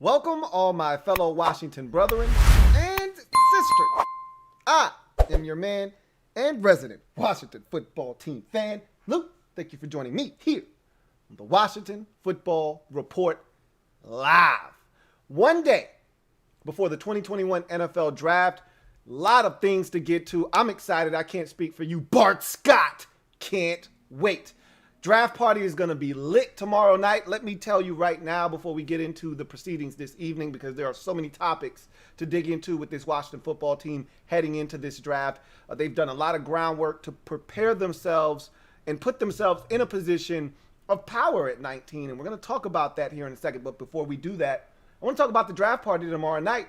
Welcome all my fellow Washington brethren and sisters. I am your man and resident Washington football team fan, Lou. Thank you for joining me here on the Washington Football Report live. One day before the 2021 NFL Draft, a lot of things to get to. I'm excited. I can't speak for you. Bart Scott can't wait. Draft party is going to be lit tomorrow night. Let me tell you right now before we get into the proceedings this evening, because there are so many topics to dig into with this Washington football team heading into this draft. They've done a lot of groundwork to prepare themselves and put themselves in a position of power at 19. And we're going to talk about that here in a second. But before we do that, I want to talk about the draft party tomorrow night.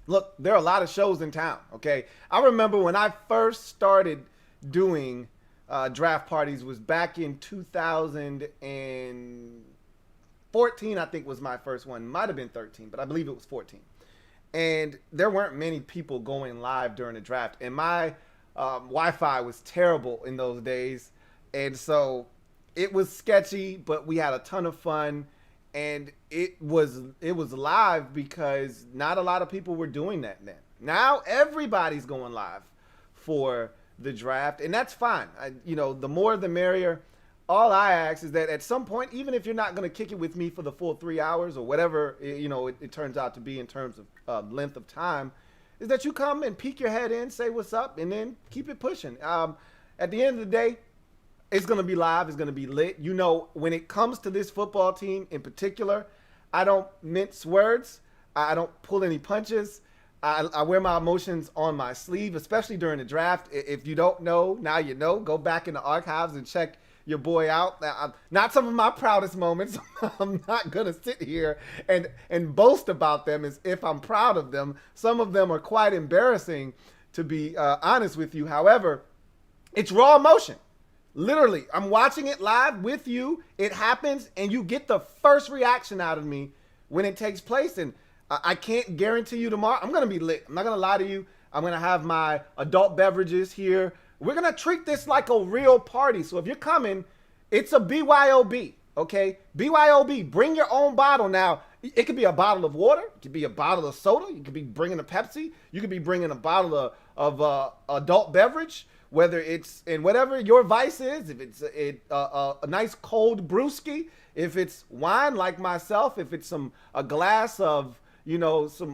Look, there are a lot of shows in town, okay? I remember when I first started doing draft parties was back in 2014, I think was my first one. Might have been 13, but I believe it was 14. And there weren't many people going live during the draft. And my Wi-Fi was terrible in those days. And so it was sketchy, but we had a ton of fun. And it was live because not a lot of people were doing that then. Now everybody's going live for the draft, and that's fine. The more the merrier. All I ask is that at some point, even if you're not going to kick it with me for the full 3 hours or whatever it turns out to be in terms of length of time, is that you come and peek your head in, say what's up, and then keep it pushing. At the end of the day, it's going to be live. It's going to be lit. When it comes to this football team in particular, I don't mince words. I don't pull any punches. I wear my emotions on my sleeve, especially during the draft. If you don't know, now you know. Go back in the archives and check your boy out. Not some of my proudest moments. I'm not going to sit here and boast about them as if I'm proud of them. Some of them are quite embarrassing, to be honest with you. However, it's raw emotion. Literally, I'm watching it live with you. It happens, and you get the first reaction out of me when it takes place. And I can't guarantee you tomorrow. I'm going to be lit. I'm not going to lie to you. I'm going to have my adult beverages here. We're going to treat this like a real party. So if you're coming, it's a BYOB, okay? BYOB, bring your own bottle. Now, it could be a bottle of water. It could be a bottle of soda. You could be bringing a Pepsi. You could be bringing a bottle of adult beverage, whether it's in whatever your vice is. If it's a nice cold brewski, if it's wine like myself, if it's a glass of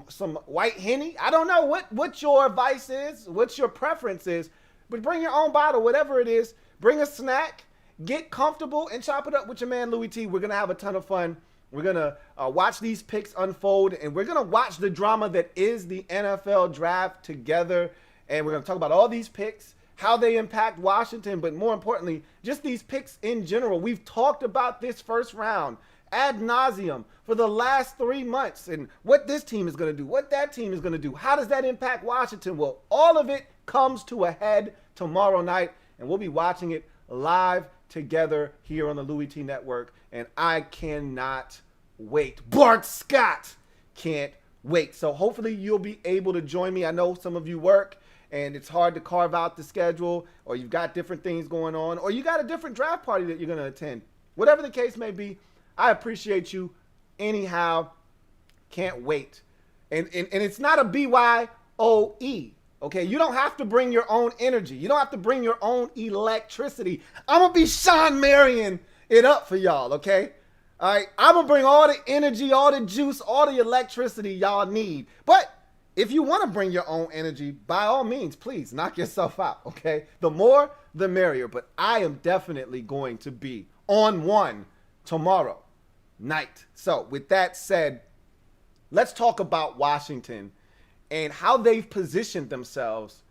some white Henny. I don't know what your vice is, what your preference is, but bring your own bottle, whatever it is. Bring a snack, get comfortable, and chop it up with your man, Louie T. We're going to have a ton of fun. We're going to watch these picks unfold, and we're going to watch the drama that is the NFL draft together. And we're going to talk about all these picks, how they impact Washington, but more importantly, just these picks in general. We've talked about this first round ad nauseum for the last 3 months and what this team is going to do, what that team is going to do. How does that impact Washington? Well, all of it comes to a head tomorrow night, and we'll be watching it live together here on the LouieTeeNetwork, and I cannot wait. Bart Scott can't wait. So hopefully you'll be able to join me. I know some of you work, and it's hard to carve out the schedule, or you've got different things going on, or you got a different draft party that you're going to attend. Whatever the case may be, I appreciate you anyhow. Can't wait. And it's not a BYOE, okay? You don't have to bring your own energy. You don't have to bring your own electricity. I'm going to be Sean Marion it up for y'all, okay? All right? I'm going to bring all the energy, all the juice, all the electricity y'all need. But if you want to bring your own energy, by all means, please knock yourself out, okay? The more, the merrier. But I am definitely going to be on one tomorrow night. So with that said, let's talk about Washington and how they've positioned themselves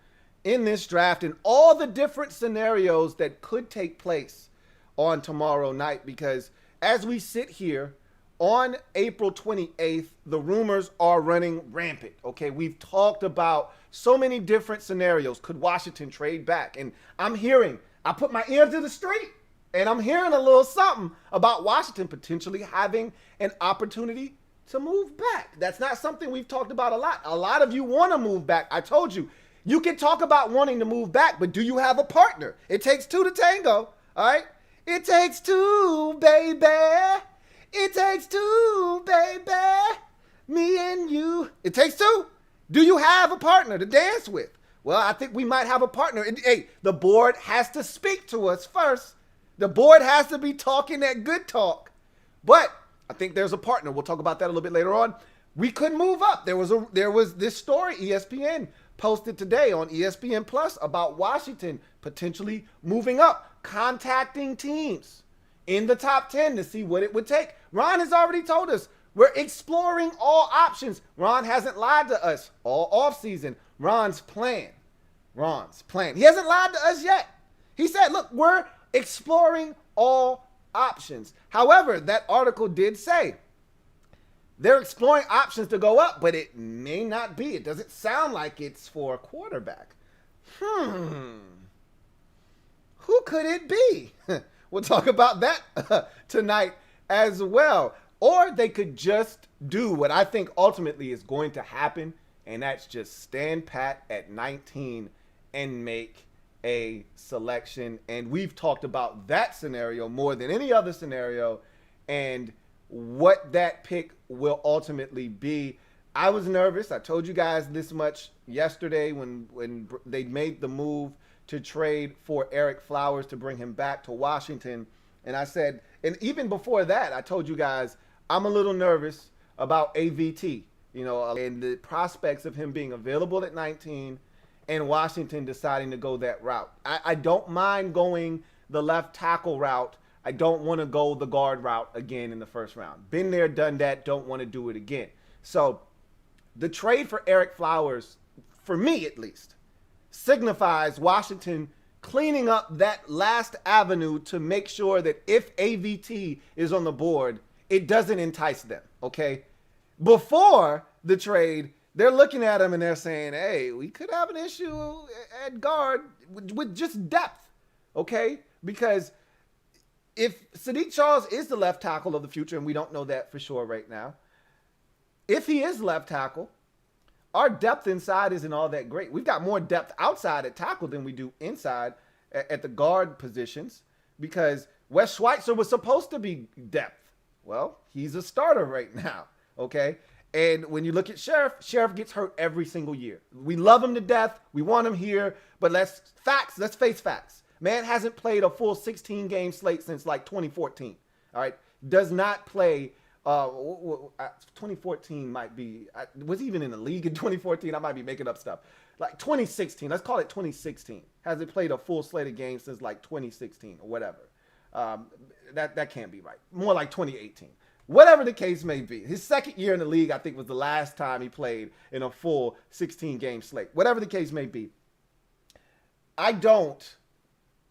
in this draft and all the different scenarios that could take place on tomorrow night. Because as we sit here on April 28th, the rumors are running rampant. Okay, we've talked about so many different scenarios. Could Washington trade back? And I put my ear to the street, and I'm hearing a little something about Washington potentially having an opportunity to move back. That's not something we've talked about a lot. A lot of you want to move back. I told you, you can talk about wanting to move back, but do you have a partner? It takes two to tango, all right? It takes two, baby. It takes two, baby. Me and you. It takes two. Do you have a partner to dance with? Well, I think we might have a partner. Hey, the board has to speak to us first. The board has to be talking that good talk. But I think there's a partner. We'll talk about that a little bit later on. We could move up. There was this story ESPN posted today on ESPN Plus about Washington potentially moving up, contacting teams in the top 10 to see what it would take. Ron has already told us we're exploring all options. Ron hasn't lied to us all offseason. Ron's plan. He hasn't lied to us yet. He said, look, we're exploring all options. However, that article did say they're exploring options to go up, but it may not be. It doesn't sound like it's for a quarterback. Who could it be? We'll talk about that tonight as well. Or they could just do what I think ultimately is going to happen, and that's just stand pat at 19 and make a selection. And we've talked about that scenario more than any other scenario and what that pick will ultimately be. I was nervous. I told you guys this much yesterday when they made the move to trade for Eric Flowers to bring him back to Washington. And I said, and even before that, I told you guys, I'm a little nervous about AVT, and the prospects of him being available at 19 and Washington deciding to go that route. I don't mind going the left tackle route. I don't want to go the guard route again in the first round. Been there, done that, don't want to do it again. So the trade for Eric Flowers, for me at least, signifies Washington cleaning up that last avenue to make sure that if AVT is on the board, it doesn't entice them, okay? Before the trade, they're looking at him and they're saying, hey, we could have an issue at guard with just depth, okay? Because if Sadiq Charles is the left tackle of the future, and we don't know that for sure right now, if he is left tackle, our depth inside isn't all that great. We've got more depth outside at tackle than we do inside at the guard positions because Wes Schweitzer was supposed to be depth. Well, he's a starter right now, okay? And when you look at Sheriff gets hurt every single year. We love him to death. We want him here, but let's face facts. Man hasn't played a full 16-game slate since like 2014, all right? Does not play 2014 might be, was he even in the league in 2014? I might be making up stuff. Like 2016, let's call it 2016. Hasn't played a full slate of games since like 2016 or whatever. That can't be right. More like 2018. Whatever the case may be. His second year in the league, I think, was the last time he played in a full 16-game slate. Whatever the case may be. I don't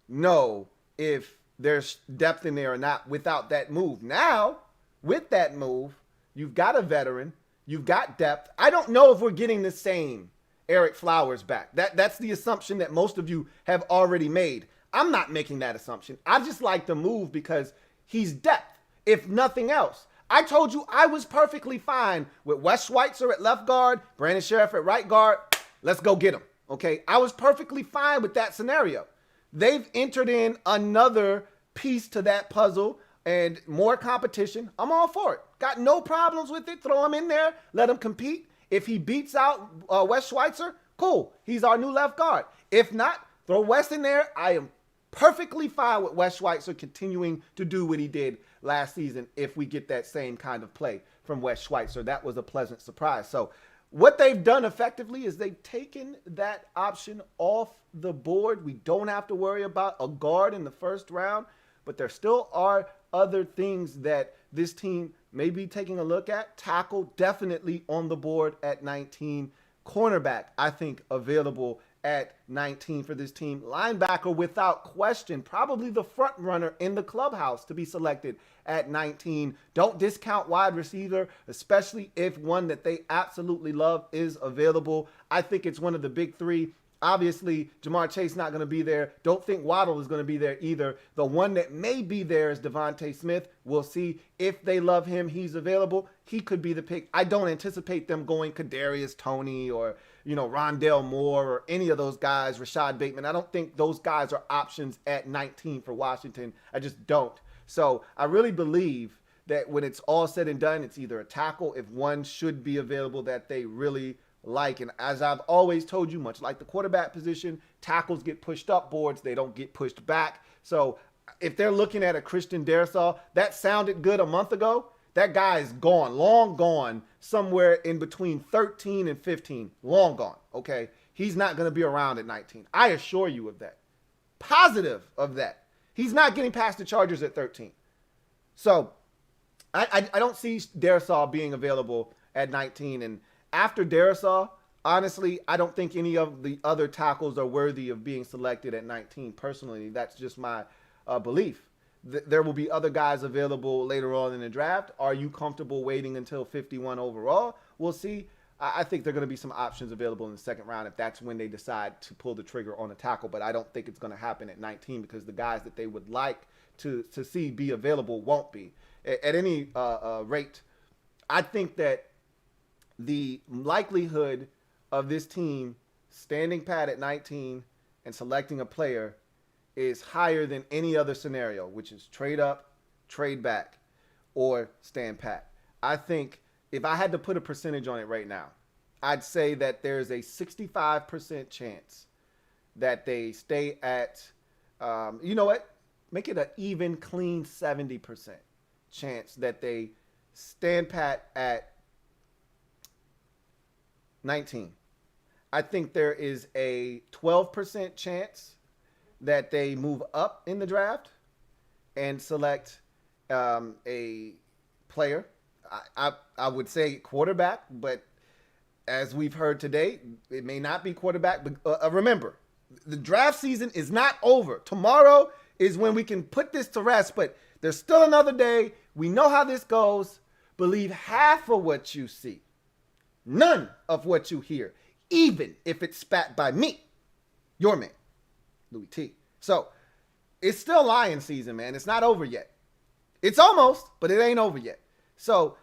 know if there's depth in there or not without that move. Now, with that move, you've got a veteran. You've got depth. I don't know if we're getting the same Eric Flowers back. That's the assumption that most of you have already made. I'm not making that assumption. I just like the move because he's depth, if nothing else. I told you I was perfectly fine with Wes Schweitzer at left guard, Brandon Sheriff at right guard. Let's go get him, okay? I was perfectly fine with that scenario. They've entered in another piece to that puzzle and more competition. I'm all for it. Got no problems with it. Throw him in there. Let him compete. If he beats out Wes Schweitzer, cool. He's our new left guard. If not, throw Wes in there. I am perfectly fine with Wes Schweitzer continuing to do what he did last season if we get that same kind of play from Wes Schweitzer. That was a pleasant surprise. So what they've done effectively is they've taken that option off the board. We don't have to worry about a guard in the first round, but there still are other things that this team may be taking a look at. Tackle, definitely on the board at 19. Cornerback, I think, available at 19 for this team. Linebacker, without question, probably the front runner in the clubhouse to be selected at 19. Don't discount wide receiver, especially if one that they absolutely love is available. I think it's one of the big three. Obviously, Jamar Chase not going to be there. Don't think Waddle is going to be there either. The one that may be there is Devontae Smith. We'll see if they love him. He's available. He could be the pick. I don't anticipate them going Kadarius Toney or, Rondale Moore or any of those guys, Rashad Bateman. I don't think those guys are options at 19 for Washington. I just don't. So I really believe that when it's all said and done, it's either a tackle, if one should be available that they really like. And as I've always told you, much like the quarterback position, tackles get pushed up boards. They don't get pushed back. So if they're looking at a Christian Darrisaw, that sounded good a month ago. That guy is gone, long gone, somewhere in between 13 and 15, long gone, okay? He's not going to be around at 19. I assure you of that. Positive of that. He's not getting past the Chargers at 13. So I don't see Darrisaw being available at 19. And after Darrisaw, honestly, I don't think any of the other tackles are worthy of being selected at 19. Personally, that's just my belief. There will be other guys available later on in the draft. Are you comfortable waiting until 51 overall? We'll see. I think there are going to be some options available in the second round if that's when they decide to pull the trigger on a tackle. But I don't think it's going to happen at 19 because the guys that they would like to see be available won't be. At any rate, I think that the likelihood of this team standing pat at 19 and selecting a player is higher than any other scenario, which is trade up, trade back, or stand pat. I think if I had to put a percentage on it right now, I'd say that there's a 65% chance that they stay at, you know what? Make it an even, clean 70% chance that they stand pat at 19. I think there is a 12% chance that they move up in the draft and select a player. I would say quarterback, but as we've heard today, it may not be quarterback. But remember, the draft season is not over. Tomorrow is when we can put this to rest, but there's still another day. We know how this goes. Believe half of what you see, none of what you hear, even if it's spat by me, your man, Louie T. So it's still lion season, man. It's not over yet. It's almost, but it ain't over yet. So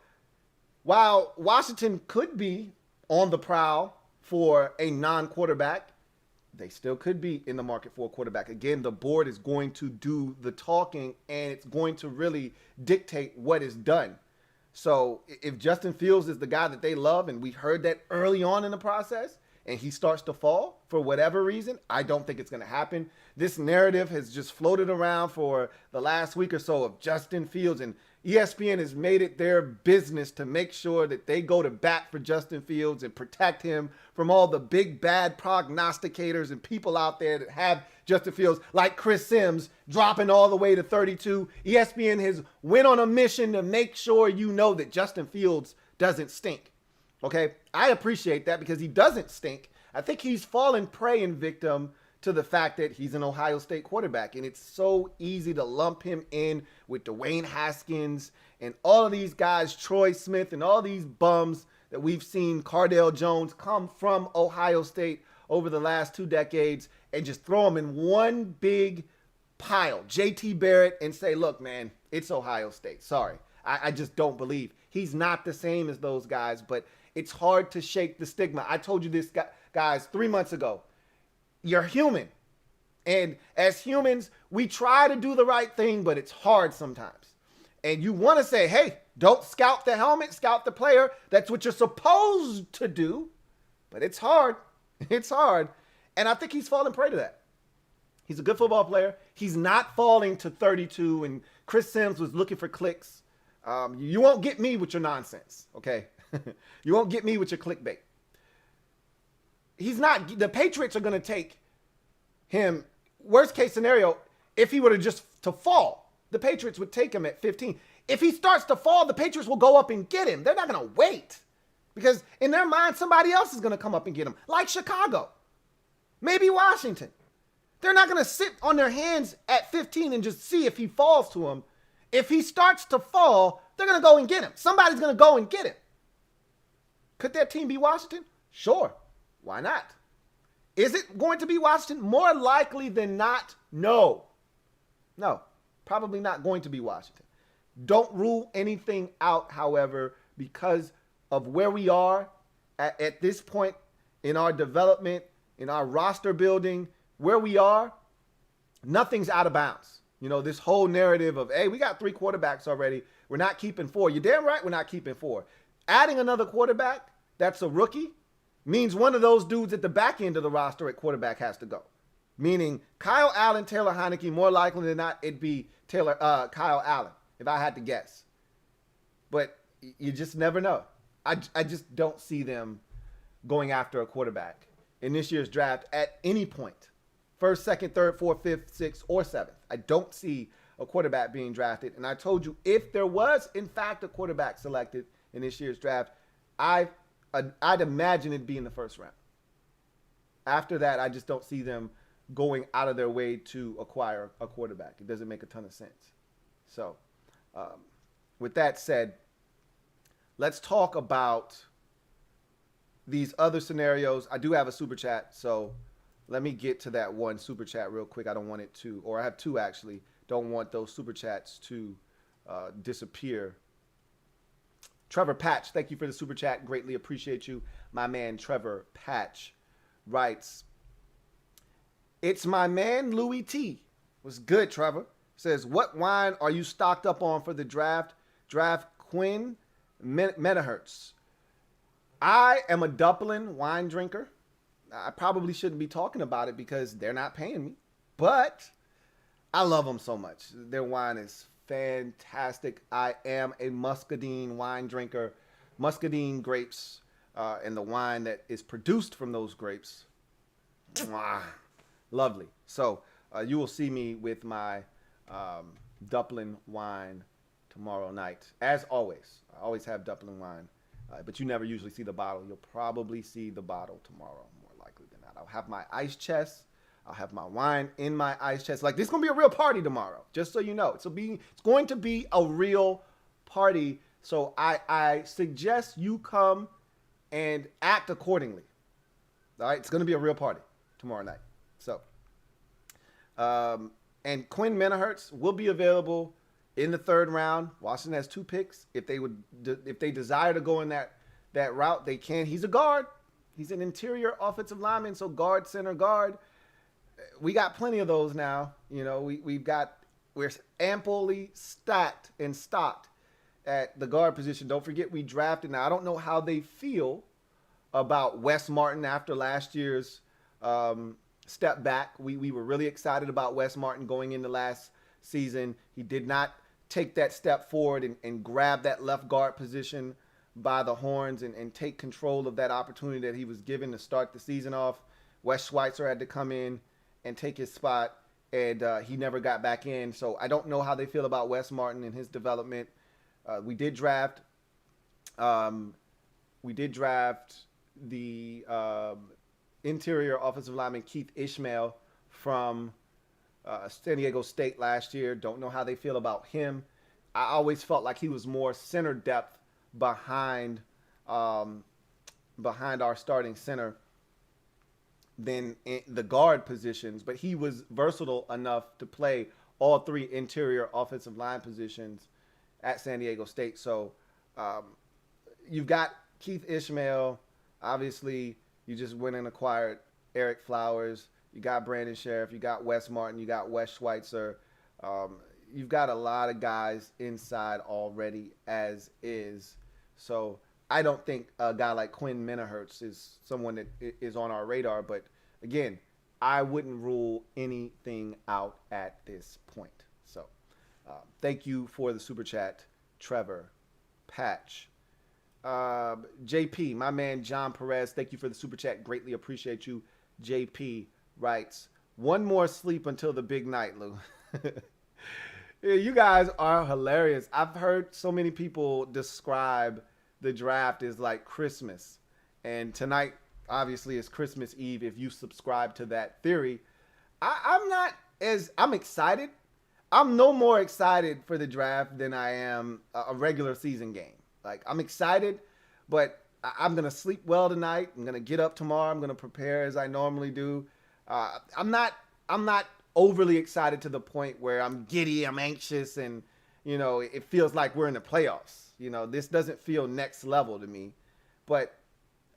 while Washington could be on the prowl for a non-quarterback, they still could be in the market for a quarterback. Again, the board is going to do the talking, and it's going to really dictate what is done. So if Justin Fields is the guy that they love, and we heard that early on in the process, and he starts to fall for whatever reason, I don't think it's going to happen. This narrative has just floated around for the last week or so of Justin Fields, and ESPN has made it their business to make sure that they go to bat for Justin Fields and protect him from all the big bad prognosticators and people out there that have Justin Fields, like Chris Sims, dropping all the way to 32. ESPN has went on a mission to make sure you know that Justin Fields doesn't stink. Okay, I appreciate that because he doesn't stink. I think he's fallen prey and victim to the fact that he's an Ohio State quarterback, and it's so easy to lump him in with Dwayne Haskins and all of these guys, Troy Smith and all these bums that we've seen, Cardale Jones, come from Ohio State over the last 2 decades, and just throw them in one big pile, JT Barrett, and say, look, man, it's Ohio State. Sorry, I just don't believe. He's not the same as those guys, but it's hard to shake the stigma. I told you this, guys, 3 months ago. You're human. And as humans, we try to do the right thing, but it's hard sometimes. And you want to say, hey, don't scout the helmet, scout the player. That's what you're supposed to do. But it's hard. It's hard. And I think he's falling prey to that. He's a good football player. He's not falling to 32, and Chris Sims was looking for clicks. You won't get me with your nonsense, okay? You won't get me with your clickbait. He's not, the Patriots are going to take him, worst case scenario, if he were to just to fall, the Patriots would take him at 15. If he starts to fall, the Patriots will go up and get him. They're not going to wait because in their mind, somebody else is going to come up and get him, like Chicago, maybe Washington. They're not going to sit on their hands at 15 and just see if he falls to him. If he starts to fall, they're going to go and get him. Somebody's going to go and get him. Could that team be Washington? Sure. Why not? Is it going to be Washington? More likely than not, no. No, probably not going to be Washington. Don't rule anything out, however, because of where we are at this point in our development, in our roster building, where we are, nothing's out of bounds. This whole narrative of, hey, we got 3 quarterbacks already. We're not keeping 4. You're damn right we're not keeping 4. Adding another quarterback that's a rookie means one of those dudes at the back end of the roster at quarterback has to go. Meaning Kyle Allen, Taylor Heineke, more likely than not, it'd be Kyle Allen, if I had to guess. But you just never know. I just don't see them going after a quarterback in this year's draft at any point. First, second, third, fourth, fifth, sixth, or seventh. I don't see a quarterback being drafted. And I told you, if there was, in fact, a quarterback selected in this year's draft, I'd imagine it'd be in the first round. After that, I just don't see them going out of their way to acquire a quarterback. It doesn't make a ton of sense. So, with that said, let's talk about these other scenarios. I do have a super chat, so let me get to that one super chat real quick. I don't want it to, or I have 2 actually. Don't want those super chats to disappear. Trevor Patch, thank you for the super chat. Greatly appreciate you. My man Trevor Patch writes, it's my man Louie T. What's good, Trevor? Says, what wine are you stocked up on for the draft? Draft Quinn Menahertz. I am a Dublin wine drinker. I probably shouldn't be talking about it because they're not paying me, but I love them so much. Their wine is fantastic. I am a muscadine wine drinker. Muscadine grapes and the wine that is produced from those grapes. Mwah, lovely. So you will see me with my Dublin wine tomorrow night. As always, I always have Dublin wine, but you never usually see the bottle. You'll probably see the bottle tomorrow, more likely than not. I'll have my ice chest. I'll have my wine in my ice chest. Like, this is going to be a real party tomorrow, just so you know. It's going to be a real party. So I suggest you come and act accordingly. All right? It's going to be a real party tomorrow night. So, and Quinn Menahertz will be available in the 3rd round. Washington has 2 picks. If they desire to go in that route, they can. He's a guard. He's an interior offensive lineman, so guard, center, guard. We got plenty of those now. We're amply stacked and stocked at the guard position. Don't forget we drafted. Now, I don't know how they feel about Wes Martin after last year's step back. We were really excited about Wes Martin going into last season. He did not take that step forward and grab that left guard position by the horns and take control of that opportunity that he was given to start the season off. Wes Schweitzer had to come in and take his spot, and he never got back in. So I don't know how they feel about Wes Martin and his development. We did draft the interior offensive lineman Keith Ishmael from San Diego State last year. Don't know how they feel about him. I always felt like he was more center depth behind our starting center than in the guard positions, but he was versatile enough to play all 3 interior offensive line positions at San Diego State. So you've got Keith Ishmael. Obviously, you just went and acquired Eric Flowers. You got Brandon Sheriff. You got Wes Martin. You got Wes Schweitzer. You've got a lot of guys inside already as is. So I don't think a guy like Quinn Menahertz is someone that is on our radar. But, again, I wouldn't rule anything out at this point. So thank you for the super chat, Trevor Patch. JP, my man John Perez, thank you for the super chat. Greatly appreciate you. JP writes, one more sleep until the big night, Lou. Yeah, you guys are hilarious. I've heard so many people describe the draft as like Christmas. And tonight, obviously, is Christmas Eve if you subscribe to that theory. I'm excited. I'm no more excited for the draft than I am a regular season game. Like, I'm excited, but I'm going to sleep well tonight. I'm going to get up tomorrow. I'm going to prepare as I normally do. I'm not overly excited to the point where I'm giddy, I'm anxious, and, it feels like we're in the playoffs. This doesn't feel next level to me, but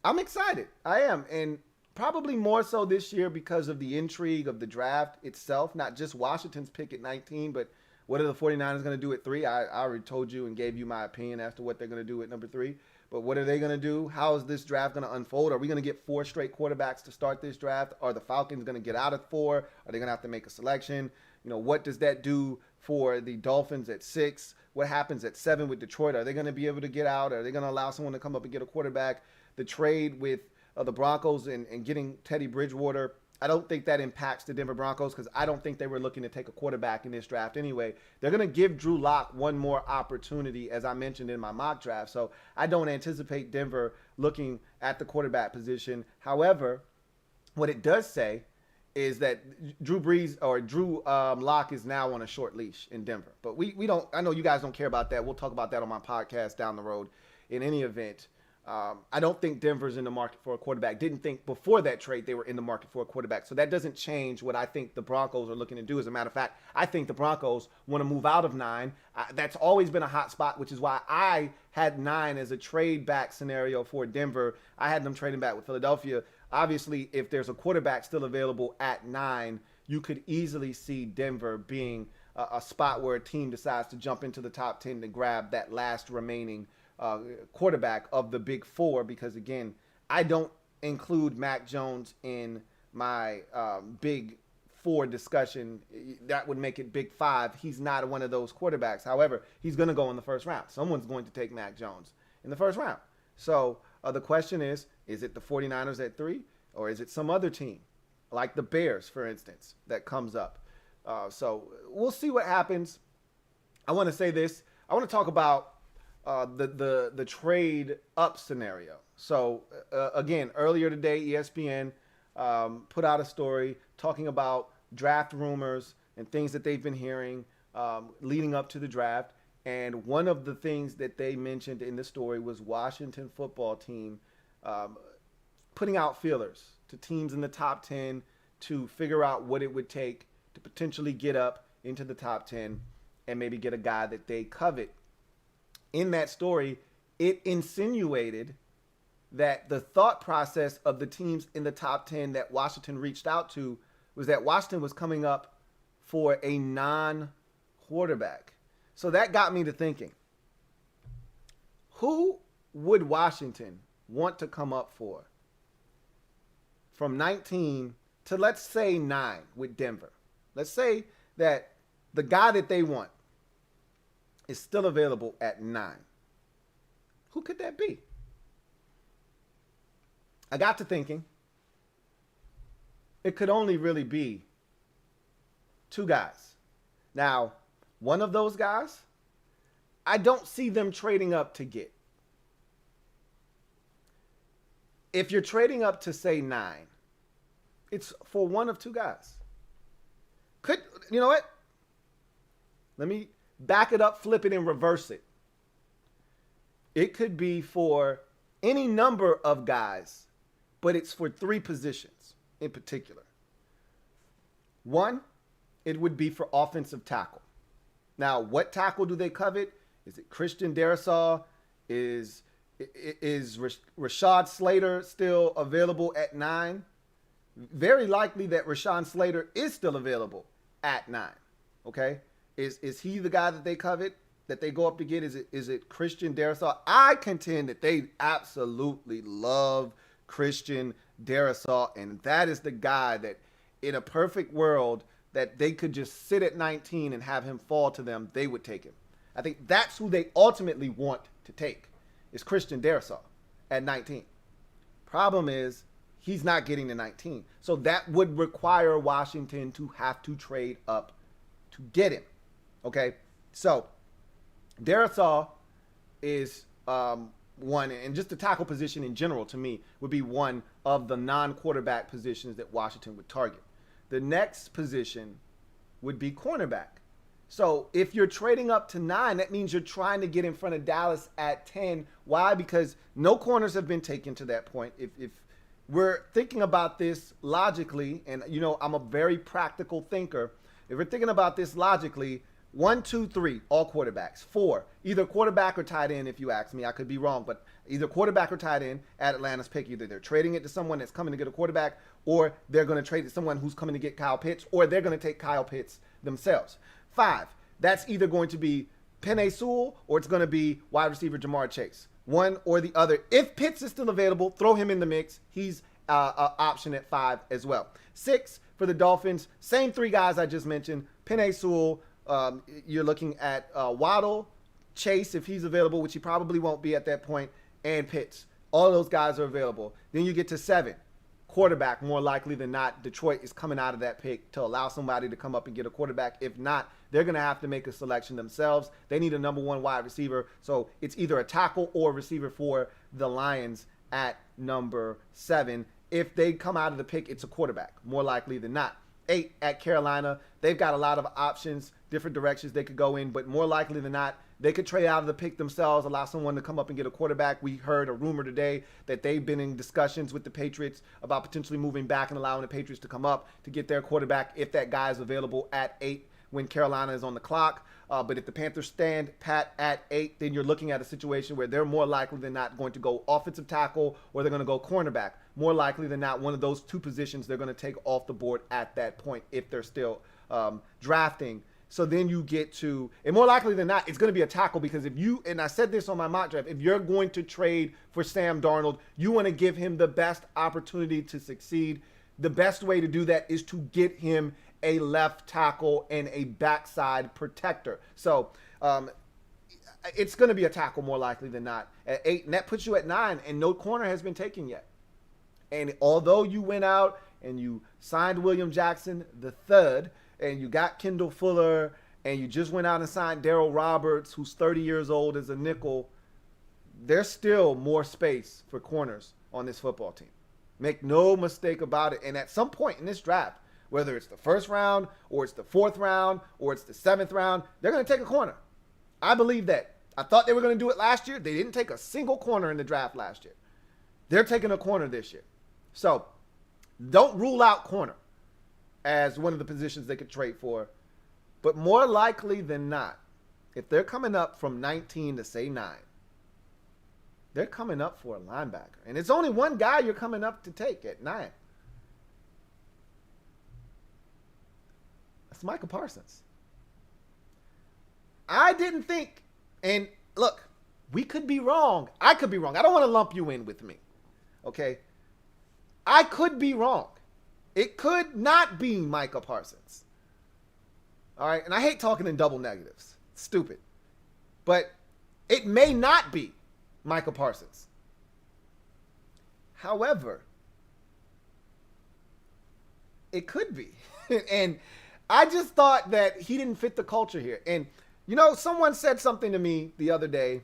I'm excited. I am. And Probably more so this year because of the intrigue of the draft itself, not just Washington's pick at 19, but what are the 49ers going to do at 3? I already told you and gave you my opinion as to what they're going to do at number 3. But what are they going to do? How is this draft going to unfold? Are we going to get 4 straight quarterbacks to start this draft? Are the Falcons going to get out of 4? Are they going to have to make a selection? What does that do for the Dolphins at 6? What happens at 7 with Detroit? Are they going to be able to get out? Are they going to allow someone to come up and get a quarterback? The trade with the Broncos and getting Teddy Bridgewater, I don't think that impacts the Denver Broncos because I don't think they were looking to take a quarterback in this draft anyway. They're going to give Drew Lock one more opportunity, as I mentioned in my mock draft. So I don't anticipate Denver looking at the quarterback position. However, what it does say is that Drew Lock is now on a short leash in Denver. But we don't. I know you guys don't care about that. We'll talk about that on my podcast down the road. In any event, I don't think Denver's in the market for a quarterback. Didn't think before that trade they were in the market for a quarterback. So that doesn't change what I think the Broncos are looking to do. As a matter of fact, I think the Broncos want to move out of 9. That's always been a hot spot, which is why I had 9 as a trade back scenario for Denver. I had them trading back with Philadelphia. Obviously, if there's a quarterback still available at 9, you could easily see Denver being a spot where a team decides to jump into the top 10 to grab that last remaining quarterback of the big 4, because again, I don't include Mac Jones in my big 4 discussion. That would make it big 5. He's not one of those quarterbacks. However, he's going to go in the first round. Someone's going to take Mac Jones in the first round. So the question is it the 49ers at 3, or is it some other team like the Bears, for instance, that comes up? So we'll see what happens. I want to say this. I want to talk about the trade up scenario. So again, earlier today, ESPN put out a story talking about draft rumors and things that they've been hearing leading up to the draft. And one of the things that they mentioned in the story was Washington football team putting out feelers to teams in the top 10 to figure out what it would take to potentially get up into the top 10 and maybe get a guy that they covet. In that story, it insinuated that the thought process of the teams in the top 10 that Washington reached out to was that Washington was coming up for a non-quarterback. So that got me to thinking, who would Washington want to come up for from 19 to, let's say, 9 with Denver? Let's say that the guy that they want is still available at 9. Who could that be? I got to thinking, it could only really be 2 guys. Now, one of those guys, I don't see them trading up to get. If you're trading up to, say, 9, it's for one of 2 guys. You know what? Let me back it up, flip it, and reverse it. It could be for any number of guys, but it's for 3 positions in particular. 1, it would be for offensive tackle. Now, what tackle do they covet? Is it Christian Darrisaw? Is Rashad Slater still available at 9? Very likely that Rashawn Slater is still available at 9. Okay? Is he the guy that they covet, that they go up to get? Is it Christian Darrisaw? I contend that they absolutely love Christian Darrisaw, and that is the guy that, in a perfect world, that they could just sit at 19 and have him fall to them, they would take him. I think that's who they ultimately want to take, is Christian Darrisaw at 19. Problem is, he's not getting to 19. So that would require Washington to have to trade up to get him. Okay? So Darrisaw is one, and just the tackle position in general, to me, would be one of the non-quarterback positions that Washington would target. The next position would be cornerback. So if you're trading up to 9, that means you're trying to get in front of Dallas at 10. Why? Because no corners have been taken to that point. If we're thinking about this logically, and I'm a very practical thinker, if we're thinking about this logically, 1, 2, 3, all quarterbacks. 4, either quarterback or tight end, if you ask me. I could be wrong, but either quarterback or tight end at Atlanta's pick. Either they're trading it to someone that's coming to get a quarterback, or they're going to trade it to someone who's coming to get Kyle Pitts, or they're going to take Kyle Pitts themselves. 5, that's either going to be Penei Sewell or it's going to be wide receiver Jamar Chase. One or the other. If Pitts is still available, throw him in the mix. He's an option at 5 as well. 6, for the Dolphins, same 3 guys I just mentioned. Penei Sewell, you're looking at Waddle, Chase, if he's available, which he probably won't be at that point, and Pitts. All of those guys are available. Then you get to 7. Quarterback, more likely than not, Detroit is coming out of that pick to allow somebody to come up and get a quarterback. If not, they're going to have to make a selection themselves. They need a number 1 wide receiver. So it's either a tackle or a receiver for the Lions at number 7. If they come out of the pick, it's a quarterback, more likely than not. 8, at Carolina, they've got a lot of options, different directions they could go in, but more likely than not, they could trade out of the pick themselves, allow someone to come up and get a quarterback. We heard a rumor today that they've been in discussions with the Patriots about potentially moving back and allowing the Patriots to come up to get their quarterback if that guy is available at 8 when Carolina is on the clock. But if the Panthers stand pat at 8, then you're looking at a situation where they're more likely than not going to go offensive tackle or they're going to go cornerback. More likely than not, one of those 2 positions they're going to take off the board at that point if they're still drafting. So then you get to, and more likely than not, it's going to be a tackle because if you, and I said this on my mock draft, if you're going to trade for Sam Darnold, you want to give him the best opportunity to succeed. The best way to do that is to get him a left tackle and a backside protector. So it's going to be a tackle more likely than not at 8, and that puts you at 9, and no corner has been taken yet. And although you went out and you signed William Jackson III, and you got Kendall Fuller, and you just went out and signed Darryl Roberts, who's 30 years old as a nickel, there's still more space for corners on this football team. Make no mistake about it. And at some point in this draft, whether it's the 1st round or it's the 4th round or it's the 7th round, they're going to take a corner. I believe that. I thought they were going to do it last year. They didn't take a single corner in the draft last year. They're taking a corner this year. So don't rule out corner as one of the positions they could trade for. But more likely than not, if they're coming up from 19 to say 9, they're coming up for a linebacker. And it's only one guy you're coming up to take at 9. That's Micah Parsons. I didn't think, and look, we could be wrong. I could be wrong. I don't want to lump you in with me. Okay? I could be wrong. It could not be Micah Parsons. All right? And I hate talking in double negatives. It's stupid. But it may not be Micah Parsons. However, it could be. And I just thought that he didn't fit the culture here. And, you know, someone said something to me the other day,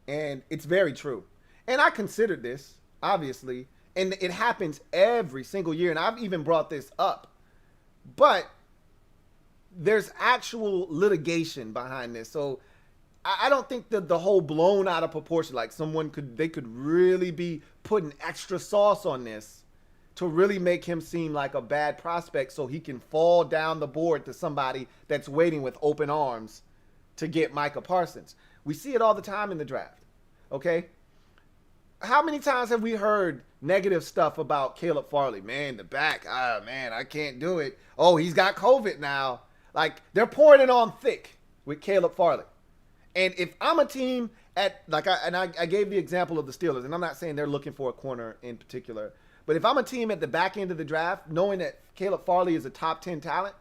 and it's very true. And I considered this, obviously. And it happens every single year, and I've even brought this up. But there's actual litigation behind this. So I don't think that the whole blown out of proportion, like they could really be putting extra sauce on this to really make him seem like a bad prospect so he can fall down the board to somebody that's waiting with open arms to get Micah Parsons. We see it all the time in the draft, okay? How many times have we heard negative stuff about Caleb Farley? Man, the back, man, I can't do it. Oh, he's got COVID now. Like, they're pouring it on thick with Caleb Farley. And if I'm a team I gave the example of the Steelers, and I'm not saying they're looking for a corner in particular, but if I'm a team at the back end of the draft, knowing that Caleb Farley is a top 10 talent,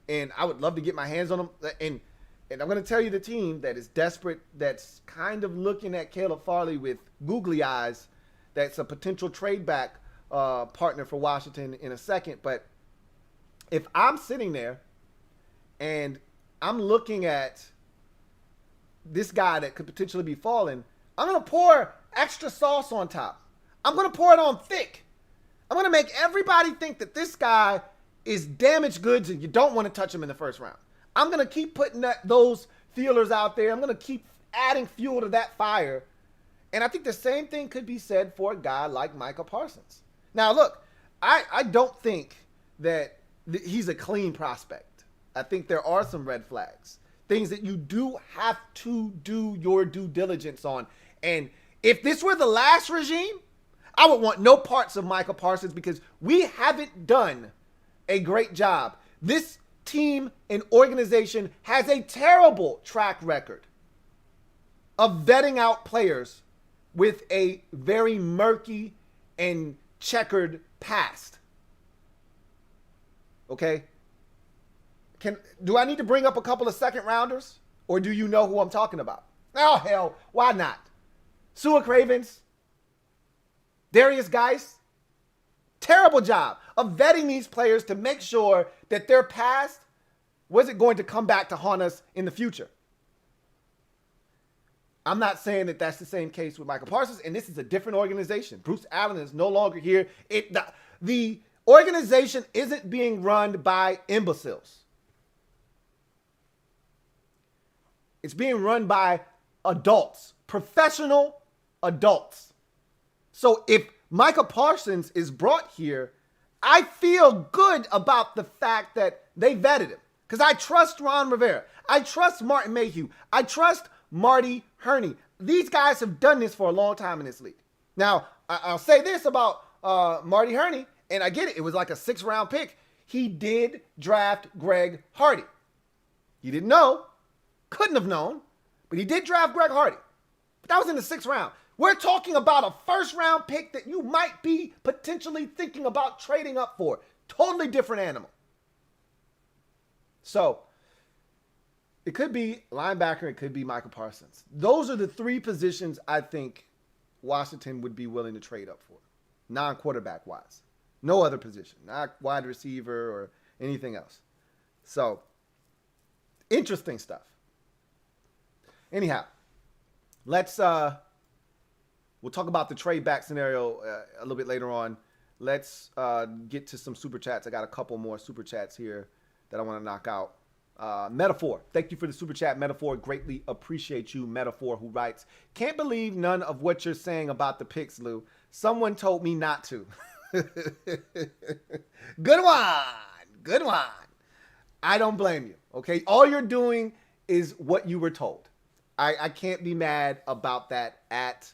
and I would love to get my hands on him, and I'm going to tell you the team that is desperate, that's kind of looking at Caleb Farley with googly eyes, that's a potential trade back partner for Washington in a second. But if I'm sitting there and I'm looking at this guy that could potentially be falling, I'm going to pour extra sauce on top. I'm going to pour it on thick. I'm going to make everybody think that this guy is damaged goods and you don't want to touch him in the 1st round. I'm going to keep putting those feelers out there. I'm going to keep adding fuel to that fire. And I think the same thing could be said for a guy like Micah Parsons. Now, look, I don't think that he's a clean prospect. I think there are some red flags, things that you do have to do your due diligence on. And if this were the last regime, I would want no parts of Micah Parsons because we haven't done a great job. This team and organization has a terrible track record of vetting out players with a very murky and checkered past. Okay? Do I need to bring up a couple of second rounders? Or do you know who I'm talking about? Oh, hell, why not? Sua Cravens, Darius Geis, terrible job of vetting these players to make sure that their past wasn't going to come back to haunt us in the future. I'm not saying that that's the same case with Micah Parsons, and this is a different organization. Bruce Allen is no longer here. The organization isn't being run by imbeciles. It's being run by adults, professional adults. So if Micah Parsons is brought here, I feel good about the fact that they vetted him. Because I trust Ron Rivera. I trust Martin Mayhew. I trust Marty Herney. These guys have done this for a long time in this league. Now, I'll say this about Marty Herney, and I get it. It was like a 6th-round pick. He did draft Greg Hardy. He didn't know. Couldn't have known. But he did draft Greg Hardy. But that was in the 6th round. We're talking about a 1st-round pick that you might be potentially thinking about trading up for. Totally different animal. So, it could be linebacker. It could be Micah Parsons. Those are the 3 positions I think Washington would be willing to trade up for. Non-quarterback wise. No other position. Not wide receiver or anything else. So, interesting stuff. Anyhow, let's we'll talk about the trade back scenario a little bit later on. Let's get to some super chats. I got a couple more super chats here that I want to knock out. Metaphor, thank you for the super chat. Metaphor, greatly appreciate you. Metaphor, who writes, can't believe none of what you're saying about the picks, Lou. Someone told me not to. Good one. I don't blame you. Okay, all you're doing is what you were told. I can't be mad about that at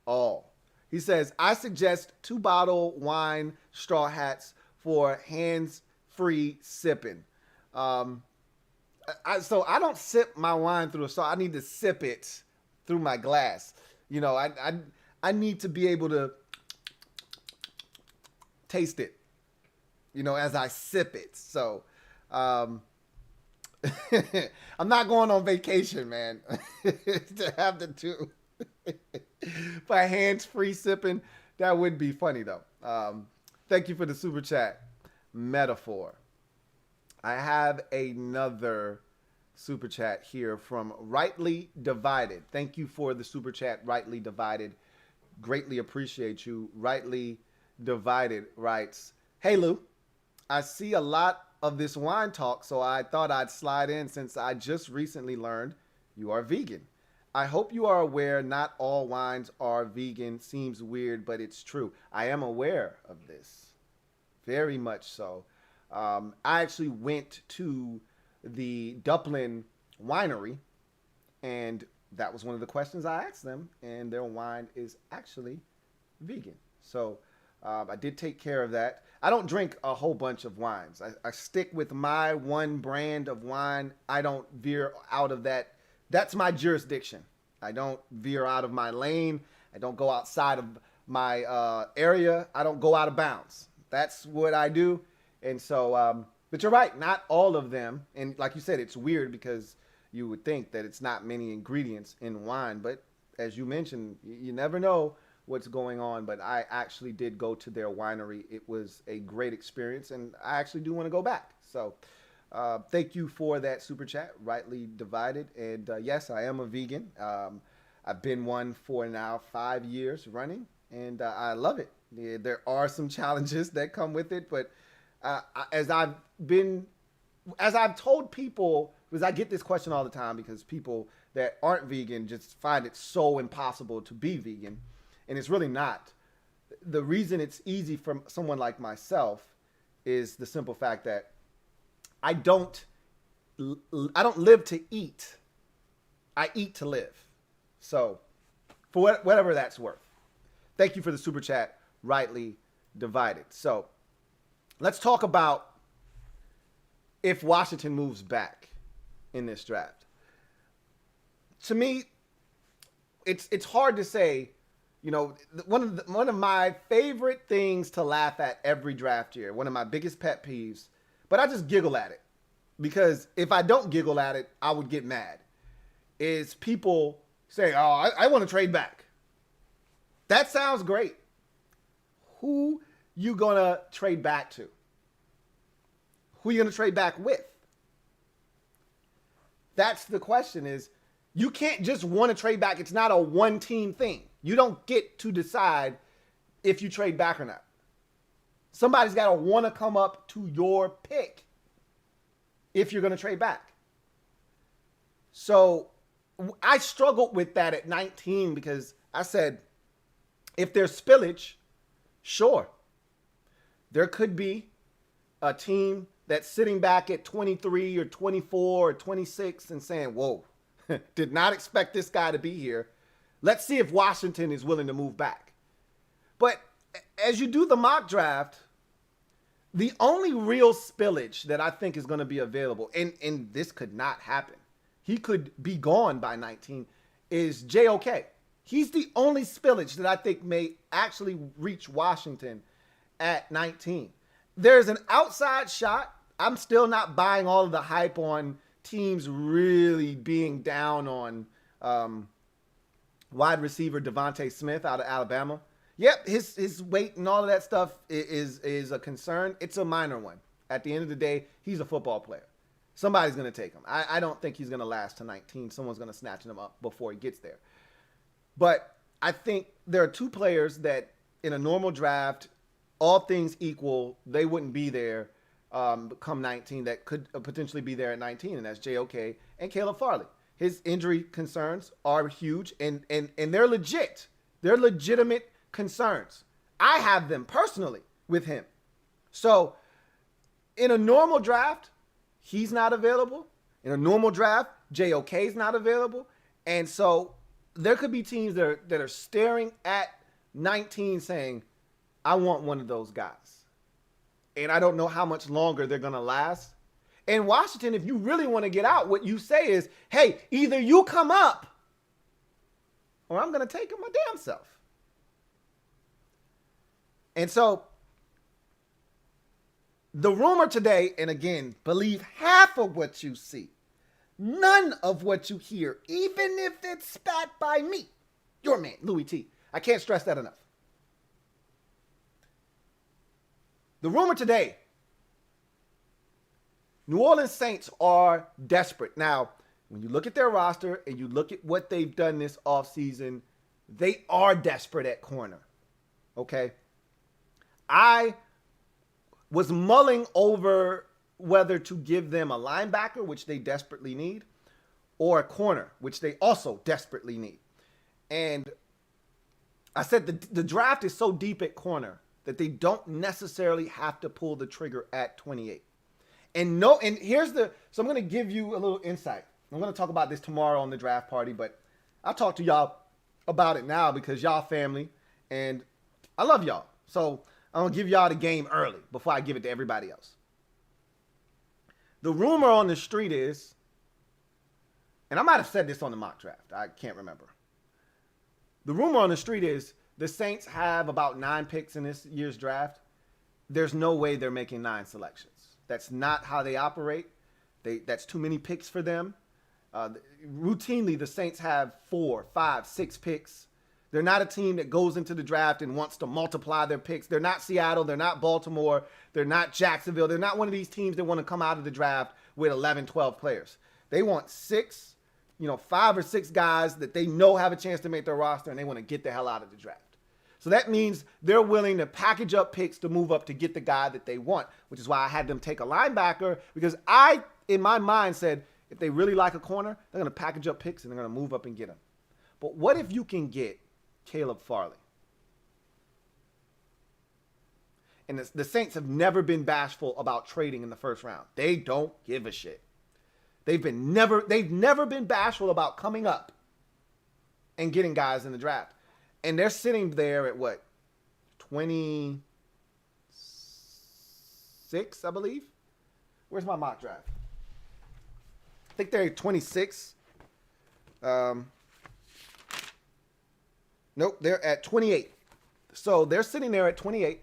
all. He says, I suggest 2-bottle wine straw hats for hands-free sipping. So I don't sip my wine through a straw. I need to sip it through my glass. You know, I need to be able to taste it, you know, as I sip it. So, I'm not going on vacation, man, to have to do by hands-free sipping. That would be funny, though. Thank you for the super chat. Metaphor. I have another super chat here from Rightly Divided. Thank you for the super chat, Rightly Divided. Greatly appreciate you. Rightly Divided writes, hey, Lou, I see a lot of this wine talk, so I thought I'd slide in since I just recently learned you are vegan. I hope you are aware not all wines are vegan. Seems weird, but it's true. I am aware of this. Very much so. I actually went to the Dublin winery, and that was one of the questions I asked them, and their wine is actually vegan. So I did take care of that. I don't drink a whole bunch of wines. I stick with my one brand of wine. I don't veer out of that. That's my jurisdiction. I don't veer out of my lane. I don't go outside of my area. I don't go out of bounds. That's what I do. And so, but you're right, not all of them. And like you said, it's weird because you would think that it's not many ingredients in wine. But as you mentioned, you never know what's going on. But I actually did go to their winery. It was a great experience, and I actually do want to go back. So thank you for that super chat, Rightly Divided. And yes, I am a vegan. I've been one for now 5 years running, and I love it. Yeah, there are some challenges that come with it, but as I've told people, because I get this question all the time because people that aren't vegan just find it so impossible to be vegan, and it's really not. The reason it's easy for someone like myself is the simple fact that I don't I don't live to eat. I eat to live. So, for whatever that's worth. Thank you for the super chat, Rightly Divided. So, let's talk about if Washington moves back in this draft. To me, it's hard to say. You know, one of my favorite things to laugh at every draft year, one of my biggest pet peeves, but I just giggle at it because if I don't giggle at it, I would get mad, is people say, oh, I want to trade back. That sounds great. Who you going to trade back to? Who you going to trade back with? That's the question is, you can't just want to trade back. It's not a one-team thing. You don't get to decide if you trade back or not. Somebody's got to want to come up to your pick if you're going to trade back. So I struggled with that at 19 because I said, if there's spillage, sure. There could be a team that's sitting back at 23 or 24 or 26 and saying, whoa, did not expect this guy to be here. Let's see if Washington is willing to move back. But as you do the mock draft, the only real spillage that I think is going to be available, and this could not happen, he could be gone by 19, is JOK. He's the only spillage that I think may actually reach Washington at 19. There's an outside shot. I'm still not buying all of the hype on teams really being down on wide receiver Devontae Smith out of Alabama. Yep, his weight and all of that stuff is a concern. It's a minor one. At the end of the day, he's a football player. Somebody's going to take him. I don't think he's going to last to 19. Someone's going to snatch him up before he gets there. But I think there are two players that in a normal draft, all things equal, they wouldn't be there come 19 that could potentially be there at 19, and that's JOK and Caleb Farley. His injury concerns are huge, and they're legit. They're legitimate concerns. I have them personally with him. So in a normal draft, he's not available. In a normal draft, JOK is not available. And so there could be teams that are staring at 19 saying, I want one of those guys. And I don't know how much longer they're going to last. In Washington, if you really want to get out, what you say is, hey, either you come up or I'm going to take it my damn self. And so the rumor today, and again, believe half of what you see, none of what you hear, even if it's spat by me, your man, Louie T. I can't stress that enough. The rumor today, New Orleans Saints are desperate. Now, when you look at their roster and you look at what they've done this offseason, they are desperate at corner. Okay? I was mulling over whether to give them a linebacker, which they desperately need, or a corner, which they also desperately need. And I said the draft is so deep at corner that they don't necessarily have to pull the trigger at 28. And here's so I'm going to give you a little insight. I'm going to talk about this tomorrow on the draft party, but I'll talk to y'all about it now because y'all family and I love y'all. So I'm going to give y'all the game early before I give it to everybody else. The rumor on the street is, and I might have said this on the mock draft, I can't remember. The rumor on the street is the Saints have about 9 picks in this year's draft. There's no way they're making 9 selections. That's not how they operate. That's too many picks for them. Routinely, the Saints have 4, 5, 6 picks. They're not a team that goes into the draft and wants to multiply their picks. They're not Seattle. They're not Baltimore. They're not Jacksonville. They're not one of these teams that want to come out of the draft with 11, 12 players. They want 6, 5 or 6 guys that they know have a chance to make their roster, and they want to get the hell out of the draft. So that means they're willing to package up picks to move up to get the guy that they want, which is why I had them take a linebacker, because I, in my mind, said if they really like a corner, they're going to package up picks and they're going to move up and get him. But what if you can get Caleb Farley? And the Saints have never been bashful about trading in the first round. They don't give a shit. They've never been bashful about coming up and getting guys in the draft. And they're sitting there at what? 26, I believe. Where's my mock draft? I think they're at 26. Nope, they're at 28. So they're sitting there at 28.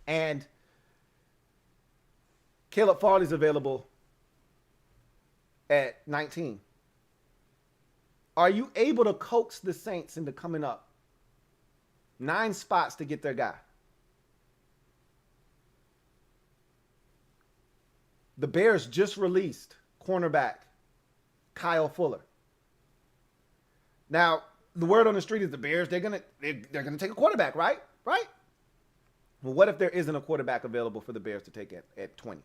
And Caleb Farley's available at 19. Are you able to coax the Saints into coming up 9 spots to get their guy? The Bears just released cornerback Kyle Fuller. Now, the word on the street is the Bears, they're gonna take a quarterback, right? Right? Well, what if there isn't a quarterback available for the Bears to take at 20?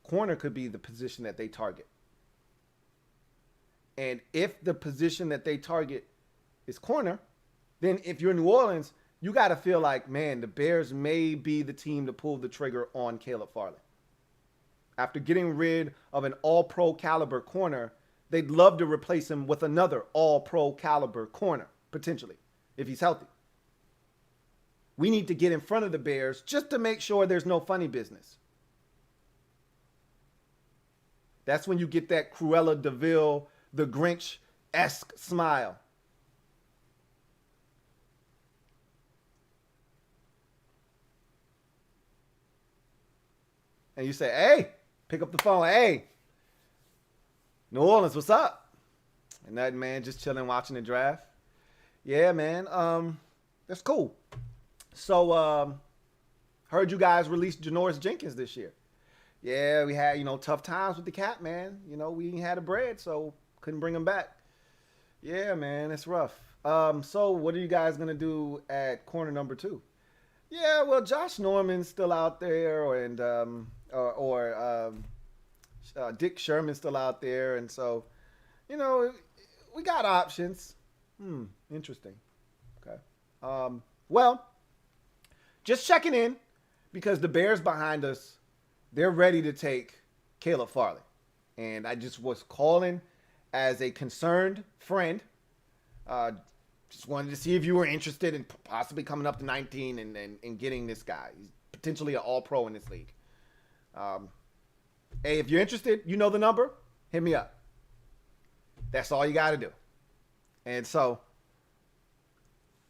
Corner could be the position that they target. And if the position that they target is corner, then if you're New Orleans, you got to feel like, man, the Bears may be the team to pull the trigger on Caleb Farley. After getting rid of an all-pro caliber corner, they'd love to replace him with another all-pro caliber corner, potentially, if he's healthy. We need to get in front of the Bears just to make sure there's no funny business. That's when you get that Cruella de Vil, the Grinch-esque smile. And you say, hey, pick up the phone. Hey, New Orleans, what's up? And that man just chilling, watching the draft. Yeah, man. That's cool. So, heard you guys released Janoris Jenkins this year. Yeah, we had, tough times with the cap, man. We ain't had a bread, so couldn't bring him back. Yeah, man, it's rough. So what are you guys going to do at corner number 2? Yeah, well, Josh Norman's still out there, and Dick Sherman's still out there. And so, we got options. Interesting. Okay. Well, just checking in because the Bears behind us, they're ready to take Caleb Farley. And I just was calling as a concerned friend. Just wanted to see if you were interested in possibly coming up to 19 and getting this guy. He's potentially an all-pro in this league. Hey, if you're interested, you know the number, hit me up. That's all you got to do. And so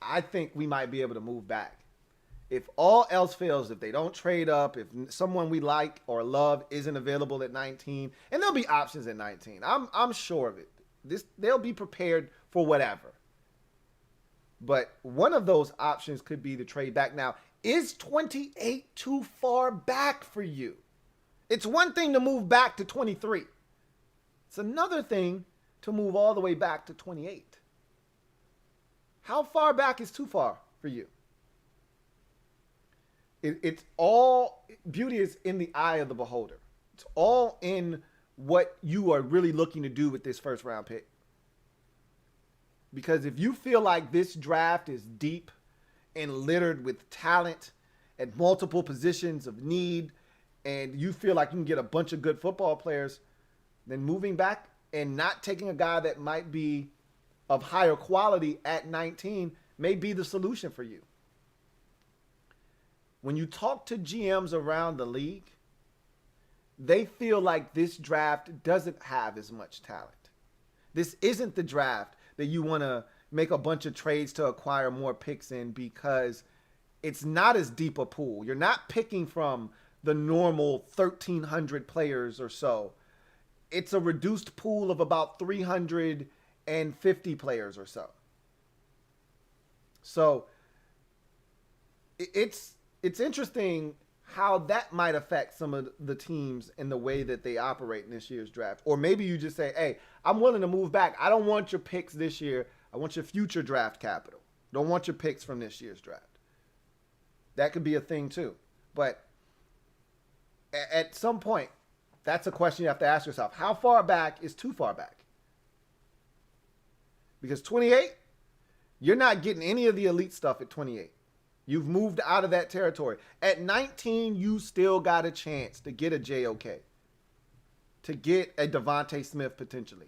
I think we might be able to move back. If all else fails, if they don't trade up, if someone we like or love isn't available at 19, and there'll be options at 19. I'm sure of it. They'll be prepared for whatever. But one of those options could be to trade back. Now, is 28 too far back for you? It's one thing to move back to 23. It's another thing to move all the way back to 28. How far back is too far for you? It's all, beauty is in the eye of the beholder. It's all in what you are really looking to do with this first round pick. Because if you feel like this draft is deep and littered with talent at multiple positions of need, and you feel like you can get a bunch of good football players, then moving back and not taking a guy that might be of higher quality at 19 may be the solution for you. When you talk to GMs around the league, they feel like this draft doesn't have as much talent. This isn't the draft that you want to make a bunch of trades to acquire more picks in because it's not as deep a pool. You're not picking from the normal 1,300 players or so. It's a reduced pool of about 350 players or so. So it's interesting how that might affect some of the teams in the way that they operate in this year's draft. Or maybe you just say, hey, I'm willing to move back. I don't want your picks this year. I want your future draft capital. Don't want your picks from this year's draft. That could be a thing too. But at some point, that's a question you have to ask yourself. How far back is too far back? Because 28, you're not getting any of the elite stuff at 28. You've moved out of that territory. At 19, you still got a chance to get a JOK, to get a Devontae Smith potentially,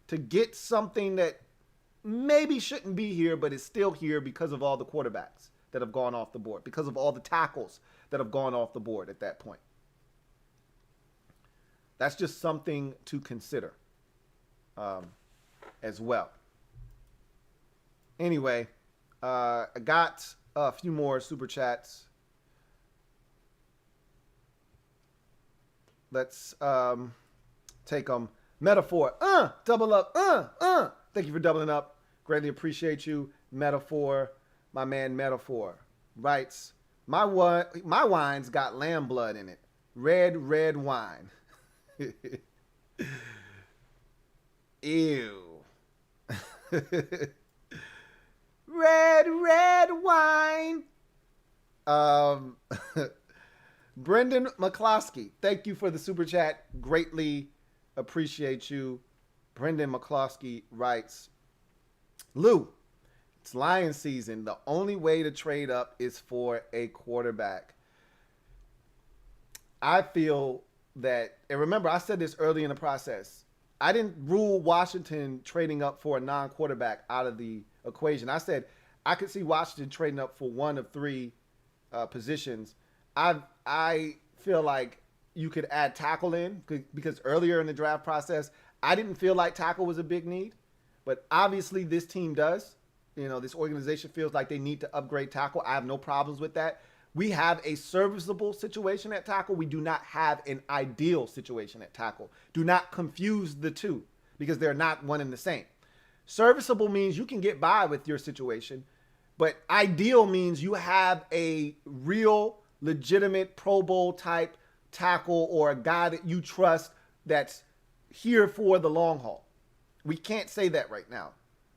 to get something that maybe shouldn't be here, but is still here because of all the quarterbacks that have gone off the board, because of all the tackles that have gone off the board at that point. That's just something to consider as well. Anyway, I got a few more super chats. Let's take them. Metaphor, double up, Thank you for doubling up. Greatly appreciate you. Metaphor, my man Metaphor writes, my wine's got lamb blood in it. Red wine. Ew. red wine. Brendan McCloskey, thank you for the super chat. Greatly appreciate you. Brendan McCloskey writes, Lou, it's Lions season. The only way to trade up is for a quarterback. I feel that, and remember, I said this early in the process. I didn't rule Washington trading up for a non-quarterback out of the equation. I said I could see Washington trading up for one of three positions. I feel like you could add tackle in because earlier in the draft process, I didn't feel like tackle was a big need, but obviously this team does. You know, this organization feels like they need to upgrade tackle. I have no problems with that. We have a serviceable situation at tackle. We do not have an ideal situation at tackle. Do not confuse the two because they're not one and the same. Serviceable means you can get by with your situation, but ideal means you have a real, legitimate Pro Bowl type tackle or a guy that you trust that's here for the long haul. We can't say that right now.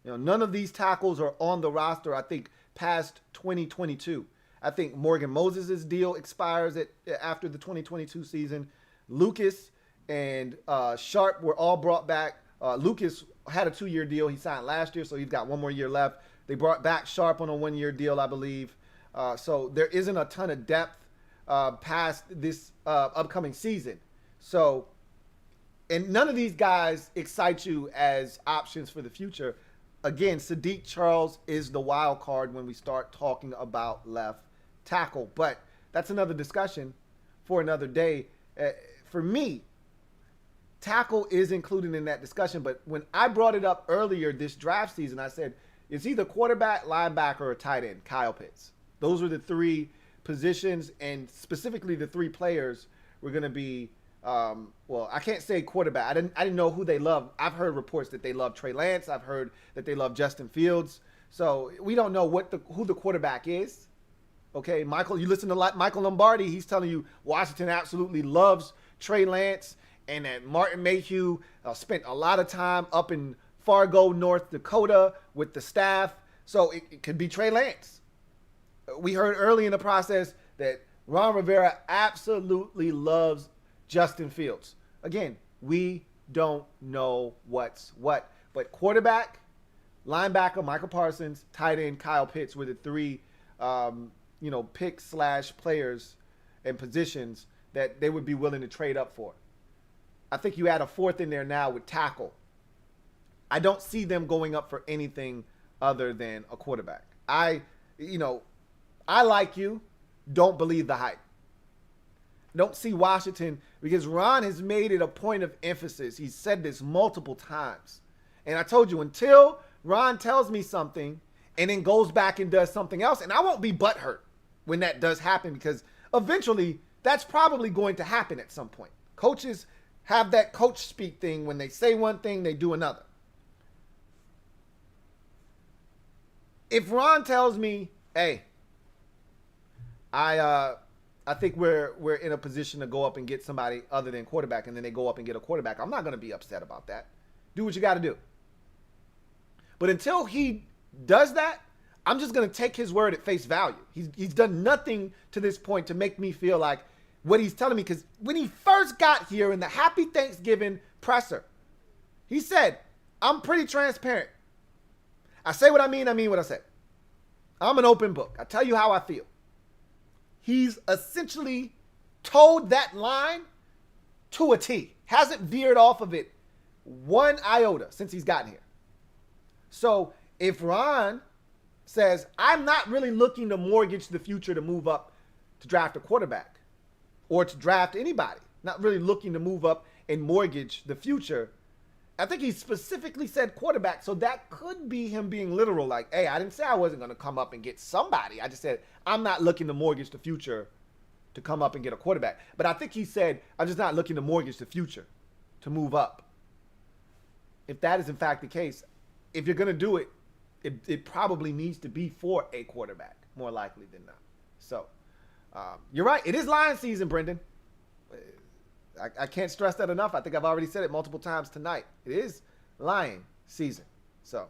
You know, none of these tackles are on the roster, I think, past 2022. I think Morgan Moses' deal expires after the 2022 season. Lucas and Sharp were all brought back. Lucas had a 2-year deal. He signed last year, so he's got 1 more year left. They brought back Sharp on a 1-year deal, I believe. So there isn't a ton of depth past this upcoming season. So, and none of these guys excite you as options for the future. Again, Sadiq Charles is the wild card when we start talking about left tackle, but that's another discussion for another day. For me, tackle is included in that discussion, but when I brought it up earlier this draft season, I said it's either quarterback, linebacker, or tight end. Kyle Pitts. Those were the 3 positions, and specifically the 3 players were going to be. Well, I can't say quarterback. I didn't know who they love. I've heard reports that they love Trey Lance. I've heard that they love Justin Fields. So we don't know who the quarterback is. Okay, Michael, you listen to Michael Lombardi. He's telling you Washington absolutely loves Trey Lance, and that Martin Mayhew spent a lot of time up in Fargo, North Dakota with the staff. So it could be Trey Lance. We heard early in the process that Ron Rivera absolutely loves Justin Fields. Again, we don't know what's what. But quarterback, linebacker, Michael Parsons, tight end, Kyle Pitts were the 3 pick/players and positions that they would be willing to trade up for. I think you add a 4th in there now with tackle. I don't see them going up for anything other than a quarterback. I like you. Don't believe the hype. Don't see Washington, because Ron has made it a point of emphasis. He's said this multiple times. And I told you, until Ron tells me something and then goes back and does something else, and I won't be butthurt when that does happen, because eventually that's probably going to happen at some point. Coaches have that coach speak thing. When they say one thing, they do another. If Ron tells me, hey, I think we're in a position to go up and get somebody other than quarterback, and then they go up and get a quarterback, I'm not going to be upset about that. Do what you got to do. But until he does that, I'm just going to take his word at face value. He's done nothing to this point to make me feel like what he's telling me, because when he first got here in the Happy Thanksgiving presser, he said, I'm pretty transparent. I say what I mean what I say. I'm an open book. I tell you how I feel. He's essentially towed that line to a T. Hasn't veered off of it one iota since he's gotten here. So if Ron says, I'm not really looking to mortgage the future to move up to draft a quarterback or to draft anybody, not really looking to move up and mortgage the future, I think he specifically said quarterback, so that could be him being literal, like, hey, I didn't say I wasn't going to come up and get somebody. I just said I'm not looking to mortgage the future to come up and get a quarterback. But I think he said, I'm just not looking to mortgage the future to move up. If that is in fact the case, if you're going to do it, it probably needs to be for a quarterback, more likely than not. So you're right. It is lion season, Brendan. I can't stress that enough. I think I've already said it multiple times tonight. It is lion season. So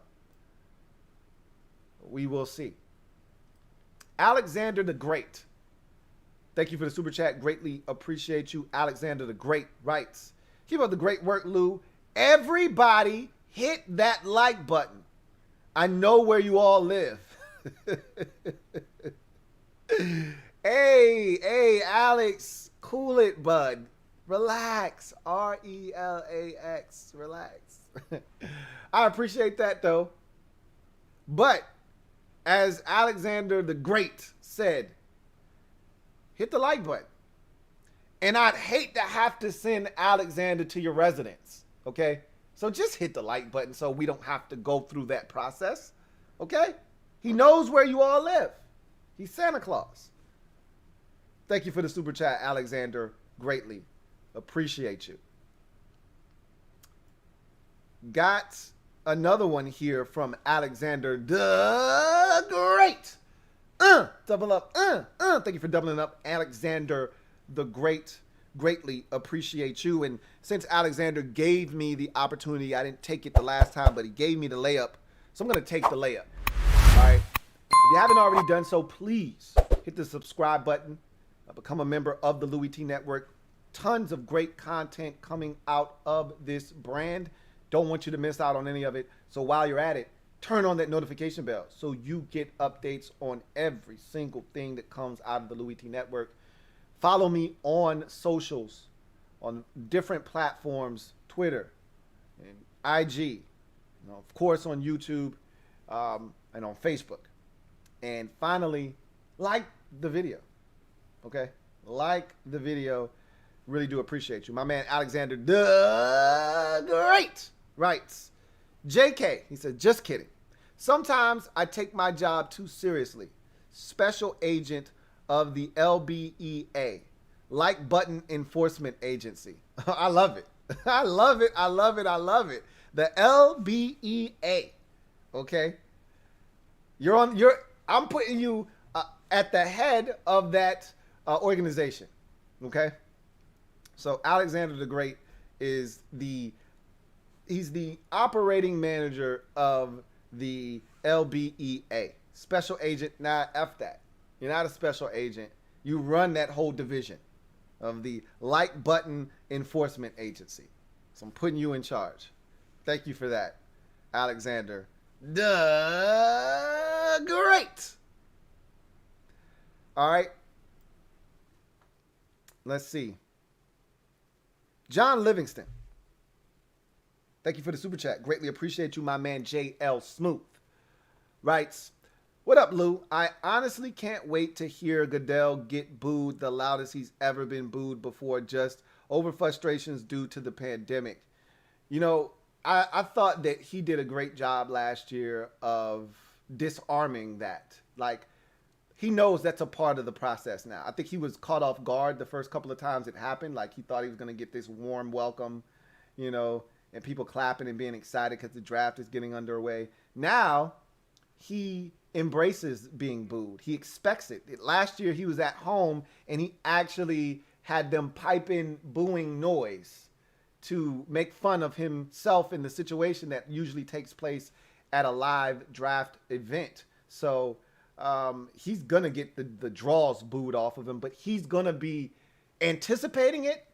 we will see. Alexander the Great. Thank you for the super chat. Greatly appreciate you. Alexander the Great writes, keep up the great work, Lou. Everybody hit that like button. I know where you all live. Hey, Alex, cool it, bud. Relax. RELAX. Relax. I appreciate that, though. But as Alexander the Great said, hit the like button. And I'd hate to have to send Alexander to your residence, okay? So just hit the like button so we don't have to go through that process, okay? He knows where you all live. He's Santa Claus. Thank you for the super chat, Alexander. Greatly appreciate you. Got another one here from Alexander the Great. Double up. Thank you for doubling up, Alexander the Great. Greatly appreciate you. And since Alexander gave me the opportunity, I didn't take it the last time, but he gave me the layup. So I'm going to take the layup. All right. If you haven't already done so, please hit the subscribe button. Become a member of the Louie T Network. Tons of great content coming out of this brand. Don't want you to miss out on any of it. So while you're at it, turn on that notification bell so you get updates on every single thing that comes out of the Louie T Network. Follow me on socials, on different platforms, Twitter and IG, of course on YouTube and on Facebook. And finally, like the video, okay? Like the video. Really do appreciate you. My man Alexander the Great writes, JK, he said, just kidding. Sometimes I take my job too seriously. Special agent of the LBEA, like button enforcement agency. I love it. I love it. I love it. I love it. The LBEA. Okay. I'm putting you at the head of that organization. Okay. So Alexander the Great is he's the operating manager of the LBEA. Special agent. Nah, F that. You're not a special agent. You run that whole division of the like button enforcement agency. So I'm putting you in charge. Thank you for that, Alexander the Great. All right. Let's see. John Livingston. Thank you for the super chat. Greatly appreciate you, my man JL Smooth. Writes, what up, Lou? I honestly can't wait to hear Goodell get booed the loudest he's ever been booed before, just over frustrations due to the pandemic. You know, I thought that he did a great job last year of disarming that. Like, he knows that's a part of the process now. I think he was caught off guard the first couple of times it happened. Like, he thought he was going to get this warm welcome, you know, and people clapping and being excited because the draft is getting underway. Now, he embraces being booed. He expects it. Last year, he was at home, and he actually had them pipe in booing noise to make fun of himself in the situation that usually takes place at a live draft event. So he's going to get the draws booed off of him, but he's going to be anticipating it,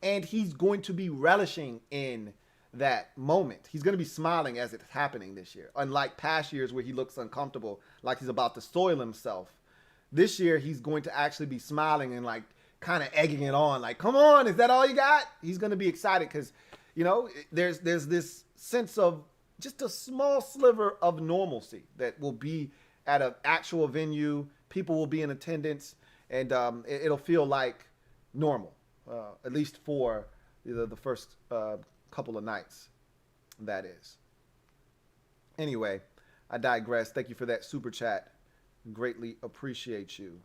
and he's going to be relishing in that moment. He's going to be smiling as it's happening this year. Unlike past years where he looks uncomfortable, like he's about to soil himself. This year, he's going to actually be smiling and like kind of egging it on. Like, come on, is that all you got? He's going to be excited because, you know, there's this sense of just a small sliver of normalcy that will be at an actual venue. People will be in attendance, and it'll feel like normal, at least for the first couple of nights, that is. Anyway, I digress. Thank you for that super chat. Greatly appreciate you.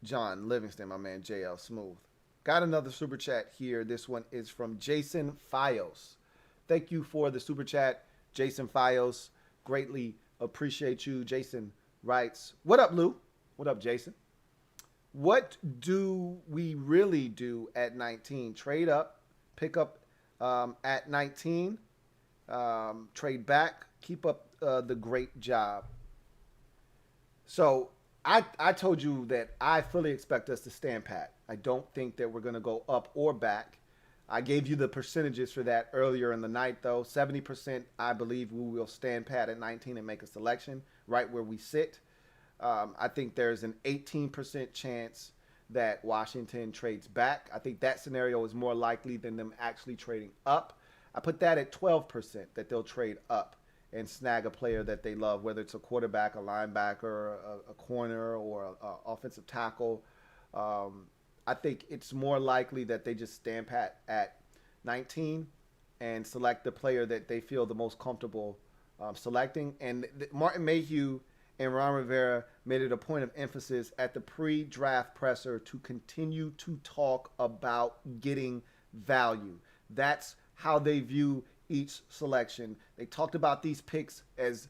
John Livingston, my man, JL Smooth. Got another super chat here. This one is from Jason Fios. Thank you for the super chat, Jason Fios. Greatly appreciate you. Jason writes, what up, Lou? What up, Jason? What do we really do at 19? Trade up, pick up at 19, trade back, keep up the great job. So I told you that I fully expect us to stand pat. I don't think that we're going to go up or back. I gave you the percentages for that earlier in the night, though. 70%, I believe we will stand pat at 19 and make a selection right where we sit. I think there's an 18% chance that Washington trades back. I think that scenario is more likely than them actually trading up. I put that at 12% that they'll trade up and snag a player that they love, whether it's a quarterback, a linebacker, a corner, or an offensive tackle. I think it's more likely that they just stand pat at 19 and select the player that they feel the most comfortable selecting. And Martin Mayhew and Ron Rivera made it a point of emphasis at the pre-draft presser to continue to talk about getting value. That's how they view each selection. They talked about these picks as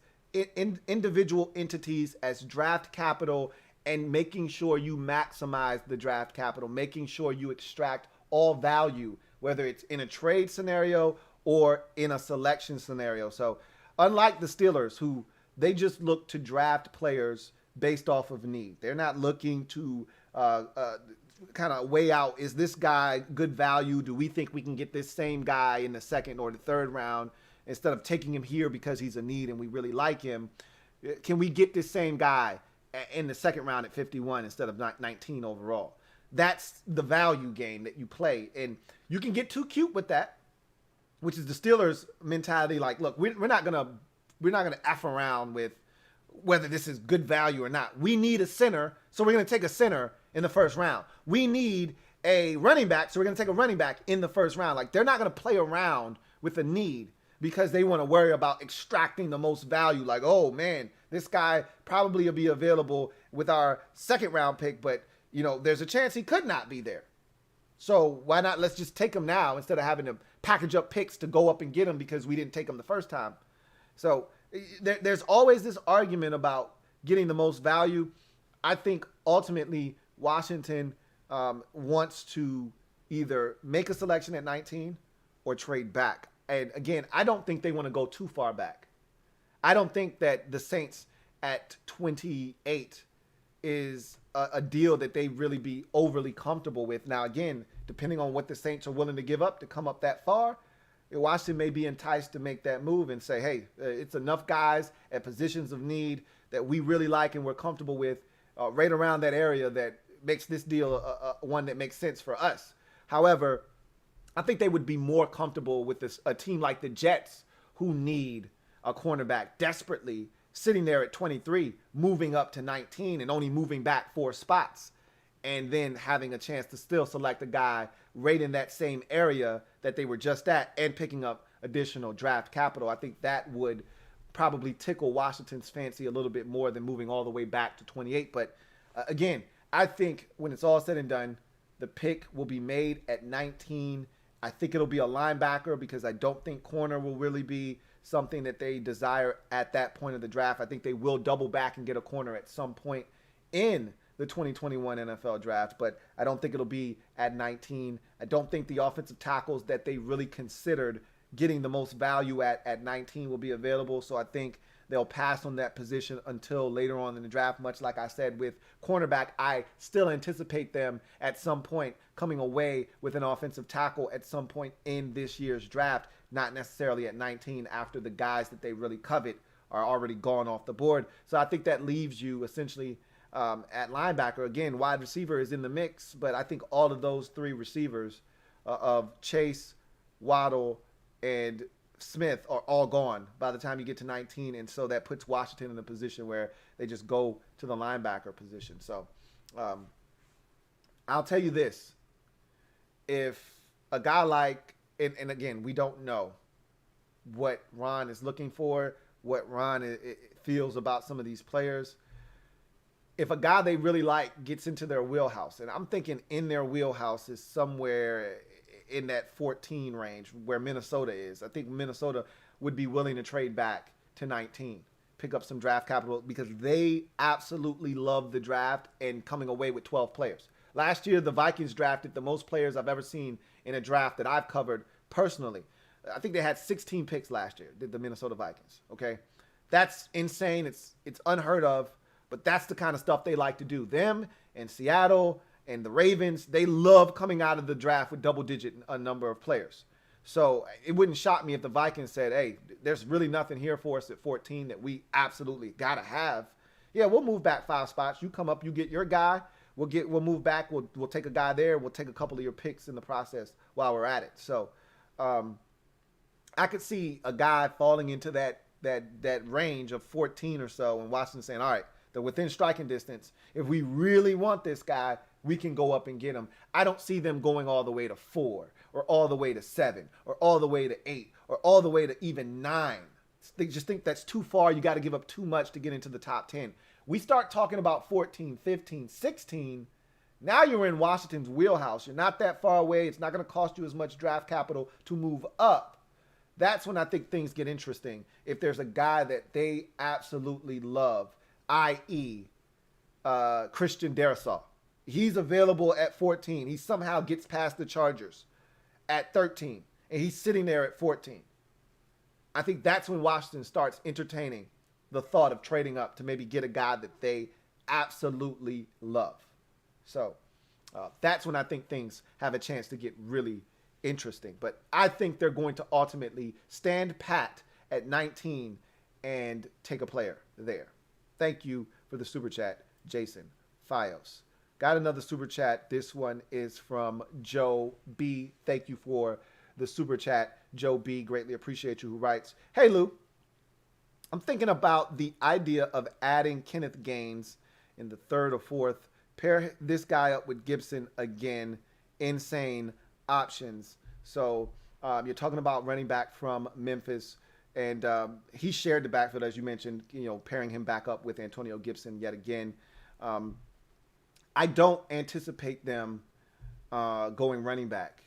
individual entities, as draft capital, and making sure you maximize the draft capital, making sure you extract all value, whether it's in a trade scenario or in a selection scenario. So unlike the Steelers, who they just look to draft players based off of need. They're not looking to kind of weigh out, is this guy good value? Do we think we can get this same guy in the second or the third round instead of taking him here because he's a need and we really like him? Can we get this same guy in the second round at 51 instead of 19 overall? That's the value game that you play. And you can get too cute with that, which is the Steelers mentality. Like, look, we're not going to F around with whether this is good value or not. We need a center, so we're going to take a center in the first round. We need a running back, so we're going to take a running back in the first round. Like, they're not going to play around with a need because they want to worry about extracting the most value. Like, oh, man, this guy probably will be available with our second round pick, but, you know, there's a chance he could not be there. So why not let's just take him now instead of having to package up picks to go up and get him because we didn't take him the first time. So there's always this argument about getting the most value. I think ultimately Washington wants to either make a selection at 19 or trade back. And again, I don't think they want to go too far back. I don't think that the Saints at 28 is a deal that they really be overly comfortable with. Now, again, depending on what the Saints are willing to give up to come up that far, Washington may be enticed to make that move and say, hey, it's enough guys at positions of need that we really like and we're comfortable with right around that area that makes this deal one that makes sense for us. However, I think they would be more comfortable with a team like the Jets who need a cornerback desperately, sitting there at 23, moving up to 19 and only moving back 4 spots, and then having a chance to still select a guy right in that same area that they were just at and picking up additional draft capital. I think that would probably tickle Washington's fancy a little bit more than moving all the way back to 28. But again, I think when it's all said and done, the pick will be made at 19. I think it'll be a linebacker because I don't think corner will really be something that they desire at that point of the draft. I think they will double back and get a corner at some point in the 2021 NFL draft, but I don't think it'll be at 19. I don't think the offensive tackles that they really considered getting the most value at 19 will be available. So I think they'll pass on that position until later on in the draft. Much like I said with cornerback, I still anticipate them at some point coming away with an offensive tackle at some point in this year's draft, not necessarily at 19 after the guys that they really covet are already gone off the board. So I think that leaves you essentially at linebacker. Again, wide receiver is in the mix, but I think all of those three receivers of Chase, Waddle, and Smith are all gone by the time you get to 19. And so that puts Washington in a position where they just go to the linebacker position. So I'll tell you this. If a guy like, and again, we don't know what Ron is looking for, what Ron feels about some of these players. If a guy they really like gets into their wheelhouse, and I'm thinking in their wheelhouse is somewhere in that 14 range where Minnesota is. I think Minnesota would be willing to trade back to 19, pick up some draft capital because they absolutely love the draft and coming away with 12 players. Last year, the Vikings drafted the most players I've ever seen in a draft that I've covered personally. I think they had 16 picks last year, did the Minnesota Vikings, okay? That's insane. It's unheard of, but that's the kind of stuff they like to do. Them and Seattle and the Ravens, they love coming out of the draft with double-digit a number of players. So it wouldn't shock me if the Vikings said, hey, there's really nothing here for us at 14 that we absolutely got to have. Yeah, we'll move back 5 spots. You come up, you get your guy. We'll move back. We'll take a guy there. We'll take a couple of your picks in the process while we're at it. So I could see a guy falling into that range of 14 or so and Washington saying, all right, they're within striking distance. If we really want this guy, we can go up and get him. I don't see them going all the way to 4 or all the way to 7 or all the way to 8 or all the way to even 9. They just think that's too far. You got to give up too much to get into the top 10. We start talking about 14, 15, 16. Now you're in Washington's wheelhouse. You're not that far away. It's not going to cost you as much draft capital to move up. That's when I think things get interesting. If there's a guy that they absolutely love, i.e. Christian Darrisaw. He's available at 14. He somehow gets past the Chargers at 13, and he's sitting there at 14. I think that's when Washington starts entertaining the thought of trading up to maybe get a guy that they absolutely love. So that's when I think things have a chance to get really interesting. But I think they're going to ultimately stand pat at 19 and take a player there. Thank you for the super chat, Jason Fios. Got another super chat. This one is from Joe B. Thank you for the super chat, Joe B. Greatly appreciate you, who writes, hey, Lou, I'm thinking about the idea of adding Kenneth Gaines in the 3rd or 4th. Pair this guy up with Gibson again. Insane options. So you're talking about running back from Memphis. And he shared the backfield, as you mentioned, pairing him back up with Antonio Gibson yet again. I don't anticipate them going running back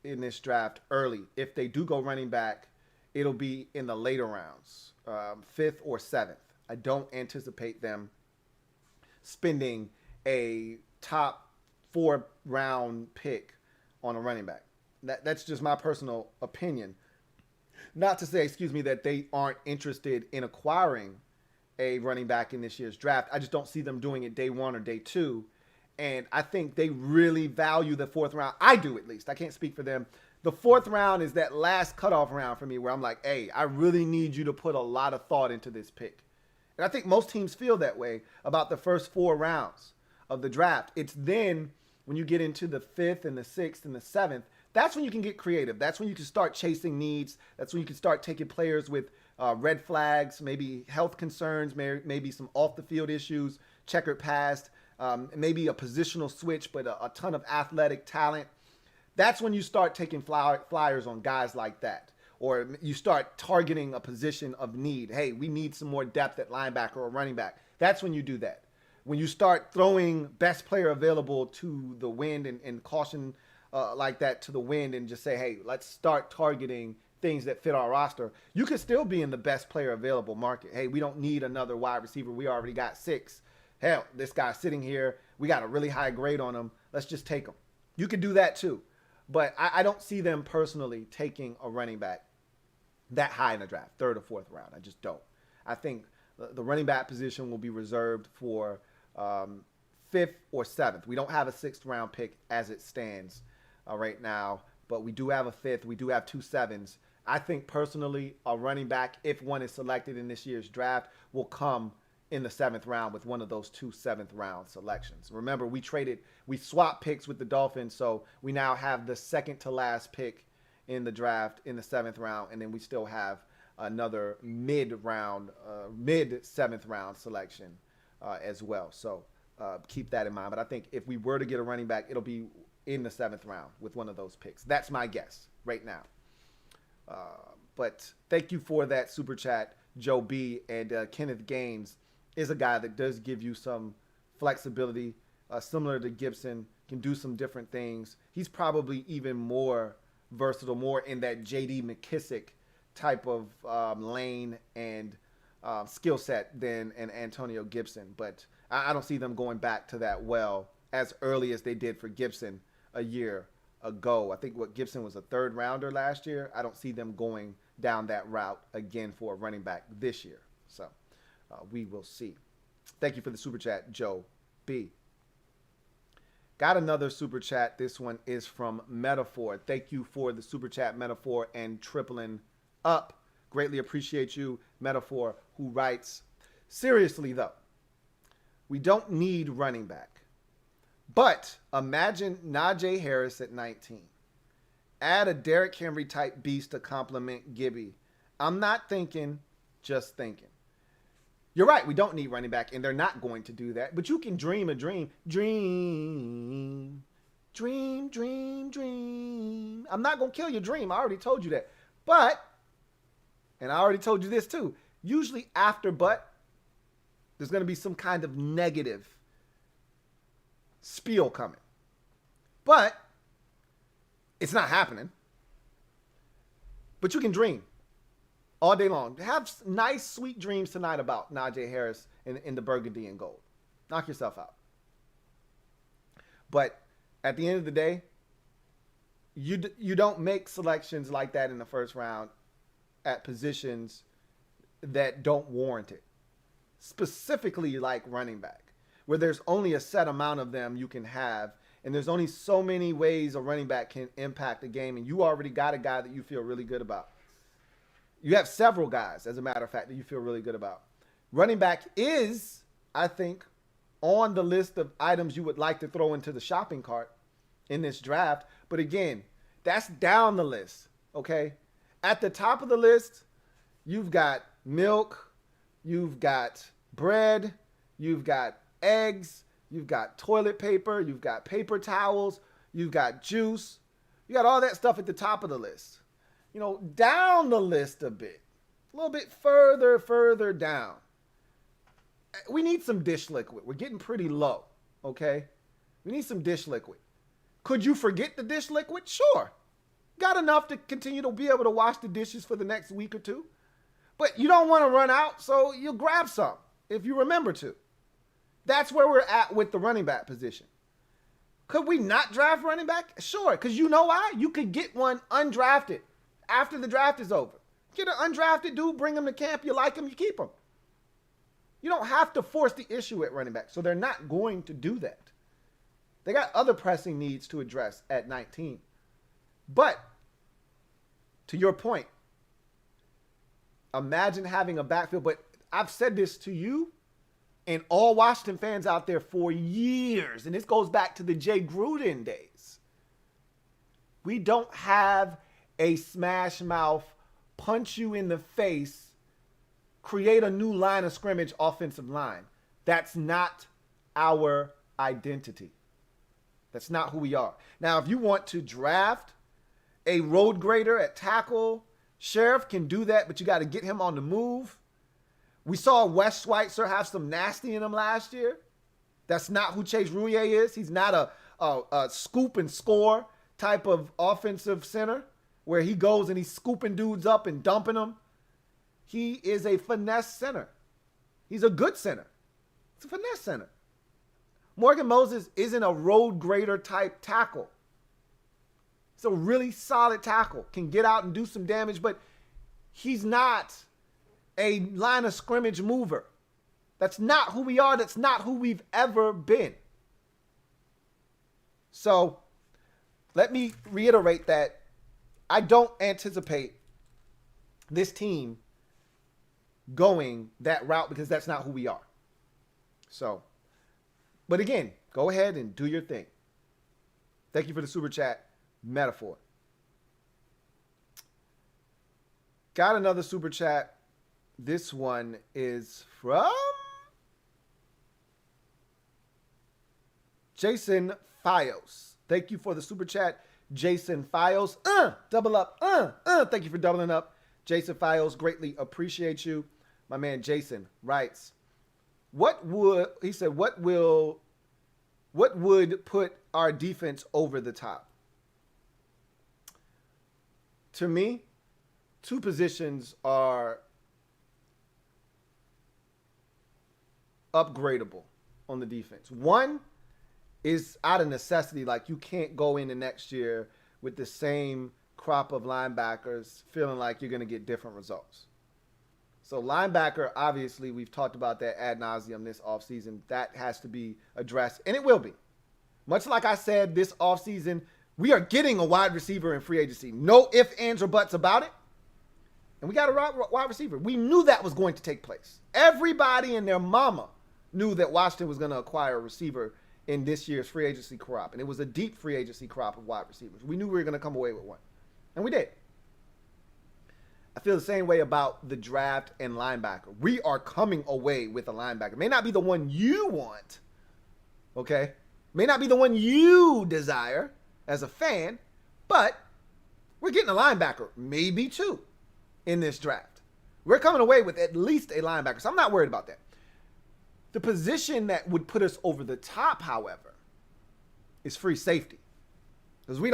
in this draft early. If they do go running back, it'll be in the later rounds, 5th or 7th. I don't anticipate them spending a top 4-round pick on a running back. That's just my personal opinion. Not to say, that they aren't interested in acquiring a running back in this year's draft. I just don't see them doing it day 1 or day 2. And I think they really value the 4th round. I do, at least. I can't speak for them. The 4th round is that last cutoff round for me where I'm like, hey, I really need you to put a lot of thought into this pick. And I think most teams feel that way about the first 4 rounds of the draft. It's then when you get into the 5th and the 6th and the 7th, that's when you can get creative. That's when you can start chasing needs. That's when you can start taking players with red flags, maybe health concerns, maybe some off-the-field issues, checkered past, maybe a positional switch, but a ton of athletic talent. That's when you start taking flyers on guys like that. Or you start targeting a position of need. Hey, we need some more depth at linebacker or running back. That's when you do that. When you start throwing best player available to the wind and caution like that to the wind and just say, hey, let's start targeting things that fit our roster. You could still be in the best player available market. Hey, we don't need another wide receiver. We already got 6. Hell, this guy's sitting here. We got a really high grade on him. Let's just take him. You could do that too. But I don't see them personally taking a running back that high in the draft, third or fourth round. I just don't. I think the running back position will be reserved for fifth or seventh. We don't have a sixth round pick as it stands right now, but we do have a fifth. We do have 2 sevens. I think personally a running back, if one is selected in this year's draft, will come in the 7th round with one of those 2 7th round selections. Remember, we swapped picks with the Dolphins, so we now have the second to last pick in the draft in the 7th round, and then we still have another mid 7th round selection as well. So keep that in mind. But I think if we were to get a running back, it'll be in the 7th round with one of those picks. That's my guess right now. But thank you for that super chat, Joe B. And Kenneth Gaines is a guy that does give you some flexibility, similar to Gibson, can do some different things. He's probably even more versatile, more in that J.D. McKissick type of lane and skill set than an Antonio Gibson. But I don't see them going back to that well as early as they did for Gibson a year ago. I think Gibson was a 3rd rounder last year. I don't see them going down that route again for a running back this year. So we will see. Thank you for the super chat, Joe B. Got another super chat. This one is from Metaphor. Thank you for the super chat, Metaphor, and tripling up. Greatly appreciate you, Metaphor, who writes, seriously though, we don't need running back. But imagine Najee Harris at 19. Add a Derrick Henry type beast to complement Gibby. I'm not thinking, just thinking. You're right, we don't need running back, and they're not going to do that. But you can dream a dream. Dream. Dream, dream, dream. I'm not going to kill your dream. I already told you that. But, and I already told you this too, usually after but, there's going to be some kind of negative spiel coming. But it's not happening. But you can dream all day long. Have nice, sweet dreams tonight about Najee Harris in the burgundy and gold. Knock yourself out. But at the end of the day, you don't make selections like that in the 1st round at positions that don't warrant it. Specifically like running back, where there's only a set amount of them you can have, and there's only so many ways a running back can impact a game, and you already got a guy that you feel really good about. You have several guys, as a matter of fact, that you feel really good about. Running back is, I think, on the list of items you would like to throw into the shopping cart in this draft. But again, that's down the list, okay? At the top of the list, you've got milk, you've got bread, you've got eggs, you've got toilet paper, you've got paper towels, you've got juice. You got all that stuff at the top of the list. You know, down the list a bit, a little bit further down. We need some dish liquid. We're getting pretty low, okay? We need some dish liquid. Could you forget the dish liquid? Sure. Got enough to continue to be able to wash the dishes for the next week or two. But you don't want to run out, so you'll grab some if you remember to. That's where we're at with the running back position. Could we not draft running back? Sure, because you know why? You could get one undrafted after the draft is over. Get an undrafted dude, bring him to camp, you like him, you keep him. You don't have to force the issue at running back, so they're not going to do that. They got other pressing needs to address at 19. But, to your point, imagine having a backfield, but I've said this to you and all Washington fans out there for years, and this goes back to the Jay Gruden days. We don't have a smash mouth, punch you in the face, create a new line of scrimmage offensive line. That's not our identity. That's not who we are. Now, if you want to draft a road grader at tackle, Sheriff can do that, but you got to get him on the move. We saw Wes Schweitzer have some nasty in him last year. That's not who Chase Roullier is. He's not a scoop and score type of offensive center where he goes and he's scooping dudes up and dumping them. He is a finesse center. He's a good center. It's a finesse center. Morgan Moses isn't a road grader type tackle. It's a really solid tackle. Can get out and do some damage, but He's not a line of scrimmage mover. That's not who we are. That's not who we've ever been. So let me reiterate that I don't anticipate this team going that route because that's not who we are. So, but again, go ahead and do your thing. Thank you for the super chat metaphor. Got another super chat. This one is from Jason Fios. Thank you for the super chat, Jason Fios. Double up. Thank you for doubling up. Jason Fios, greatly appreciate you. My man Jason writes, what would put our defense over the top? To me, two positions are upgradable on the defense. One is out of necessity, like you can't go into next year with the same crop of linebackers feeling like you're going to get different results. So linebacker, obviously, we've talked about that ad nauseum this offseason. That has to be addressed, and it will be. Much like I said this offseason, we are getting a wide receiver in free agency. No ifs, ands, or buts about it. And we got a wide receiver. We knew that was going to take place. Everybody and their mama knew that Washington was going to acquire a receiver in this year's free agency crop. And it was a deep free agency crop of wide receivers. We knew we were going to come away with one. And we did. I feel the same way about the draft and linebacker. We are coming away with a linebacker. May not be the one you want, okay? May not be the one you desire as a fan, but we're getting a linebacker, maybe two, in this draft. We're coming away with at least a linebacker, so I'm not worried about that. The position that would put us over the top, however, is free safety. Because we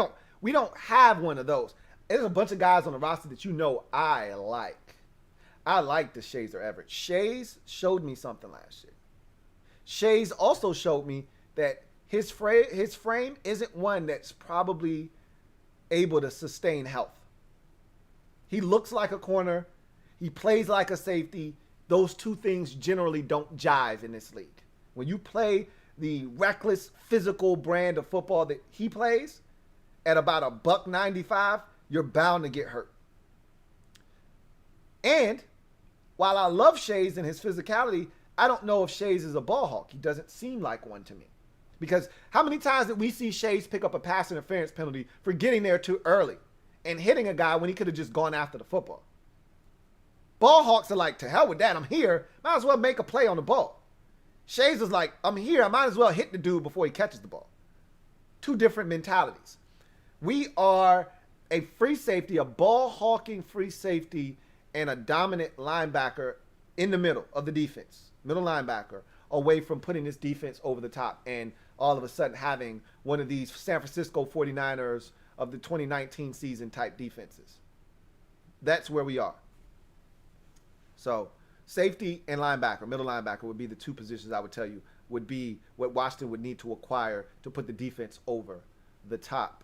don't have one of those. There's a bunch of guys on the roster that you know I like. I like the Shazer Everett. Shays showed me something last year. Shays also showed me that his frame isn't one that's probably able to sustain health. He looks like a corner. He plays like a safety. Those two things generally don't jive in this league. When you play the reckless, physical brand of football that he plays at about $195, you're bound to get hurt. And while I love Shays and his physicality, I don't know if Shays is a ball hawk. He doesn't seem like one to me. Because how many times did we see Shays pick up a pass interference penalty for getting there too early and hitting a guy when he could have just gone after the football? Ball hawks are like, to hell with that. I'm here. Might as well make a play on the ball. Shays is like, I'm here. I might as well hit the dude before he catches the ball. Two different mentalities. We are a free safety, a ball hawking free safety, and a dominant linebacker in the middle of the defense, middle linebacker, away from putting this defense over the top and all of a sudden having one of these San Francisco 49ers of the 2019 season type defenses. That's where we are. So safety and linebacker, middle linebacker would be the two positions I would tell you would be what Washington would need to acquire to put the defense over the top.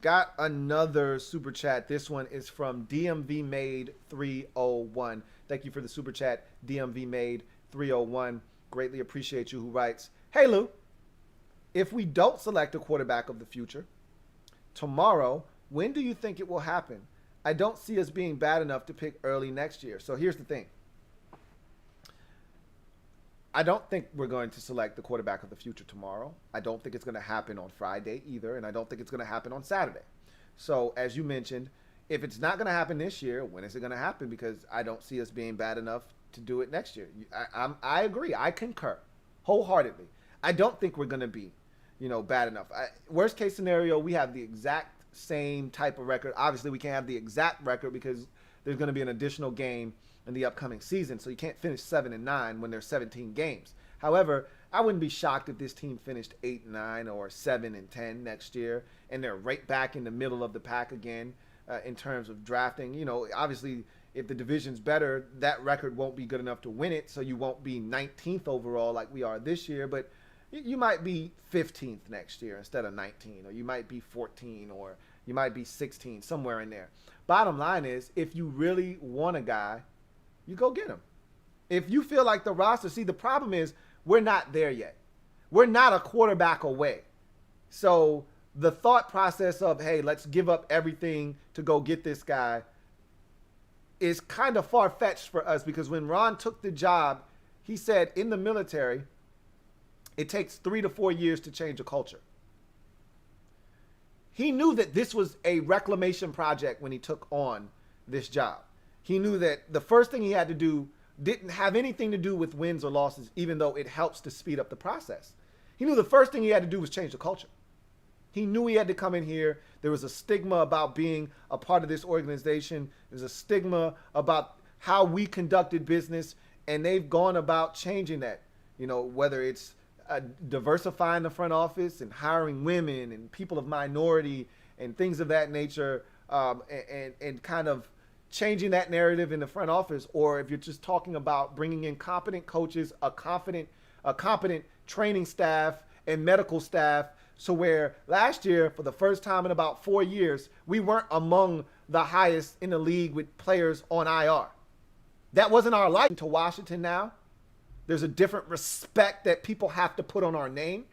Got another super chat. This one is from DMV Made 301. Thank you for the super chat, DMV Made 301. Greatly appreciate you, who writes, hey Lou, if we don't select a quarterback of the future tomorrow, when do you think it will happen? I don't see us being bad enough to pick early next year. So here's the thing. I don't think we're going to select the quarterback of the future tomorrow. I don't think it's going to happen on Friday either, and I don't think it's going to happen on Saturday. So as you mentioned, if it's not going to happen this year, when is it going to happen? Because I don't see us being bad enough to do it next year. I agree. I concur wholeheartedly. I don't think we're going to be, bad enough. Worst case scenario, we have the exact same type of record. Obviously, we can't have the exact record because there's going to be an additional game in the upcoming season, so you can't finish 7-9 when there's 17 games. However, I wouldn't be shocked if this team finished 8-9 or 7-10 next year, and they're right back in the middle of the pack again in terms of drafting. Obviously, if the division's better, that record won't be good enough to win it, so you won't be 19th overall like we are this year, but you might be 15th next year instead of 19, or you might be 14, or You might be 16, somewhere in there. Bottom line is, if you really want a guy, you go get him. If you feel like the roster, see, the problem is we're not there yet. We're not a quarterback away. So the thought process of, hey, let's give up everything to go get this guy is kind of far-fetched for us, because when Ron took the job, he said in the military, it takes 3 to 4 years to change a culture. He knew that this was a reclamation project when he took on this job. He knew that the first thing he had to do didn't have anything to do with wins or losses, even though it helps to speed up the process. He knew the first thing he had to do was change the culture. He knew he had to come in here. There was a stigma about being a part of this organization. There's a stigma about how we conducted business, and they've gone about changing that. You know, whether it's diversifying the front office and hiring women and people of minority and things of that nature, and kind of changing that narrative in the front office, or if you're just talking about bringing in competent coaches, a competent training staff and medical staff. So where last year, for the first time in about 4 years, we weren't among the highest in the league with players on IR. That wasn't our life. To Washington now, there's a different respect that people have to put on our name.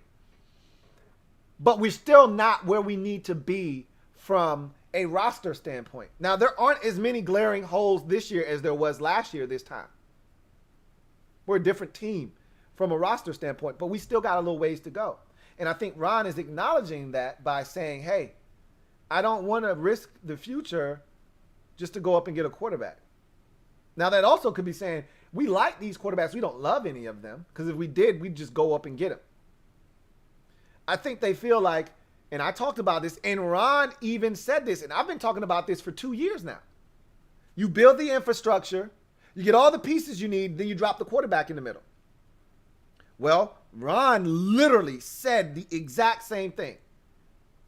But we're still not where we need to be from a roster standpoint. Now, there aren't as many glaring holes this year as there was last year this time. We're a different team from a roster standpoint, but we still got a little ways to go. And I think Ron is acknowledging that by saying, hey, I don't want to risk the future just to go up and get a quarterback. Now, that also could be saying, we like these quarterbacks. We don't love any of them, because if we did, we'd just go up and get them. I think they feel like, and I talked about this, and Ron even said this, and I've been talking about this for 2 years now. You build the infrastructure, you get all the pieces you need, then you drop the quarterback in the middle. Well, Ron literally said the exact same thing.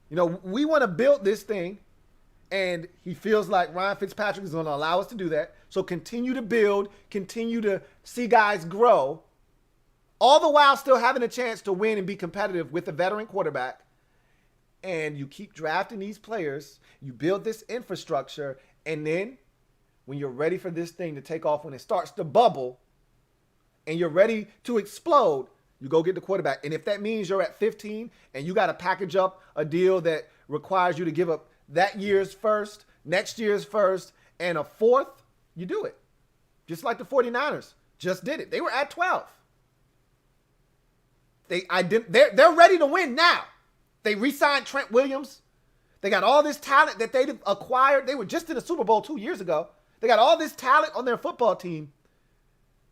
You know, we want to build this thing, and he feels like Ryan Fitzpatrick is going to allow us to do that. So continue to build, continue to see guys grow, all the while still having a chance to win and be competitive with a veteran quarterback. And you keep drafting these players, you build this infrastructure, and then when you're ready for this thing to take off, when it starts to bubble and you're ready to explode, you go get the quarterback. And if that means you're at 15 and you got to package up a deal that requires you to give up that year's first, next year's first, and a fourth, you do it. Just like the 49ers just did it. They were at 12. They're ready to win now. They re-signed Trent Williams. They got all this talent that they acquired. They were just in the Super Bowl 2 years ago. They got all this talent on their football team.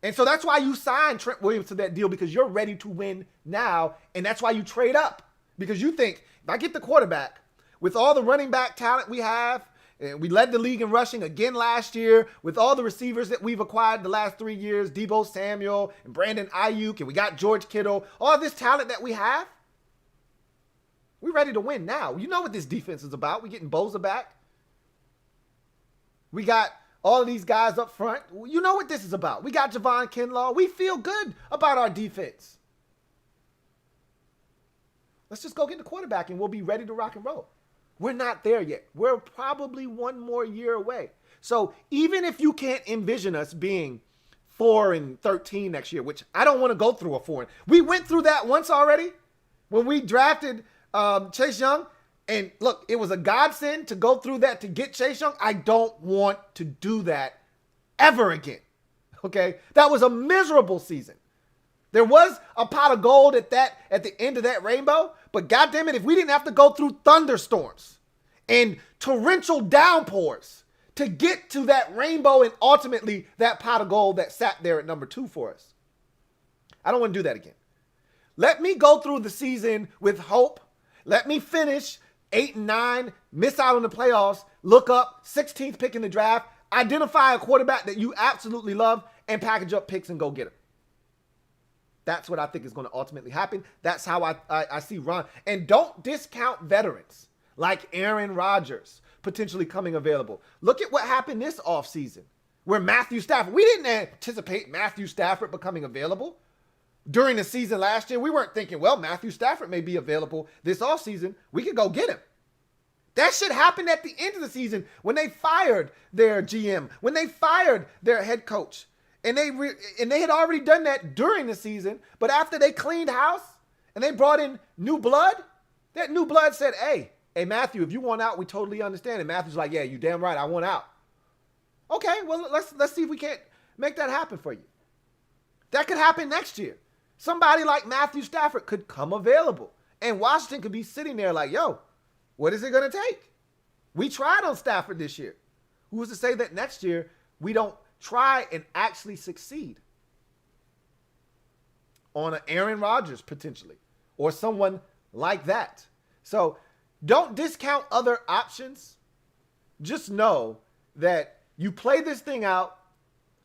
And so that's why you signed Trent Williams to that deal, because you're ready to win now. And that's why you trade up, because you think, if I get the quarterback with all the running back talent we have, and we led the league in rushing again last year with all the receivers that we've acquired the last 3 years, Deebo Samuel and Brandon Ayuk, and we got George Kittle, all this talent that we have, we're ready to win now. You know what this defense is about. We're getting Bosa back. We got all of these guys up front. You know what this is about. We got Javon Kinlaw. We feel good about our defense. Let's just go get the quarterback and we'll be ready to rock and roll. We're not there yet. We're probably 1 more year away. So even if you can't envision us being 4-13 next year, which I don't want to go through a 4. We went through that once already when we drafted Chase Young. And look, it was a godsend to go through that to get Chase Young. I don't want to do that ever again. Okay? That was a miserable season. There was a pot of gold at the end of that rainbow, but goddamn it, if we didn't have to go through thunderstorms and torrential downpours to get to that rainbow and ultimately that pot of gold that sat there at number 2 for us, I don't want to do that again. Let me go through the season with hope. Let me finish 8-9, miss out on the playoffs, look up, 16th pick in the draft, identify a quarterback that you absolutely love, and package up picks and go get him. That's what I think is going to ultimately happen. That's how I see Ron. And don't discount veterans like Aaron Rodgers potentially coming available. Look at what happened this offseason where Matthew Stafford, we didn't anticipate Matthew Stafford becoming available. During the season last year, we weren't thinking, well, Matthew Stafford may be available this offseason. We could go get him. That shit happened at the end of the season when they fired their GM, when they fired their head coach. And they had already done that during the season, but after they cleaned house and they brought in new blood, that new blood said, hey, Matthew, if you want out, we totally understand. And Matthew's like, yeah, you damn right, I want out. Okay, well, let's see if we can't make that happen for you. That could happen next year. Somebody like Matthew Stafford could come available, and Washington could be sitting there like, yo, what is it going to take? We tried on Stafford this year. Who's to say that next year we don't try and actually succeed on an Aaron Rodgers potentially or someone like that? So don't discount other options. Just know that you play this thing out,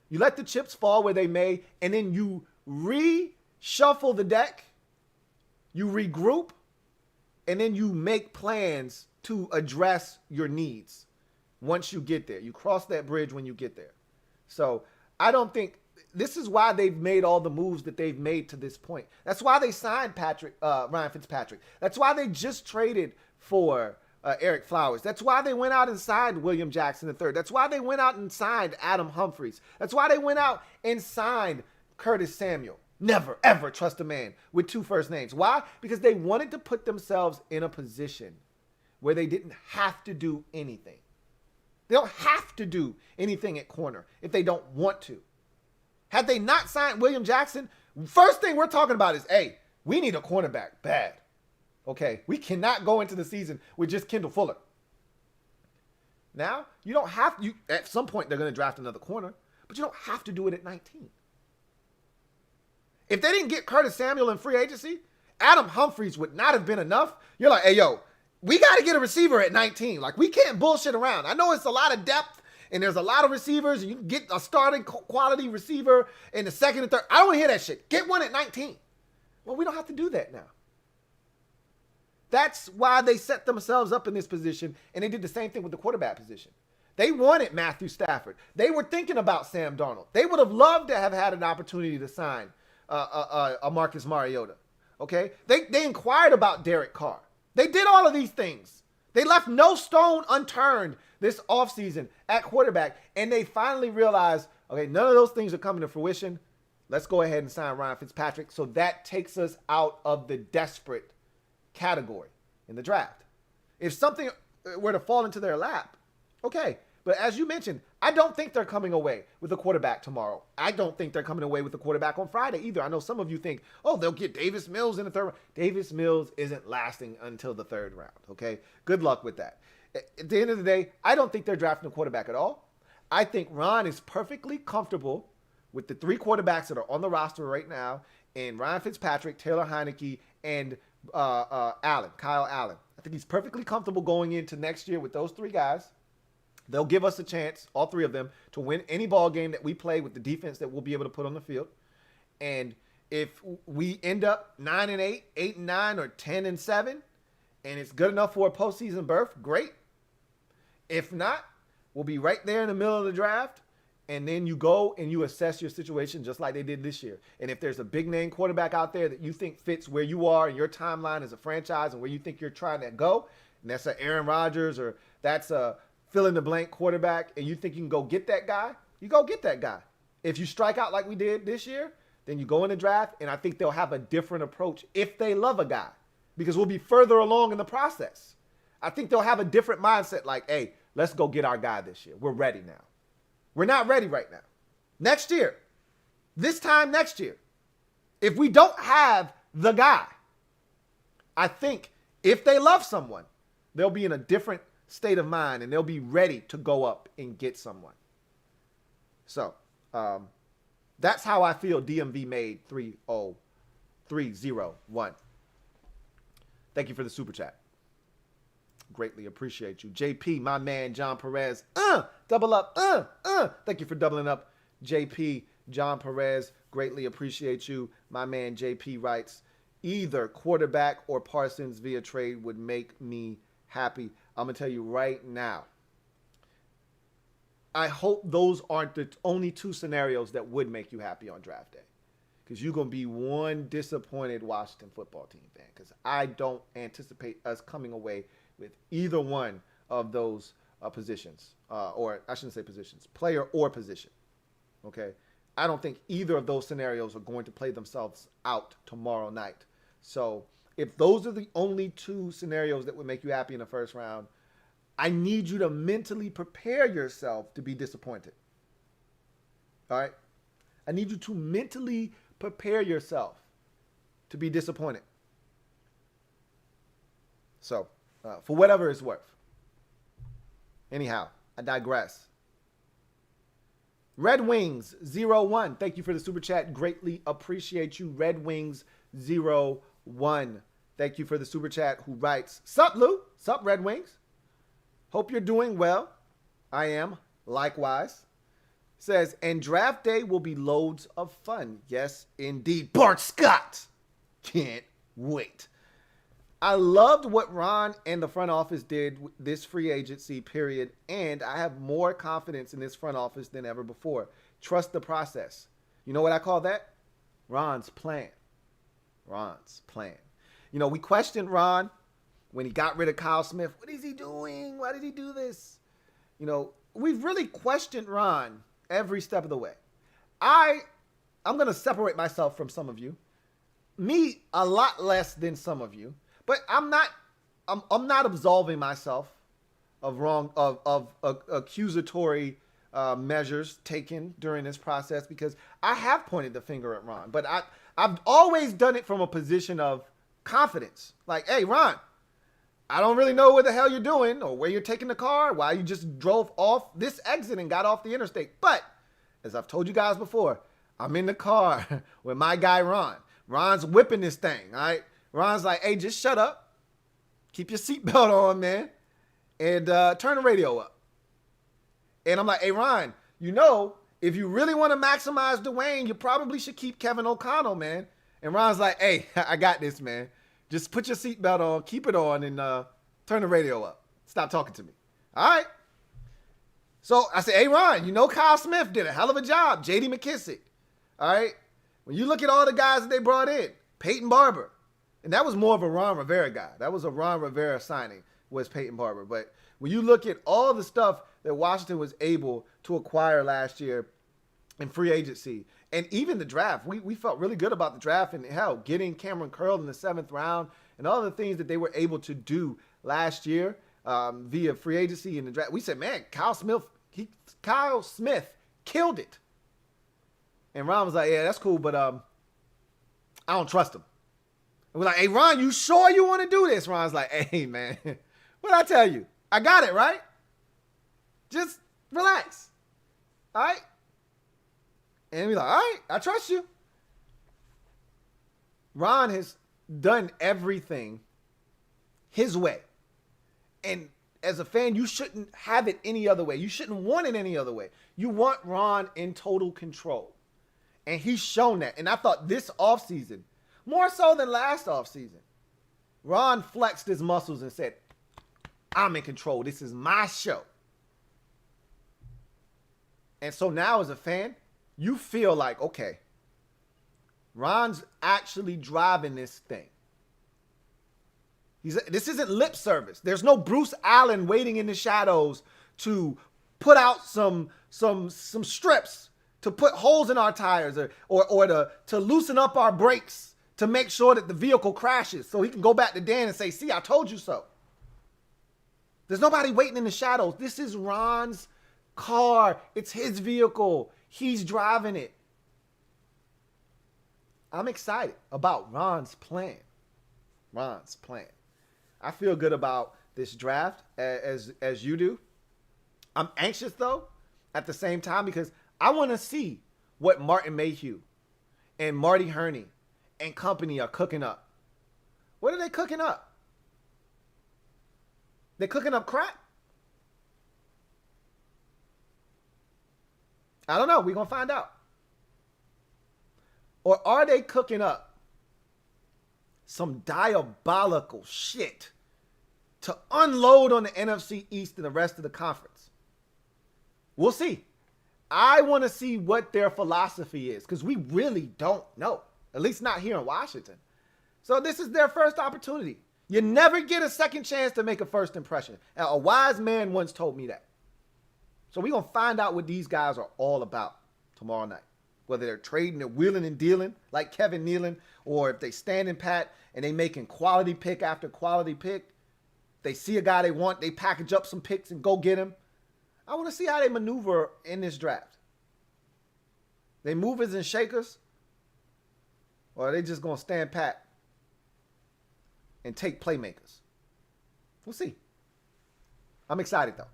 you let the chips fall where they may, and then you reshuffle the deck, you regroup, and then you make plans to address your needs once you get there. You cross that bridge when you get there. So I don't think this is why they've made all the moves that they've made to this point. That's why they signed Ryan Fitzpatrick. That's why they just traded for Eric Flowers. That's why they went out and signed William Jackson III. That's why they went out and signed Adam Humphries. That's why they went out and signed Curtis Samuel. Never, ever trust a man with two first names. Why? Because they wanted to put themselves in a position where they didn't have to do anything. They don't have to do anything at corner if they don't want to. Had they not signed William Jackson, first thing we're talking about is, hey, we need a cornerback bad. Okay, we cannot go into the season with just Kendall Fuller. Now, you don't have to, at some point they're going to draft another corner, but you don't have to do it at 19. If they didn't get Curtis Samuel in free agency, Adam Humphries would not have been enough. You're like, hey, yo, we got to get a receiver at 19. Like, we can't bullshit around. I know it's a lot of depth and there's a lot of receivers. And you can get a starting quality receiver in the second and third. I don't want to hear that shit. Get one at 19. Well, we don't have to do that now. That's why they set themselves up in this position, and they did the same thing with the quarterback position. They wanted Matthew Stafford. They were thinking about Sam Darnold. They would have loved to have had an opportunity to sign a Marcus Mariota. Okay? They inquired about Derek Carr. They did all of these things. They left no stone unturned this offseason at quarterback, and they finally realized, okay, none of those things are coming to fruition. Let's go ahead and sign Ryan Fitzpatrick. So that takes us out of the desperate category in the draft. If something were to fall into their lap, okay. But as you mentioned, I don't think they're coming away with a quarterback tomorrow. I don't think they're coming away with a quarterback on Friday either. I know some of you think, oh, they'll get Davis Mills in the third round. Davis Mills isn't lasting until the third round, okay? Good luck with that. At the end of the day, I don't think they're drafting a quarterback at all. I think Ron is perfectly comfortable with the three quarterbacks that are on the roster right now, and Ryan Fitzpatrick, Taylor Heineke, and Kyle Allen. I think he's perfectly comfortable going into next year with those three guys. They'll give us a chance, all three of them, to win any ball game that we play with the defense that we'll be able to put on the field. And if we end up 9-8, 8-9, or 10-7, and it's good enough for a postseason berth, great. If not, we'll be right there in the middle of the draft. And then you go and you assess your situation just like they did this year. And if there's a big name quarterback out there that you think fits where you are in your timeline as a franchise and where you think you're trying to go, and that's an Aaron Rodgers or that's a fill-in-the-blank quarterback, and you think you can go get that guy, you go get that guy. If you strike out like we did this year, then you go in the draft, and I think they'll have a different approach if they love a guy because we'll be further along in the process. I think they'll have a different mindset like, hey, let's go get our guy this year. We're ready now. We're not ready right now. Next year, this time next year, if we don't have the guy, I think if they love someone, they'll be in a different state of mind and they'll be ready to go up and get someone. So that's how I feel DMV made 30301. Thank you for the super chat. Greatly appreciate you. JP, my man, John Perez. Double up. Thank you for doubling up. JP, John Perez. Greatly appreciate you. My man, JP writes, either quarterback or Parsons via trade would make me happy. I'm going to tell you right now. I hope those aren't the only two scenarios that would make you happy on draft day. Because you're going to be one disappointed Washington football team fan. Because I don't anticipate us coming away with either one of those positions, or I shouldn't say positions, player or position. Okay, I don't think either of those scenarios are going to play themselves out tomorrow night. So if those are the only two scenarios that would make you happy in the first round, I need you to mentally prepare yourself to be disappointed. All right, I need you to mentally prepare yourself to be disappointed. So, for whatever it's worth. Anyhow, I digress. Red Wings 01. Thank you for the super chat. Greatly appreciate you. Red Wings 01. Thank you for the super chat. Who writes, "Sup, Lou? Sup, Red Wings? Hope you're doing well. I am. Likewise." Says, "And draft day will be loads of fun." Yes, indeed. Bart Scott. Can't wait. I loved what Ron and the front office did this free agency period, and I have more confidence in this front office than ever before. Trust the process. You know what I call that? Ron's plan. Ron's plan. You know, we questioned Ron when he got rid of Kyle Smith. What is he doing? Why did he do this? You know, we've really questioned Ron every step of the way. I'm going to separate myself from some of you. Me, a lot less than some of you. But I'm not absolving myself of accusatory measures taken during this process, because I have pointed the finger at Ron. But I've always done it from a position of confidence. Like, hey, Ron, I don't really know what the hell you're doing or where you're taking the car, why you just drove off this exit and got off the interstate. But as I've told you guys before, I'm in the car with my guy Ron. Ron's whipping this thing, all right? Ron's like, hey, just shut up. Keep your seatbelt on, man. And turn the radio up. And I'm like, hey, Ron, you know, if you really want to maximize Dwayne, you probably should keep Kevin O'Connell, man. And Ron's like, hey, I got this, man. Just put your seatbelt on, keep it on, and turn the radio up. Stop talking to me. All right. So I said, hey, Ron, you know Kyle Smith did a hell of a job. J.D. McKissick. All right. When you look at all the guys that they brought in, Peyton Barber. And that was more of a Ron Rivera guy. That was a Ron Rivera signing, was Peyton Barber. But when you look at all the stuff that Washington was able to acquire last year in free agency, and even the draft, we felt really good about the draft, and hell, getting Cameron Curl in the 7th round and all the things that they were able to do last year via free agency and the draft. We said, man, Kyle Smith killed it. And Ron was like, yeah, that's cool, but I don't trust him. And we're like, hey, Ron, you sure you want to do this? Ron's like, hey, man, what'd I tell you? I got it, right? Just relax. All right? And we're like, all right, I trust you. Ron has done everything his way. And as a fan, you shouldn't have it any other way. You shouldn't want it any other way. You want Ron in total control. And he's shown that. And I thought this offseason, more so than last offseason, Ron flexed his muscles and said, I'm in control. This is my show. And so now as a fan, you feel like, okay, Ron's actually driving this thing. This isn't lip service. There's no Bruce Allen waiting in the shadows to put out some strips to put holes in our tires or to loosen up our brakes to make sure that the vehicle crashes so he can go back to Dan and say, see, I told you so. There's nobody waiting in the shadows. This is Ron's car. It's his vehicle. He's driving it. I'm excited about Ron's plan. Ron's plan. I feel good about this draft as you do. I'm anxious, though, at the same time, because I want to see what Martin Mayhew and Marty Herney and company are cooking up. What are they cooking up? They're cooking up crap? I don't know. We're going to find out. Or are they cooking up some diabolical shit to unload on the NFC East and the rest of the conference? We'll see. I want to see what their philosophy is, because we really don't know, at least not here in Washington. So this is their first opportunity. You never get a second chance to make a first impression. Now, a wise man once told me that. So we're going to find out what these guys are all about tomorrow night. Whether they're trading, they're wheeling and dealing like Kevin Nealon, or if they standing pat and they making quality pick after quality pick. They see a guy they want, they package up some picks and go get him. I want to see how they maneuver in this draft. They movers and shakers, or are they just going to stand pat and take playmakers? We'll see. I'm excited, though.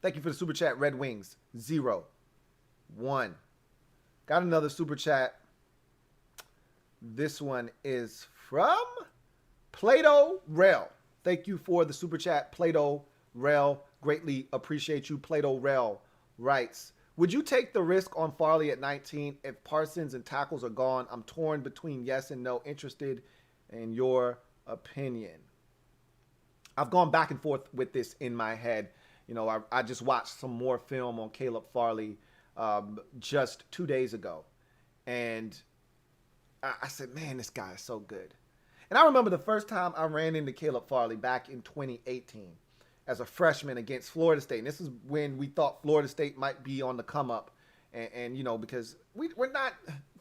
Thank you for the super chat, Red Wings 01. Got another super chat. This one is from Plato Rel. Thank you for the super chat, Plato Rel. Greatly appreciate you. Plato Rel writes, would you take the risk on Farley at 19 if Parsons and tackles are gone? I'm torn between yes and no. Interested in your opinion. I've gone back and forth with this in my head. You know, I just watched some more film on Caleb Farley just 2 days ago. And I said, man, this guy is so good. And I remember the first time I ran into Caleb Farley back in 2018 as a freshman against Florida State. And this is when we thought Florida State might be on the come up. And you know, because we're not,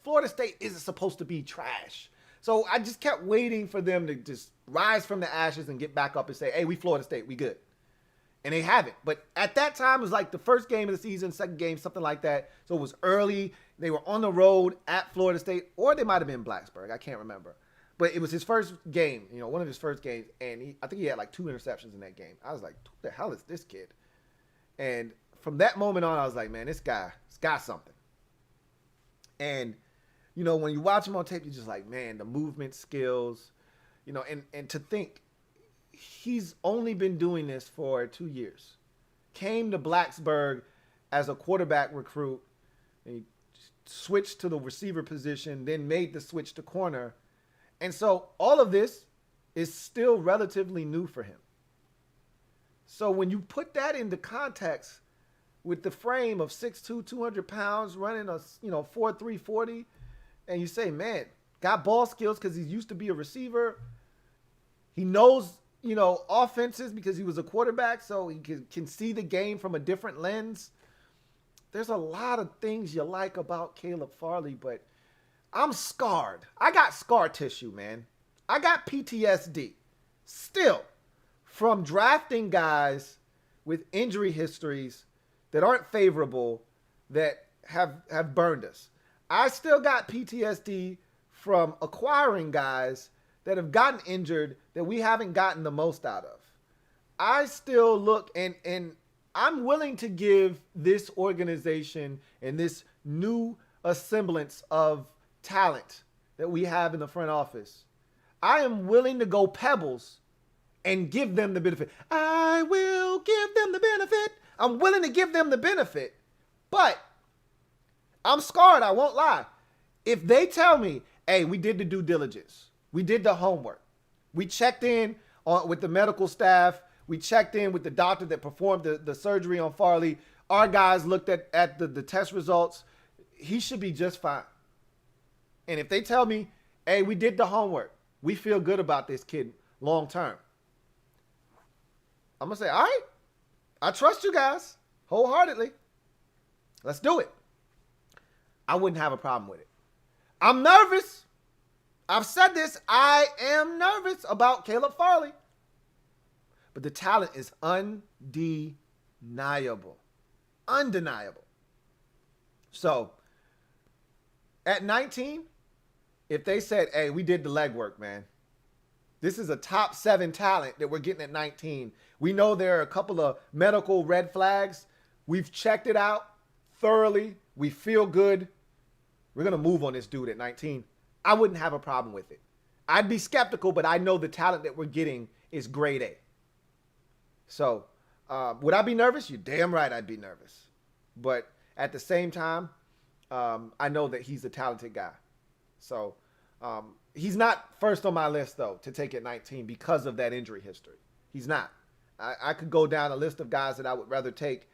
Florida State isn't supposed to be trash. So I just kept waiting for them to just rise from the ashes and get back up and say, hey, we Florida State, we good. And they haven't. But at that time, it was like the first game of the season, second game, something like that. So it was early. They were on the road at Florida State, or they might have been Blacksburg. I can't remember. But it was his first game, you know, one of his first games. And I think he had like 2 interceptions in that game. I was like, who the hell is this kid? And from that moment on, I was like, man, this guy's got something. And, you know, when you watch him on tape, you're just like, man, the movement skills, you know, and to think, he's only been doing this for 2 years. Came to Blacksburg as a quarterback recruit. And he switched to the receiver position, then made the switch to corner. And so all of this is still relatively new for him. So when you put that into context with the frame of 6'2", 200 pounds, running a 4.3 40, and you say, man, got ball skills because he's used to be a receiver. He knows, you know, offenses because he was a quarterback, so he can see the game from a different lens. There's a lot of things you like about Caleb Farley, but I'm scarred. I got scar tissue, man. I got PTSD still from drafting guys with injury histories that aren't favorable, that have burned us. I still got PTSD from acquiring guys that have gotten injured that we haven't gotten the most out of. I still look, and I'm willing to give this organization and this new assemblance of talent that we have in the front office, I am willing to go pebbles and give them the benefit. I will give them the benefit. I'm willing to give them the benefit, but I'm scarred. I won't lie. If they tell me, hey, we did the due diligence, we did the homework, we checked in with the medical staff, we checked in with the doctor that performed the surgery on Farley, our guys looked at the test results, he should be just fine. And if they tell me, hey, we did the homework, we feel good about this kid long term, I'm going to say, all right, I trust you guys wholeheartedly. Let's do it. I wouldn't have a problem with it. I'm nervous. I've said this. I am nervous about Caleb Farley. But the talent is undeniable. Undeniable. So, at 19, if they said, hey, we did the legwork, man. This is a top 7 talent that we're getting at 19. We know there are a couple of medical red flags. We've checked it out thoroughly. We feel good. We're going to move on this dude at 19. I wouldn't have a problem with it. I'd be skeptical, but I know the talent that we're getting is grade A. So, would I be nervous? You're damn right I'd be nervous. But at the same time, I know that he's a talented guy. So, he's not first on my list, though, to take at 19 because of that injury history. He's not. I could go down a list of guys that I would rather take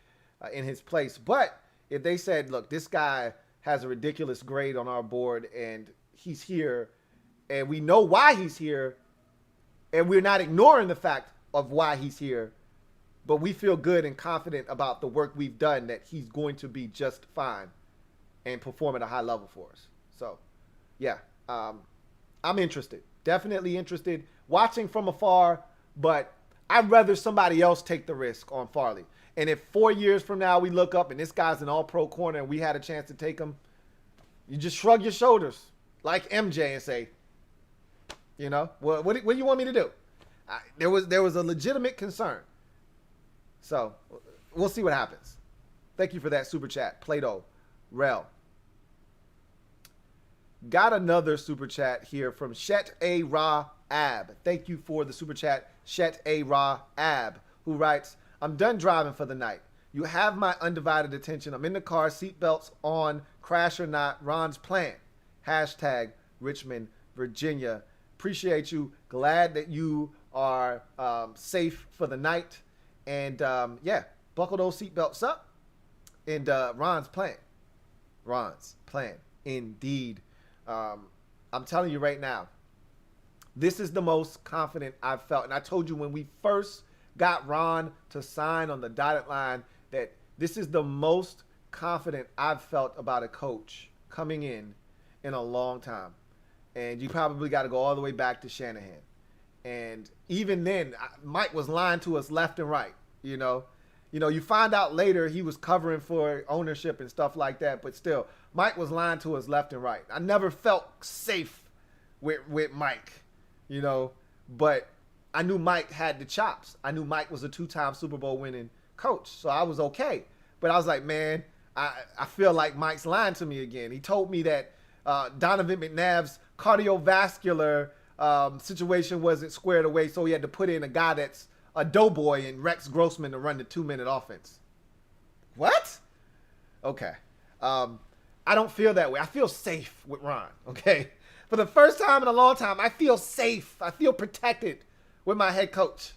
in his place. But if they said, look, this guy has a ridiculous grade on our board and he's here and we know why he's here, And we're not ignoring the fact of why he's here, but we feel good and confident about the work we've done that he's going to be just fine and perform at a high level for us. So, yeah, I'm interested. Definitely interested. Watching from afar, but I'd rather somebody else take the risk on Farley. And if 4 years from now we look up and this guy's an all-pro corner and we had a chance to take him, you just shrug your shoulders like MJ and say, you know, what do you want me to do? There was a legitimate concern. So we'll see what happens. Thank you for that super chat, Plato Rel. Got another super chat here from Shet A. Ra Ab. Thank you for the super chat, Shet A. Ra Ab, who writes, I'm done driving for the night. You have my undivided attention. I'm in the car, seatbelts on, crash or not, Ron's plan. Hashtag Richmond, Virginia. Appreciate you. Glad that you are safe for the night. And yeah, buckle those seatbelts up. And Ron's plan. Ron's plan, indeed. I'm telling you right now, this is the most confident I've felt. And I told you when we first got Ron to sign on the dotted line that this is the most confident I've felt about a coach coming in a long time. And you probably got to go all the way back to Shanahan. And even then, Mike was lying to us left and right, you know. You find out later he was covering for ownership and stuff like that, but still, Mike was lying to us left and right. I never felt safe with Mike, you know, but I knew Mike had the chops. I knew Mike was a 2-time Super Bowl winning coach, so I was okay. But I was like, man, I feel like Mike's lying to me again. He told me that Donovan McNabb's cardiovascular situation wasn't squared away, so he had to put in a guy that's a doughboy and Rex Grossman to run the 2-minute offense. What? Okay. I don't feel that way. I feel safe with Ron, okay? For the first time in a long time, I feel safe. I feel protected with my head coach.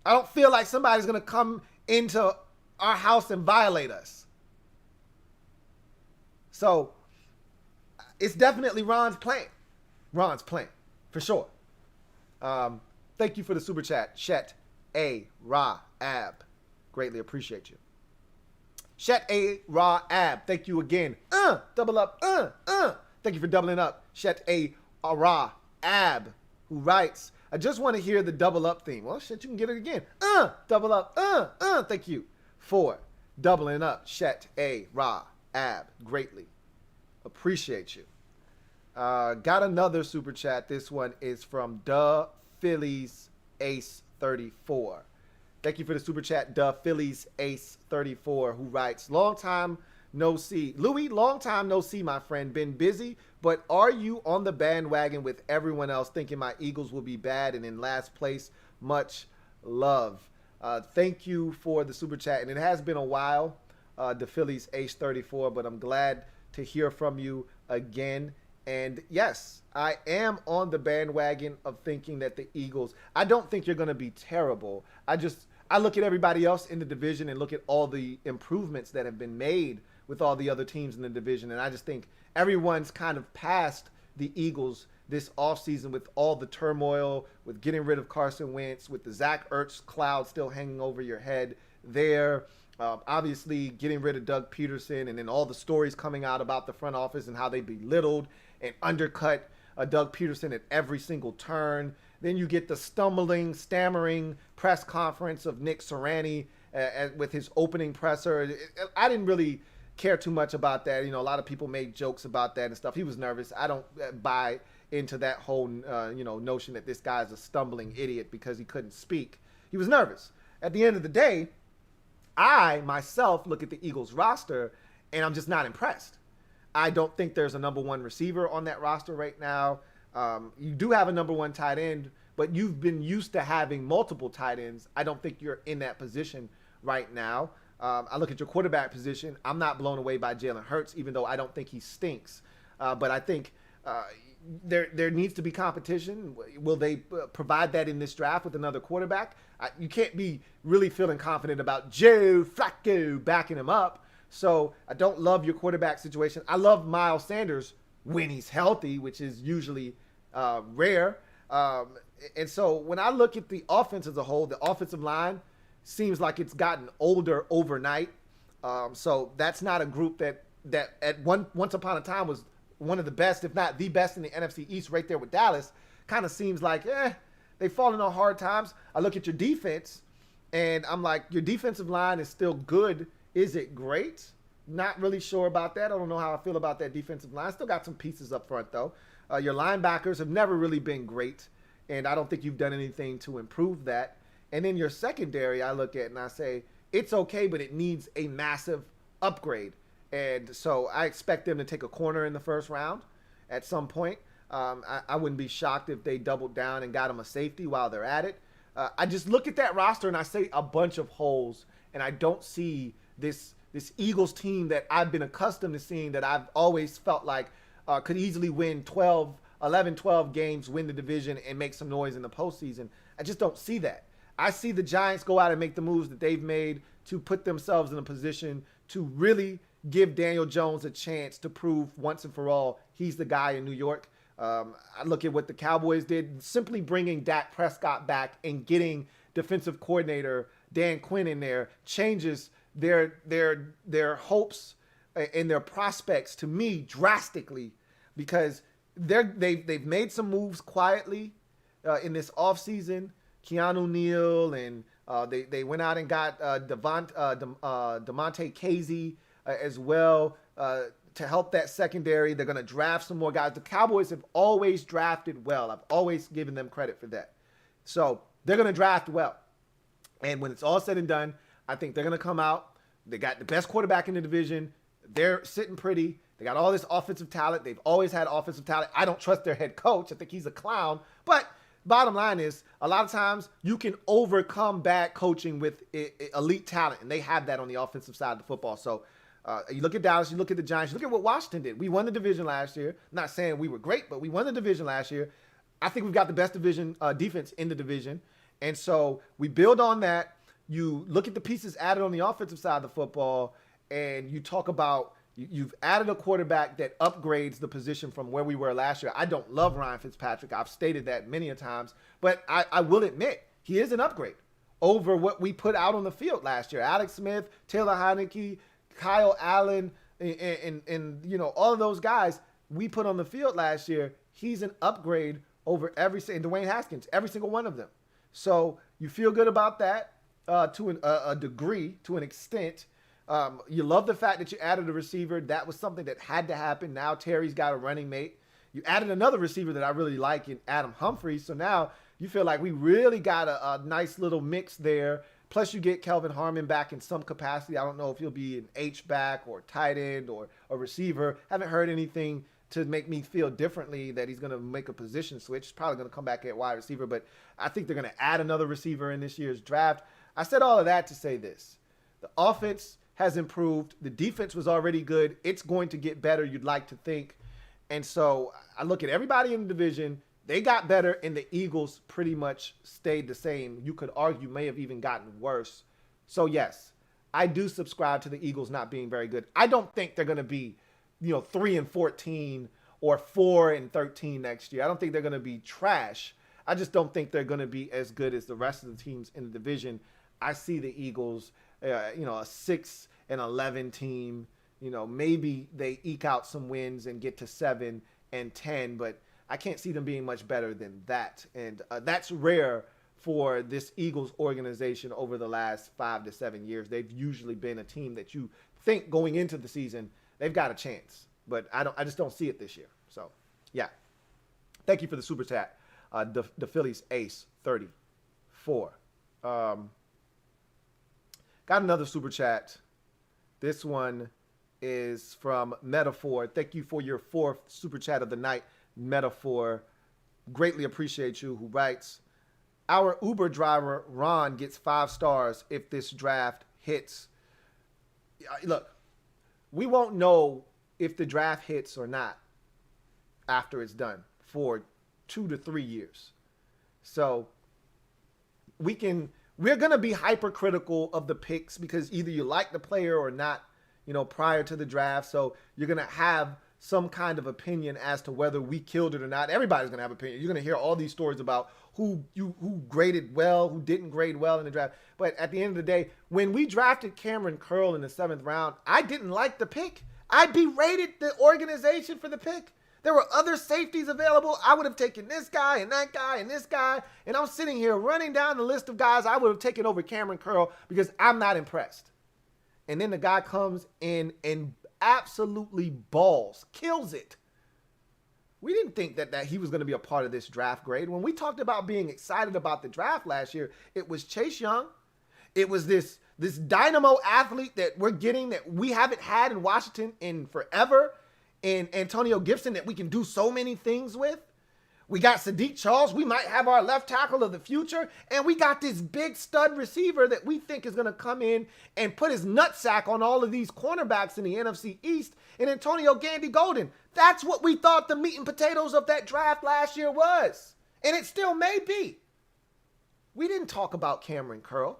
I don't feel like somebody's going to come into our house and violate us. So, it's definitely Ron's plan. Ron's plan, for sure. Thank you for the super chat, Shet A. Ra Ab. Greatly appreciate you. Shet A. Ra Ab, thank you again. Double up. Thank you for doubling up. Shet A. Ra Ab, who writes, I just want to hear the double up theme. Well, shit, you can get it again. Double up. Thank you for doubling up. Shet A. Ra Ab, greatly appreciate you. Got another super chat. This one is from the Phillies Ace 34. Thank you for the super chat, the Phillies Ace 34, who writes, long time no see. Louie, long time no see, my friend. Been busy, but are you on the bandwagon with everyone else thinking my Eagles will be bad and in last place? Much love. Thank you for the super chat. And it has been a while, the Phillies Ace 34, but I'm glad to hear from you again. And yes, I am on the bandwagon of thinking that the Eagles, I don't think you're going to be terrible. I look at everybody else in the division and look at all the improvements that have been made with all the other teams in the division. And I just think everyone's kind of past the Eagles this offseason with all the turmoil, with getting rid of Carson Wentz, with the Zach Ertz cloud still hanging over your head there. Obviously getting rid of Doug Peterson, and then all the stories coming out about the front office and how they belittled and undercut Doug Peterson at every single turn. Then you get the stumbling, stammering press conference of Nick Sirianni with his opening presser. I didn't really care too much about that. You know, a lot of people made jokes about that and stuff. He was nervous. I don't buy into that whole, notion that this guy's a stumbling idiot because he couldn't speak. He was nervous. At the end of the day, I, myself, look at the Eagles roster, and I'm just not impressed. I don't think there's a number one receiver on that roster right now. You do have a number one tight end, but you've been used to having multiple tight ends. I don't think you're in that position right now. I look at your quarterback position. I'm not blown away by Jalen Hurts, even though I don't think he stinks. But I think there needs to be competition. Will they provide that in this draft with another quarterback? You can't be really feeling confident about Joe Flacco backing him up. So I don't love your quarterback situation. I love Miles Sanders when he's healthy, which is usually rare. Um, and so when I look at the offense as a whole, the offensive line seems like it's gotten older overnight. So that's not a group that at once upon a time was one of the best, if not the best in the NFC East, right there with Dallas. Kind of seems like they've fallen on hard times. I look at your defense, and I'm like, your defensive line is still good. Is it great? Not really sure about that. I don't know how I feel about that defensive line. Still got some pieces up front, though. Your linebackers have never really been great, and I don't think you've done anything to improve that. And then your secondary, I look at and I say, it's okay, but it needs a massive upgrade. And so I expect them to take a corner in the first round at some point. I wouldn't be shocked if they doubled down and got them a safety while they're at it. I just look at that roster and I see a bunch of holes, and I don't see this Eagles team that I've been accustomed to seeing, that I've always felt like could easily win 12 games, win the division, and make some noise in the postseason. I just don't see that. I see the Giants go out and make the moves that they've made to put themselves in a position to really give Daniel Jones a chance to prove once and for all he's the guy in New York. I look at what the Cowboys did, simply bringing Dak Prescott back and getting defensive coordinator Dan Quinn in there changes their hopes and their prospects to me drastically, because they've made some moves quietly in this offseason. Keanu Neal, and they went out and got Damontae Casey as well to help that secondary. They're going to draft some more guys. The Cowboys have always drafted well. I've always given them credit for that. So they're going to draft well. And when it's all said and done, I think they're going to come out. They got the best quarterback in the division. They're sitting pretty. They got all this offensive talent. They've always had offensive talent. I don't trust their head coach. I think he's a clown. But bottom line is, a lot of times you can overcome bad coaching with elite talent, and they have that on the offensive side of the football. So you look at Dallas, you look at the Giants, you look at what Washington did. We won the division last year. I'm not saying we were great, but we won the division last year. I think we've got the best division defense in the division. And so we build on that. You look at the pieces added on the offensive side of the football, and you talk about you've added a quarterback that upgrades the position from where we were last year. I don't love Ryan Fitzpatrick. I've stated that many a times, but I will admit he is an upgrade over what we put out on the field last year. Alex Smith, Taylor Heineke, Kyle Allen, and you know, all of those guys we put on the field last year. He's an upgrade over and Dwayne Haskins, every single one of them. So you feel good about that to a degree, to an extent. You love the fact that you added a receiver. That was something that had to happen. Now Terry's got a running mate. You added another receiver that I really like in Adam Humphries. So now you feel like we really got a nice little mix there. Plus you get Kelvin Harmon back in some capacity. I don't know if he'll be an H-back or tight end or a receiver. Haven't heard anything to make me feel differently that he's going to make a position switch. He's probably going to come back at wide receiver, but I think they're going to add another receiver in this year's draft. I said all of that to say this. The offense has improved. The defense was already good. It's going to get better, you'd like to think. And so I look at everybody in the division. They got better, and the Eagles pretty much stayed the same. You could argue may have even gotten worse. So, yes, I do subscribe to the Eagles not being very good. I don't think they're going to be, 3-14 or 4-13 next year. I don't think they're going to be trash. I just don't think they're going to be as good as the rest of the teams in the division. I see the Eagles, a 6-11 team. Maybe they eke out some wins and get to 7-10, but I can't see them being much better than that. And that's rare for this Eagles organization over the last 5 to 7 years. They've usually been a team that you think going into the season they've got a chance, but I just don't see it this year. So, yeah. Thank you for the super chat. The Phillies ace 34. Got another super chat. This one is from Metaphor. Thank you for your 4th super chat of the night, Metaphor. Greatly appreciate you. Who writes, our Uber driver Ron gets 5 stars if this draft hits. Look, we won't know if the draft hits or not after it's done for 2 to 3 years. So we're going to be hypercritical of the picks because either you like the player or not, prior to the draft. So you're going to have some kind of opinion as to whether we killed it or not. Everybody's gonna have opinion. You're gonna hear all these stories about who graded well, who didn't grade well in the draft. But at the end of the day, when we drafted Cameron Curl in the 7th round, I didn't like the pick. I berated the organization for the pick. There were other safeties available. I would have taken this guy and that guy and this guy. And I'm sitting here running down the list of guys I would have taken over Cameron Curl because I'm not impressed. And then the guy comes in and absolutely balls, kills it. We didn't think that he was going to be a part of this draft grade. When we talked about being excited about the draft last year, it was Chase Young. It was this dynamo athlete that we're getting that we haven't had in Washington in forever. And Antonio Gibson that we can do so many things with. We got Sadiq Charles. We might have our left tackle of the future. And we got this big stud receiver that we think is going to come in and put his nutsack on all of these cornerbacks in the NFC East. And Antonio Gandy Golden. That's what we thought the meat and potatoes of that draft last year was. And it still may be. We didn't talk about Cameron Curl.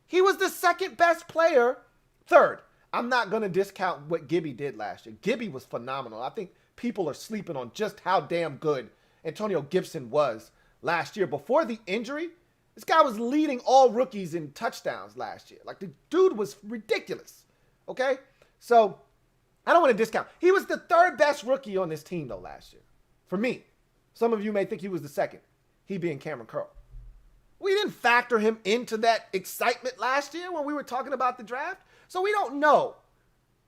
He was the second best player. Third. I'm not going to discount what Gibby did last year. Gibby was phenomenal. I think people are sleeping on just how damn good Antonio Gibson was last year. Before the injury, this guy was leading all rookies in touchdowns last year. Like, the dude was ridiculous, okay? So, I don't want to discount. He was the 3rd best rookie on this team, though, last year. For me. Some of you may think he was the 2nd. He being Cameron Curl. We didn't factor him into that excitement last year when we were talking about the draft. So, we don't know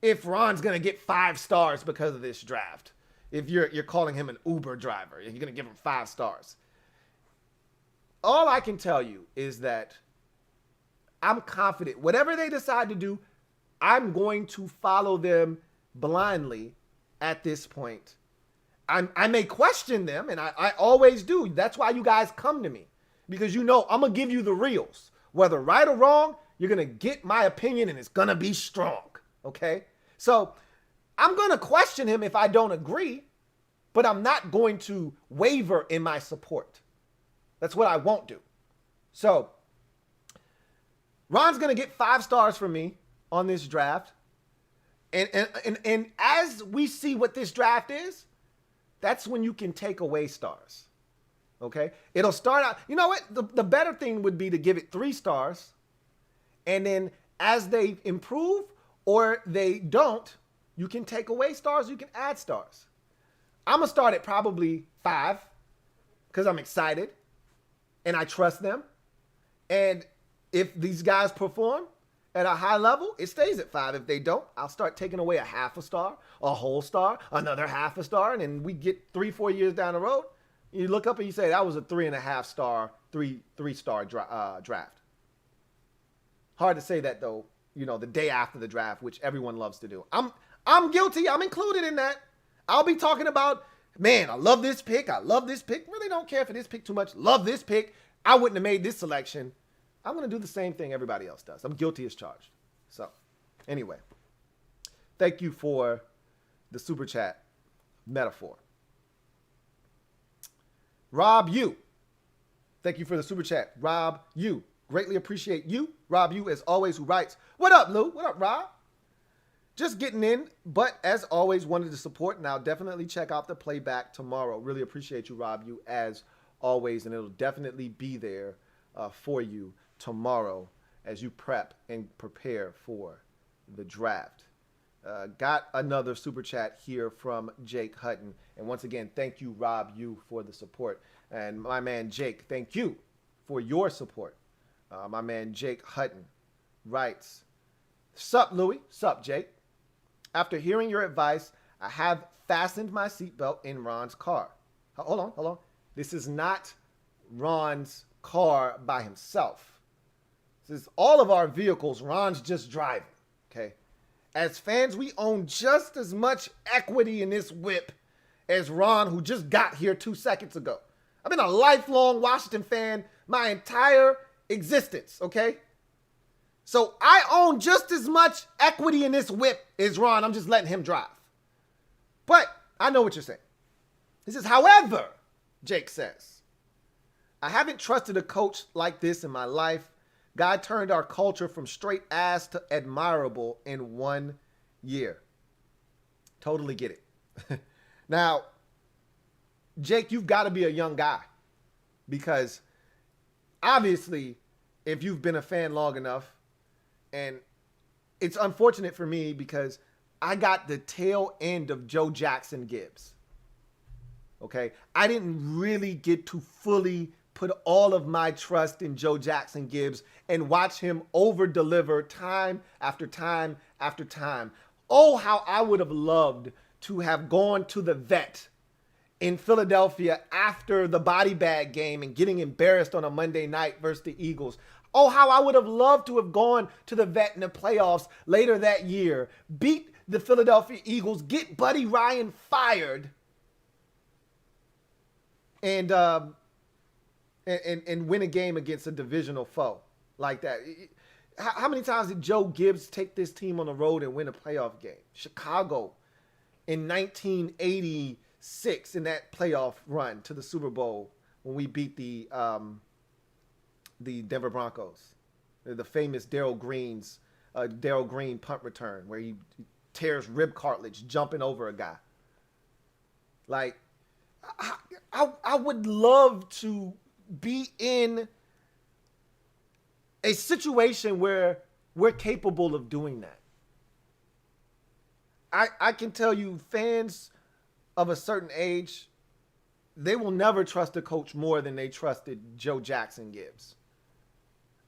if Ron's going to get 5 stars because of this draft. If you're calling him an Uber driver, you're going to give him 5 stars. All I can tell you is that I'm confident. Whatever they decide to do, I'm going to follow them blindly at this point. I may question them, and I always do. That's why you guys come to me. Because you know I'm going to give you the reals. Whether right or wrong, you're going to get my opinion, and it's going to be strong. Okay? So I'm going to question him if I don't agree, but I'm not going to waver in my support. That's what I won't do. So Ron's going to get 5 stars from me on this draft. And as we see what this draft is, that's when you can take away stars. Okay? It'll start out, you know what? The better thing would be to give it 3 stars. And then as they improve or they don't, you can take away stars, you can add stars. I'm going to start at probably 5 because I'm excited and I trust them. And if these guys perform at a high level, it stays at 5. If they don't, I'll start taking away a 1/2 star, a whole star, another 1/2 star. And then we get 3-4 years down the road. You look up and you say, that was a 3.5 star, 3-star draft. Hard to say that though, you know, the day after the draft, which everyone loves to do. I'm guilty. I'm included in that. I'll be talking about, man, I love this pick. I love this pick. Really don't care for this pick too much. Love this pick. I wouldn't have made this selection. I'm going to do the same thing everybody else does. I'm guilty as charged. So, anyway, thank you for the super chat metaphor. Rob U. Thank you for the super chat. Rob U. Greatly appreciate you. Rob U, as always, who writes, what up, Lou? What up, Rob? Just getting in, but as always, wanted to support, and I'll definitely check out the playback tomorrow. Really appreciate you, Rob U, as always, and it'll definitely be there for you tomorrow as you prep and prepare for the draft. Got another super chat here from Jake Hutton. And once again, thank you, Rob U, for the support. And my man Jake, thank you for your support. My man Jake Hutton writes, sup, Louie? Sup, Jake? After hearing your advice, I have fastened my seatbelt in Ron's car. Hold on. This is not Ron's car by himself. This is all of our vehicles. Ron's just driving, okay? As fans, we own just as much equity in this whip as Ron, who just got here 2 seconds ago. I've been a lifelong Washington fan my entire existence, okay? So I own just as much equity in this whip as Ron. I'm just letting him drive. But I know what you're saying. He says, however, Jake says, I haven't trusted a coach like this in my life. Guy turned our culture from straight ass to admirable in 1 year. Totally get it. Now, Jake, you've got to be a young guy because obviously, if you've been a fan long enough, and it's unfortunate for me because I got the tail end of Joe Jackson Gibbs. Okay. I didn't really get to fully put all of my trust in Joe Jackson Gibbs and watch him over deliver time after time after time. Oh, how I would have loved to have gone to the vet in Philadelphia after the body bag game and getting embarrassed on a Monday night versus the Eagles. Oh, how I would have loved to have gone to the vet in the playoffs later that year, beat the Philadelphia Eagles, get Buddy Ryan fired, and win a game against a divisional foe like that. How many times did Joe Gibbs take this team on the road and win a playoff game? Chicago in 1986 in that playoff run to the Super Bowl when we beat the Denver Broncos. The famous Darryl Green punt return where he tears rib cartilage jumping over a guy. Like, I would love to be in a situation where we're capable of doing that. I can tell you, fans of a certain age, they will never trust a coach more than they trusted Joe Jackson Gibbs.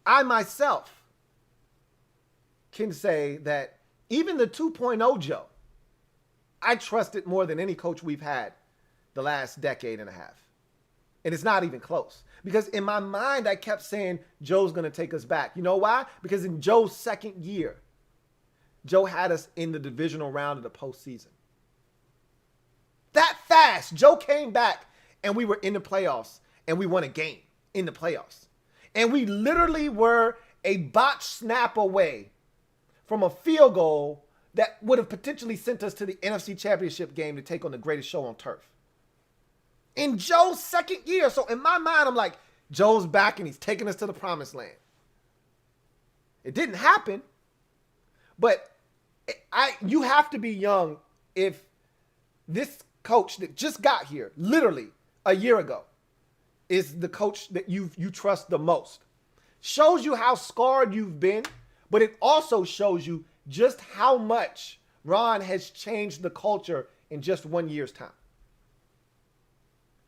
I myself can say that even the 2.0 Joe, I trusted more than any coach we've had the last decade and a half. And it's not even close. Because in my mind, I kept saying, Joe's going to take us back. You know why? Because in Joe's second year, Joe had us in the divisional round of the postseason. That fast, Joe came back and we were in the playoffs and we won a game in the playoffs. And we literally were a botched snap away from a field goal that would have potentially sent us to the NFC Championship game to take on the greatest show on turf. In Joe's second year. So in my mind, I'm like, Joe's back and he's taking us to the promised land. It didn't happen. But you have to be young if this coach that just got here, literally a year ago, is the coach that you trust the most. Shows you how scarred you've been, but it also shows you just how much Ron has changed the culture in just 1 year's time.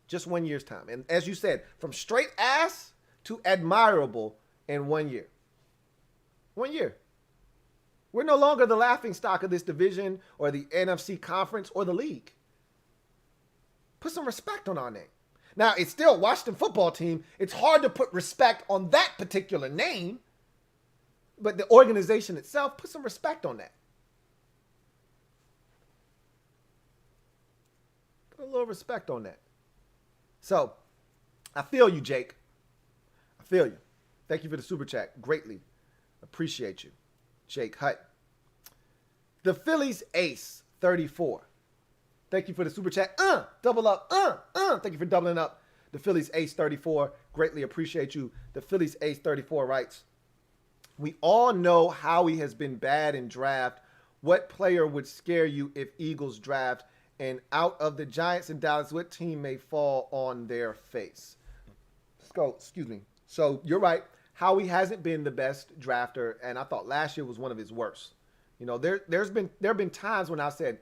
Just 1 year's time. And as you said, from straight ass to admirable in 1 year. 1 year. We're no longer the laughingstock of this division or the NFC conference or the league. Put some respect on our name. Now, it's still Washington football team. It's hard to put respect on that particular name. But the organization itself, put some respect on that. Put a little respect on that. So, I feel you, Jake. I feel you. Thank you for the super chat. Greatly appreciate you, Jake Hutt. The Phillies ace, 34. Thank you for the super chat. Double up. Thank you for doubling up. The Phillies ace 34. Greatly appreciate you. The Phillies ace 34 writes, we all know Howie has been bad in draft. What player would scare you if Eagles draft? And out of the Giants and Dallas, what team may fall on their face? Let's go. Excuse me. So you're right. Howie hasn't been the best drafter, and I thought last year was one of his worst. You know, there have been times when I said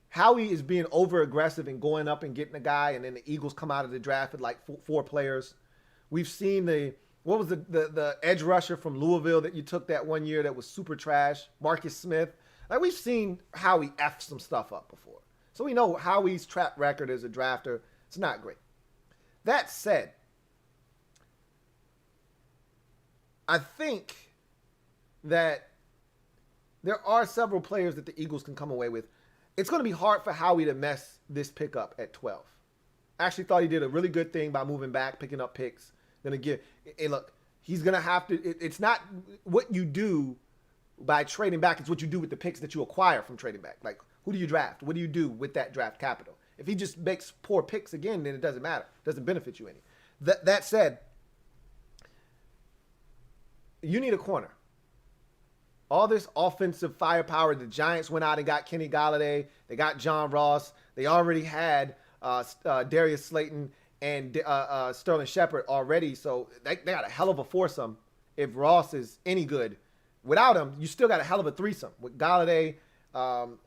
Howie is being over aggressive and going up and getting a guy, and then the Eagles come out of the draft with like four players. We've seen what was the edge rusher from Louisville that you took that 1 year that was super trash, Marcus Smith. Like, we've seen Howie F some stuff up before. So we know Howie's track record as a drafter. It's not great. That said, I think that there are several players that the Eagles can come away with. It's going to be hard for Howie to mess this pick up at 12. I actually thought he did a really good thing by moving back, picking up picks. Look, he's going to have to, it's not what you do by trading back. It's what you do with the picks that you acquire from trading back. Like, who do you draft? What do you do with that draft capital? If he just makes poor picks again, then it doesn't matter. It doesn't benefit you any. That said, you need a corner. all this offensive firepower. The Giants went out and got Kenny Golladay. They got John Ross. They already had Darius Slayton and Sterling Shepard already. So they got a hell of a foursome. If Ross is any good, without him, you still got a hell of a threesome with Golladay,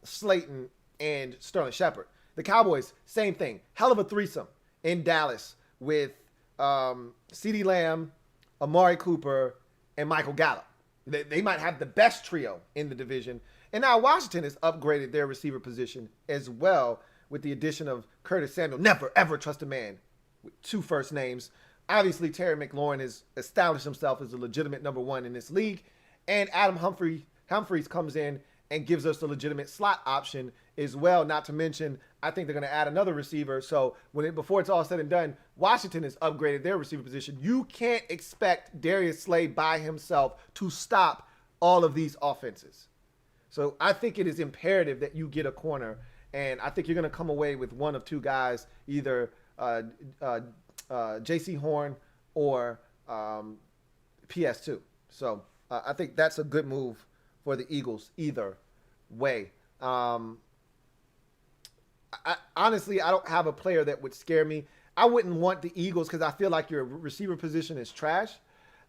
Slayton, and Sterling Shepard. The Cowboys, same thing. Hell of a threesome in Dallas with CeeDee Lamb, Amari Cooper, and Michael Gallup. They might have the best trio in the division. And now Washington has upgraded their receiver position as well with the addition of Curtis Samuel. Never, ever trust a man with two first names. Obviously, Terry McLaurin has established himself as a legitimate number one in this league. And Adam Humphries comes in and gives us a legitimate slot option as well. Not to mention, I think they're going to add another receiver. So before it's all said and done, Washington has upgraded their receiver position. You can't expect Darius Slade by himself to stop all of these offenses. So I think it is imperative that you get a corner. And I think you're going to come away with one of two guys, either J.C. Horn or PS2. So I think that's a good move for the Eagles either way. Honestly, I don't have a player that would scare me. I wouldn't want the Eagles because I feel like your receiver position is trash.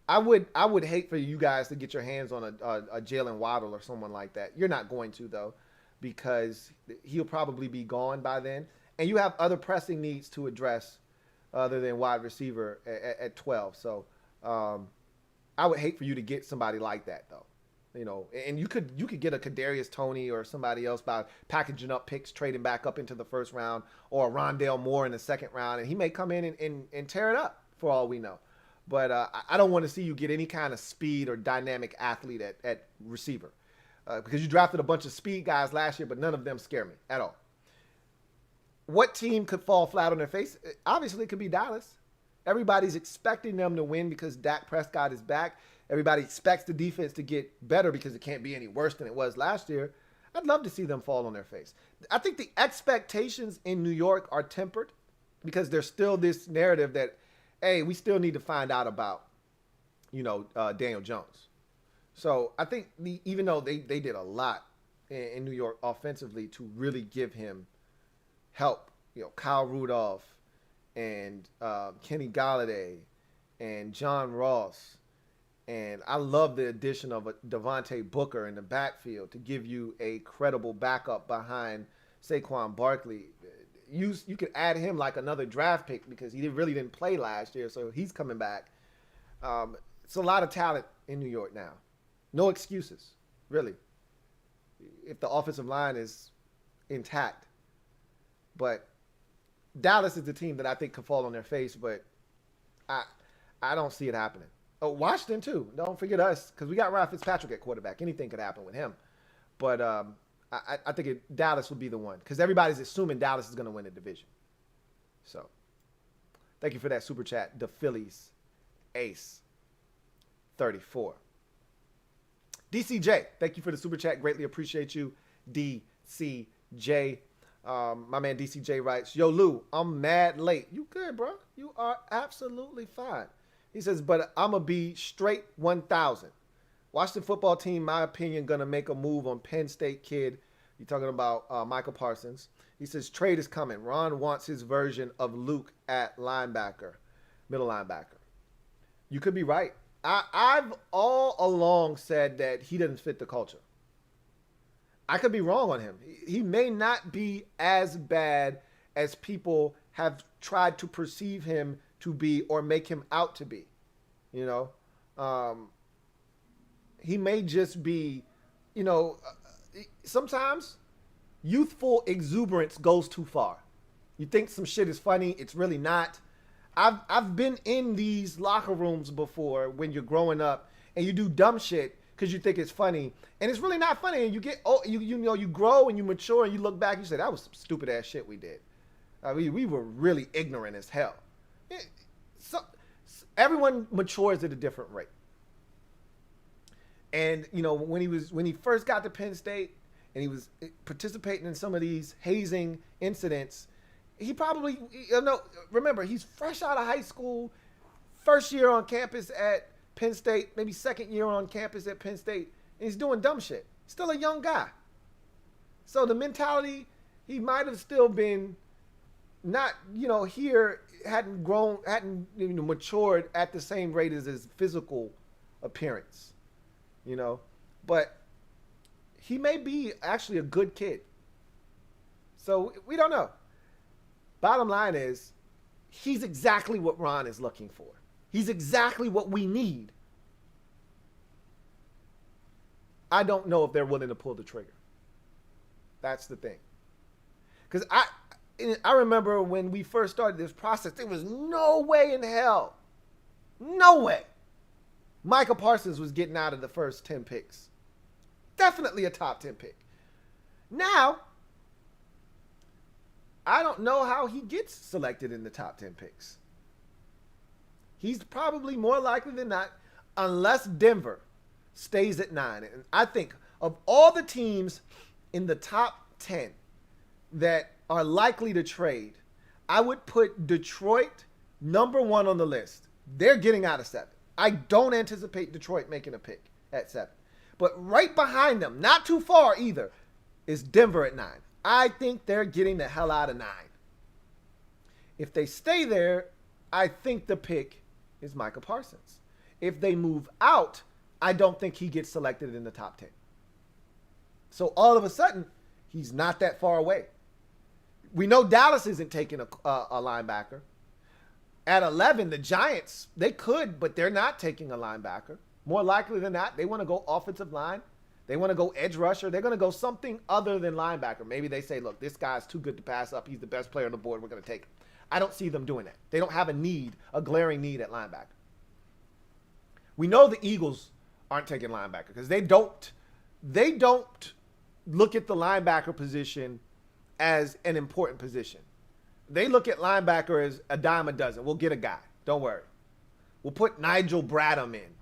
I would hate for you guys to get your hands on a Jalen Waddle or someone like that. You're not going to, though, because he'll probably be gone by then. And you have other pressing needs to address other than wide receiver at 12. So I would hate for you to get somebody like that, though. You know, and you could get a Kadarius Toney or somebody else by packaging up picks, trading back up into the first round, or a Rondale Moore in the second round, and he may come in and tear it up for all we know. But I don't want to see you get any kind of speed or dynamic athlete at receiver because you drafted a bunch of speed guys last year, but none of them scare me at all. What team could fall flat on their face? Obviously, it could be Dallas. Everybody's expecting them to win because Dak Prescott is back. Everybody expects the defense to get better because it can't be any worse than it was last year. I'd love to see them fall on their face. I think the expectations in New York are tempered because there's still this narrative that, hey, we still need to find out about, Daniel Jones. So I think even though they did a lot in New York offensively to really give him help, Kyle Rudolph and Kenny Golladay and John Ross. And I love the addition of a Devontae Booker in the backfield to give you a credible backup behind Saquon Barkley. You could add him like another draft pick because he really didn't play last year, so he's coming back. It's a lot of talent in New York now. No excuses, really, if the offensive line is intact. But Dallas is the team that I think could fall on their face, but I don't see it happening. Oh, Washington, too. Don't forget us, because we got Ryan Fitzpatrick at quarterback. Anything could happen with him. But I think Dallas would be the one, because everybody's assuming Dallas is going to win the division. So, thank you for that super chat. The Phillies Ace 34. DCJ, thank you for the super chat. Greatly appreciate you, DCJ. My man DCJ writes, yo, Lou, I'm mad late. You good, bro? You are absolutely fine. He says, but I'm going to be straight 1,000. Washington football team, my opinion, going to make a move on Penn State kid. You're talking about Michael Parsons. He says, trade is coming. Ron wants his version of Luke at linebacker, middle linebacker. You could be right. I've all along said that he doesn't fit the culture. I could be wrong on him. He may not be as bad as people have tried to perceive him to be or make him out to be. He may just be, sometimes youthful exuberance goes too far. You think some shit is funny, it's really not. I've been in these locker rooms before when you're growing up and you do dumb shit because you think it's funny, and it's really not funny. And you get you grow and you mature and you look back and you say that was some stupid ass shit we did. We were really ignorant as hell. So everyone matures at a different rate. And when he first got to Penn State and he was participating in some of these hazing incidents, he probably remember, he's fresh out of high school, first year on campus at Penn State, maybe second year on campus at Penn State. and he's doing dumb shit. Still a young guy. So the mentality, he might have still been not, here, hadn't grown, hadn't matured at the same rate as his physical appearance, but he may be actually a good kid. So we don't know. Bottom line is, he's exactly what Ron is looking for. He's exactly what we need. I don't know if they're willing to pull the trigger. That's the thing. Because I remember when we first started this process, there was no way in hell, no way, Micah Parsons was getting out of the first 10 picks. Definitely a top 10 pick. Now, I don't know how he gets selected in the top 10 picks. He's probably more likely than not, unless Denver stays at 9. And I think of all the teams in the top 10 that are likely to trade, I would put Detroit number 1 on the list. They're getting out of 7. I don't anticipate Detroit making a pick at 7. But right behind them, not too far either, is Denver at 9. I think they're getting the hell out of 9. If they stay there, I think the pick is Micah Parsons. If they move out, I don't think he gets selected in the top 10. So all of a sudden, he's not that far away. We know Dallas isn't taking a linebacker. At 11, the Giants, they could, but they're not taking a linebacker. More likely than not, they want to go offensive line. They want to go edge rusher. They're going to go something other than linebacker. Maybe they say, look, this guy's too good to pass up. He's the best player on the board. We're going to take him. I don't see them doing that. They don't have a glaring need at linebacker. We know the Eagles aren't taking linebacker because they don't look at the linebacker position as an important position. They look at linebacker as a dime a dozen. We'll get a guy. Don't worry. We'll put Nigel Bradham in.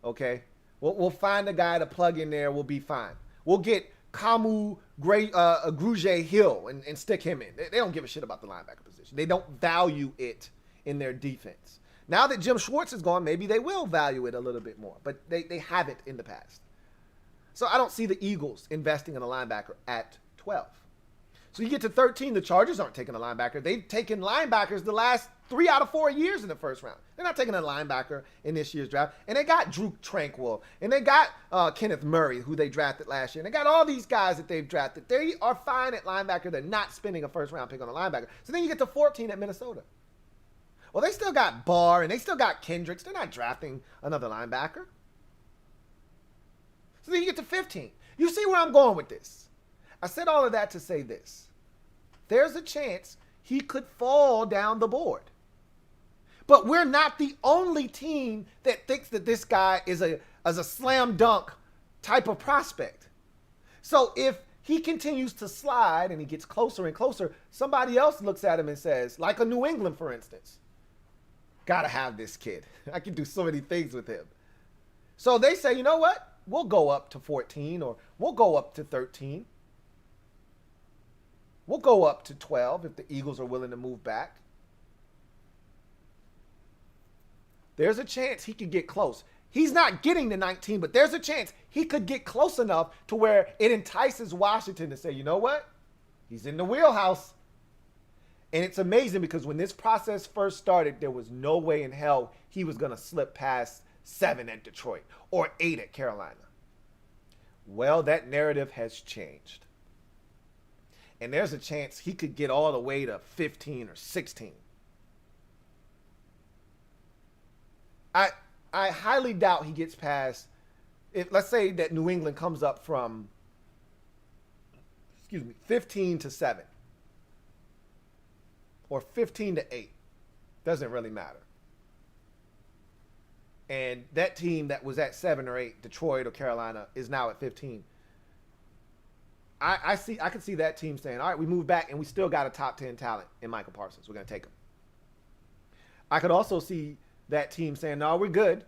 Okay? We'll find a guy to plug in there. We'll be fine. We'll get Kamu Grugier Hill and stick him in. They don't give a shit about the linebacker position. They don't value it in their defense. Now that Jim Schwartz is gone, maybe they will value it a little bit more. But they haven't in the past. So I don't see the Eagles investing in a linebacker at 12. So you get to 13, the Chargers aren't taking a linebacker. They've taken linebackers the last 3 out of 4 years in the first round. They're not taking a linebacker in this year's draft. And they got Drew Tranquil. And they got Kenneth Murray, who they drafted last year. And they got all these guys that they've drafted. They are fine at linebacker. They're not spending a first-round pick on a linebacker. So then you get to 14 at Minnesota. Well, they still got Barr, and they still got Kendricks. They're not drafting another linebacker. So then you get to 15. You see where I'm going with this. I said all of that to say this. There's a chance he could fall down the board. But we're not the only team that thinks that this guy is a slam dunk type of prospect. So if he continues to slide and he gets closer and closer, somebody else looks at him and says, like a New England, for instance, gotta have this kid. I can do so many things with him. So they say, you know what? We'll go up to 14 or we'll go up to 13. We'll go up to 12 if the Eagles are willing to move back. There's a chance he could get close. He's not getting to 19, but there's a chance he could get close enough to where it entices Washington to say, you know what? He's in the wheelhouse. And it's amazing because when this process first started, there was no way in hell he was going to slip past 7 at Detroit or 8 at Carolina. Well, that narrative has changed. And there's a chance he could get all the way to 15 or 16. I highly doubt he gets past, let's say that New England comes up from, 15 to 7. Or 15 to 8. Doesn't really matter. And that team that was at 7 or 8, Detroit or Carolina, is now at 15. I can see that team saying, all right, we move back and we still got a top 10 talent in Micah Parsons. We're going to take him. I could also see that team saying, no, we're good.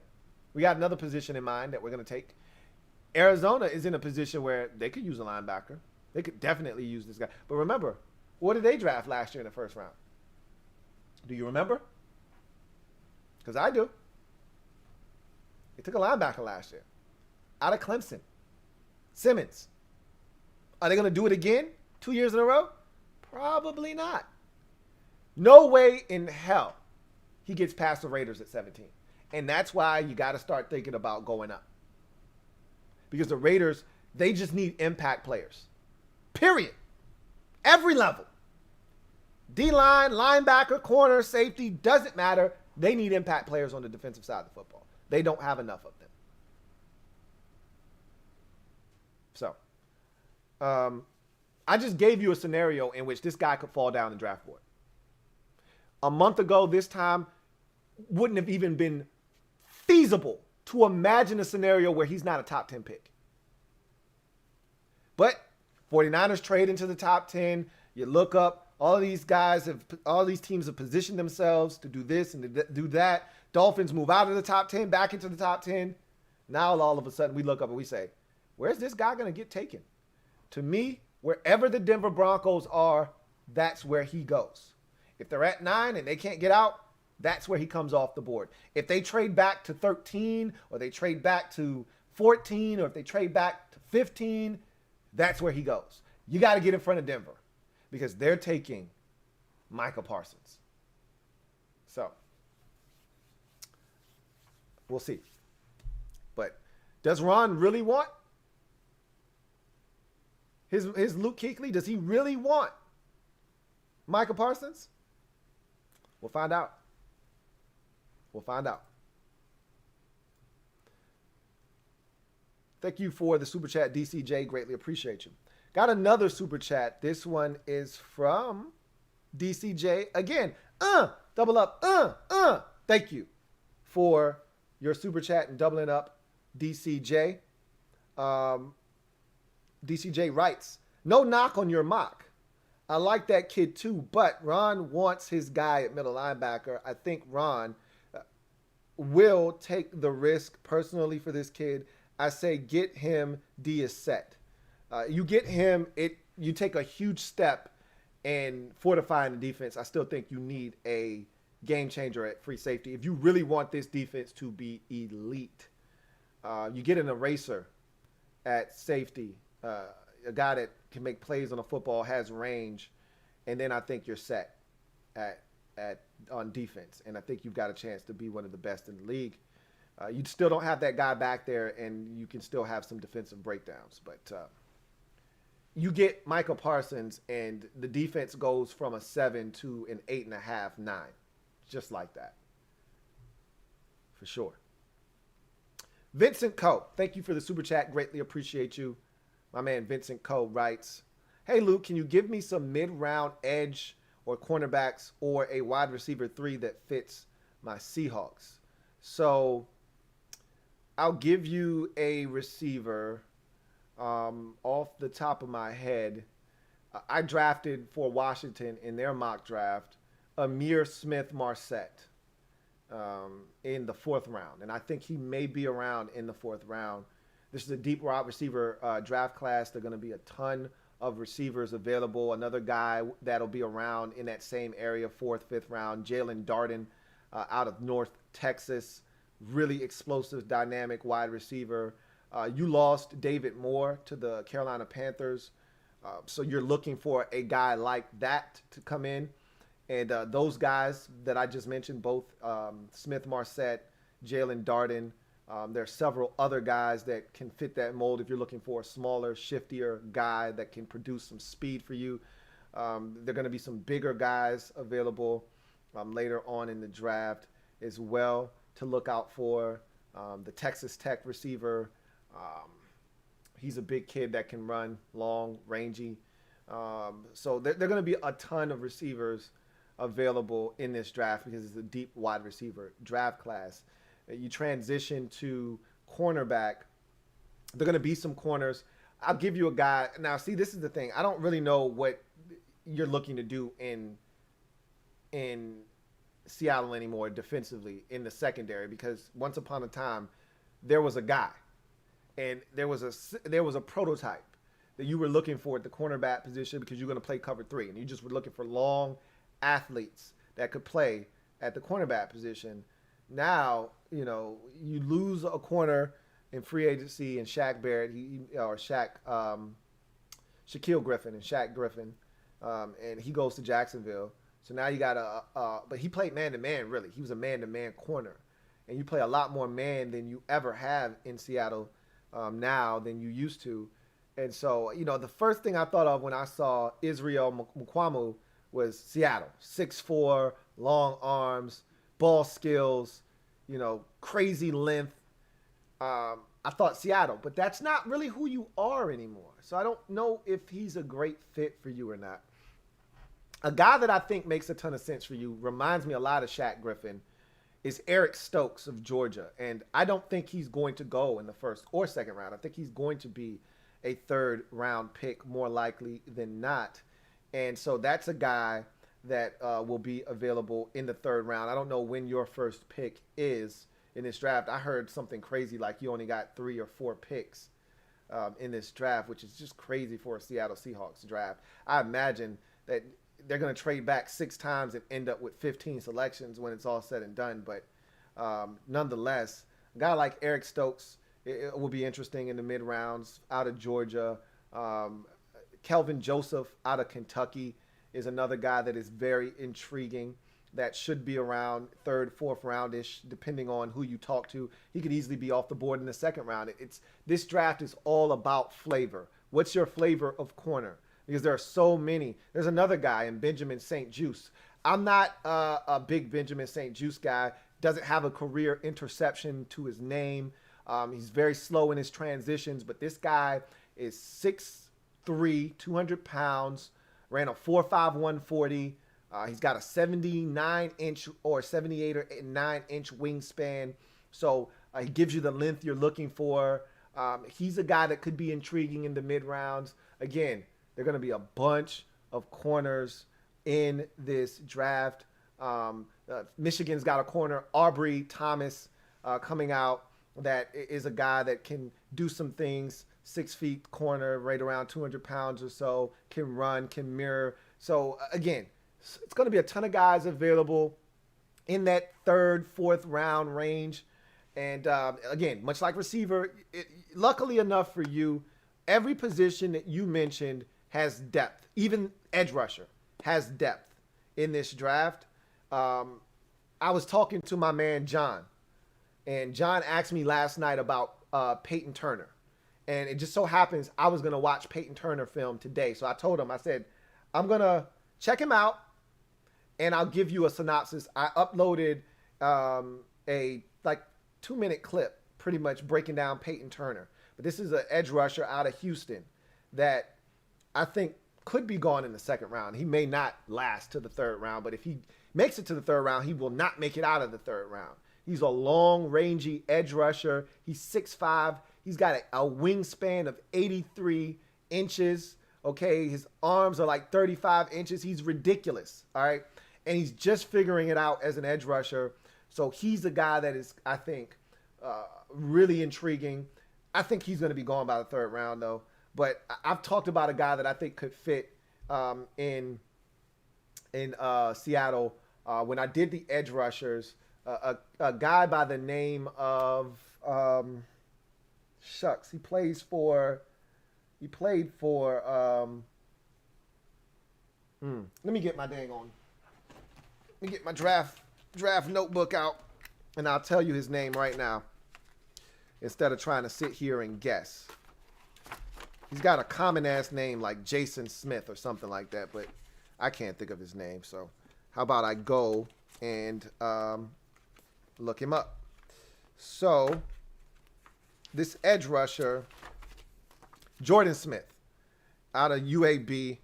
We got another position in mind that we're going to take. Arizona is in a position where they could use a linebacker. They could definitely use this guy. But remember, what did they draft last year in the first round? Do you remember? Because I do. They took a linebacker last year out of Clemson. Simmons. Are they going to do it again 2 years in a row? Probably not. No way in hell he gets past the Raiders at 17. And that's why you got to start thinking about going up. Because the Raiders, they just need impact players. Period. Every level. D-line, linebacker, corner, safety, doesn't matter. They need impact players on the defensive side of the football. They don't have enough of them. So, I just gave you a scenario in which this guy could fall down the draft board. A month ago, this time, wouldn't have even been feasible to imagine a scenario where he's not a top 10 pick. But 49ers trade into the top 10. You look up, all these teams have positioned themselves to do this and to do that. Dolphins move out of the top 10, back into the top 10. Now all of a sudden we look up and we say, where's this guy going to get taken? To me, wherever the Denver Broncos are, that's where he goes. If they're at 9 and they can't get out, that's where he comes off the board. If they trade back to 13 or they trade back to 14 or if they trade back to 15, that's where he goes. You got to get in front of Denver because they're taking Micah Parsons. So, we'll see. But does Ron really want his Luke Kuechly? Does he really want Micah Parsons? We'll find out. We'll find out. Thank you for the super chat, DCJ. Greatly appreciate you. Got another super chat. This one is from DCJ. Again, double up. Thank you for your super chat and doubling up, DCJ. DCJ writes, no knock on your mock. I like that kid too, but Ron wants his guy at middle linebacker. I think Ron will take the risk personally for this kid. I say get him. D is set. You get him, you take a huge step in fortifying the defense. I still think you need a game changer at free safety. If you really want this defense to be elite, you get an eraser at safety, a guy that can make plays on a football, has range, and then I think you're set on defense. And I think you've got a chance to be one of the best in the league. You still don't have that guy back there, and you can still have some defensive breakdowns. But you get Micah Parsons, and the defense goes from a 7 to an 8.5, 9. Just like that. For sure. Vincent Coe, thank you for the super chat. Greatly appreciate you. My man Vincent Coe writes, hey, Luke, can you give me some mid-round edge or cornerbacks or a wide receiver 3 that fits my Seahawks? So I'll give you a receiver off the top of my head. I drafted for Washington in their mock draft Amir Smith-Marset in the 4th round. And I think he may be around in the 4th round. This is a deep wide receiver draft class. There are going to be a ton of receivers available. Another guy that'll be around in that same area, 4th, 5th round, Jalen Darden out of North Texas. Really explosive, dynamic wide receiver. You lost David Moore to the Carolina Panthers. So you're looking for a guy like that to come in. And those guys that I just mentioned, both Smith-Marset, Jalen Darden, there are several other guys that can fit that mold if you're looking for a smaller, shiftier guy that can produce some speed for you. There are going to be some bigger guys available later on in the draft as well to look out for. The Texas Tech receiver, he's a big kid that can run long, rangy. So there are going to be a ton of receivers available in this draft because it's a deep wide receiver draft class. You transition to cornerback. There are going to be some corners. I'll give you a guy. Now, see, this is the thing. I don't really know what you're looking to do in Seattle anymore defensively in the secondary, because once upon a time there was a guy and there was a prototype that you were looking for at the cornerback position because you're going to play cover 3, and you just were looking for long athletes that could play at the cornerback position. Now, you lose a corner in free agency, and Shaq Barrett, Shaquille Griffin and Shaq Griffin, and he goes to Jacksonville. So now you got but he played man to man, really. He was a man to man corner, and you play a lot more man than you ever have in Seattle now than you used to. And so, the first thing I thought of when I saw Israel Mukwamu was Seattle. 6'4", long arms, ball skills, crazy length. I thought Seattle, but that's not really who you are anymore. So I don't know if he's a great fit for you or not. A guy that I think makes a ton of sense for you, reminds me a lot of Shaq Griffin, is Eric Stokes of Georgia. And I don't think he's going to go in the first or second round. I think he's going to be a third round pick more likely than not. And so that's a guy that will be available in the third round. I don't know when your first pick is in this draft. I heard something crazy like you only got 3 or 4 picks in this draft, which is just crazy for a Seattle Seahawks draft. I imagine that they're going to trade back 6 times and end up with 15 selections when it's all said and done. But nonetheless, a guy like Eric Stokes, it will be interesting in the mid rounds out of Georgia. Kelvin Joseph out of Kentucky is another guy that is very intriguing, that should be around third, fourth roundish, depending on who you talk to. He could easily be off the board in the second round. This draft is all about flavor. What's your flavor of corner? Because there are so many. There's another guy in Benjamin St-Juste. I'm not a big Benjamin St-Juste guy. Doesn't have a career interception to his name. He's very slow in his transitions, but this guy is 6'3", 200 pounds, ran a 4.5 140. He's got a 79-inch or 78 or 9-inch wingspan. So he gives you the length you're looking for. He's a guy that could be intriguing in the mid rounds. Again, there are going to be a bunch of corners in this draft. Michigan's got a corner, Aubrey Thomas, coming out, that is a guy that can do some things. 6 feet corner, right around 200 pounds or so, can run, can mirror. So again, it's going to be a ton of guys available in that third, fourth round range. And again, much like receiver, luckily enough for you, every position that you mentioned has depth. Even edge rusher has depth in this draft. I was talking to my man John, and John asked me last night about Peyton Turner. And it just so happens I was going to watch Peyton Turner film today. So I told him, I said, I'm going to check him out, and I'll give you a synopsis. I uploaded a 2-minute clip pretty much breaking down Peyton Turner. But this is an edge rusher out of Houston that I think could be gone in the second round. He may not last to the third round, but if he makes it to the third round, he will not make it out of the third round. He's a long, rangy edge rusher. He's 6'5". He's got a wingspan of 83 inches. Okay, his arms are like 35 inches. He's ridiculous, all right? And he's just figuring it out as an edge rusher. So he's a guy that is, I think, really intriguing. I think he's going to be gone by the third round, though. But I've talked about a guy that I think could fit in Seattle. When I did the edge rushers, a guy by the name of he played for let me get my draft notebook out, and I'll tell you his name right now instead of trying to sit here and guess. He's got a common ass name like Jason Smith or something like that, but I can't think of his name. So how about I go and look him up? So this edge rusher, Jordan Smith, out of UAB,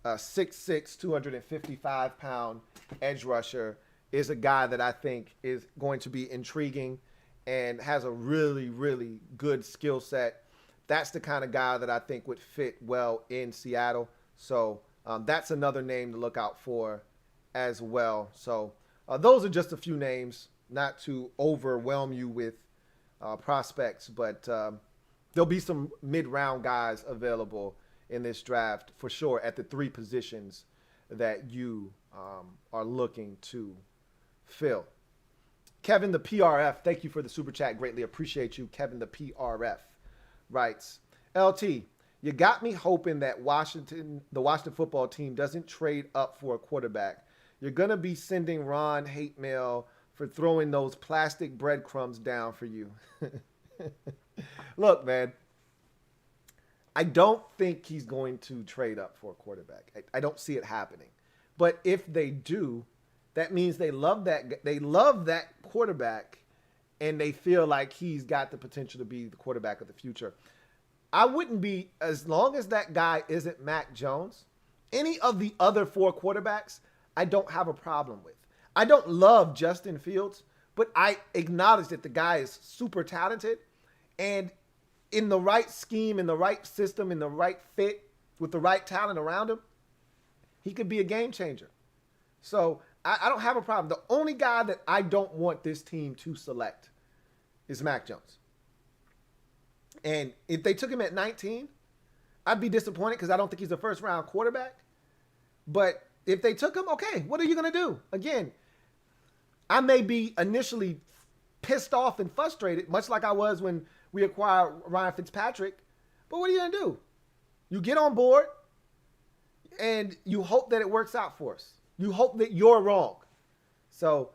6'6", 255-pound edge rusher, is a guy that I think is going to be intriguing and has a really, really good skill set. That's the kind of guy that I think would fit well in Seattle. So that's another name to look out for as well. So those are just a few names, not to overwhelm you with prospects, but there'll be some mid-round guys available in this draft for sure at the 3 positions that you are looking to fill. Kevin the PRF, thank you for the super chat. Greatly appreciate you. Kevin the PRF writes, LT, you got me hoping that the Washington football team doesn't trade up for a quarterback. You're going to be sending Ron hate mail for throwing those plastic breadcrumbs down for you. Look, man, I don't think he's going to trade up for a quarterback. I don't see it happening. But if they do, that means they love that quarterback, and they feel like he's got the potential to be the quarterback of the future. I wouldn't be, as long as that guy isn't Mac Jones, any of the other 4 quarterbacks, I don't have a problem with. I don't love Justin Fields, but I acknowledge that the guy is super talented, and in the right scheme, in the right system, in the right fit, with the right talent around him, he could be a game changer. So I don't have a problem. The only guy that I don't want this team to select is Mac Jones. And if they took him at 19, I'd be disappointed because I don't think he's a first-round quarterback. But if they took him, okay, what are you going to do? Again, I may be initially pissed off and frustrated, much like I was when we acquired Ryan Fitzpatrick. But what are you going to do? You get on board, and you hope that it works out for us. You hope that you're wrong. So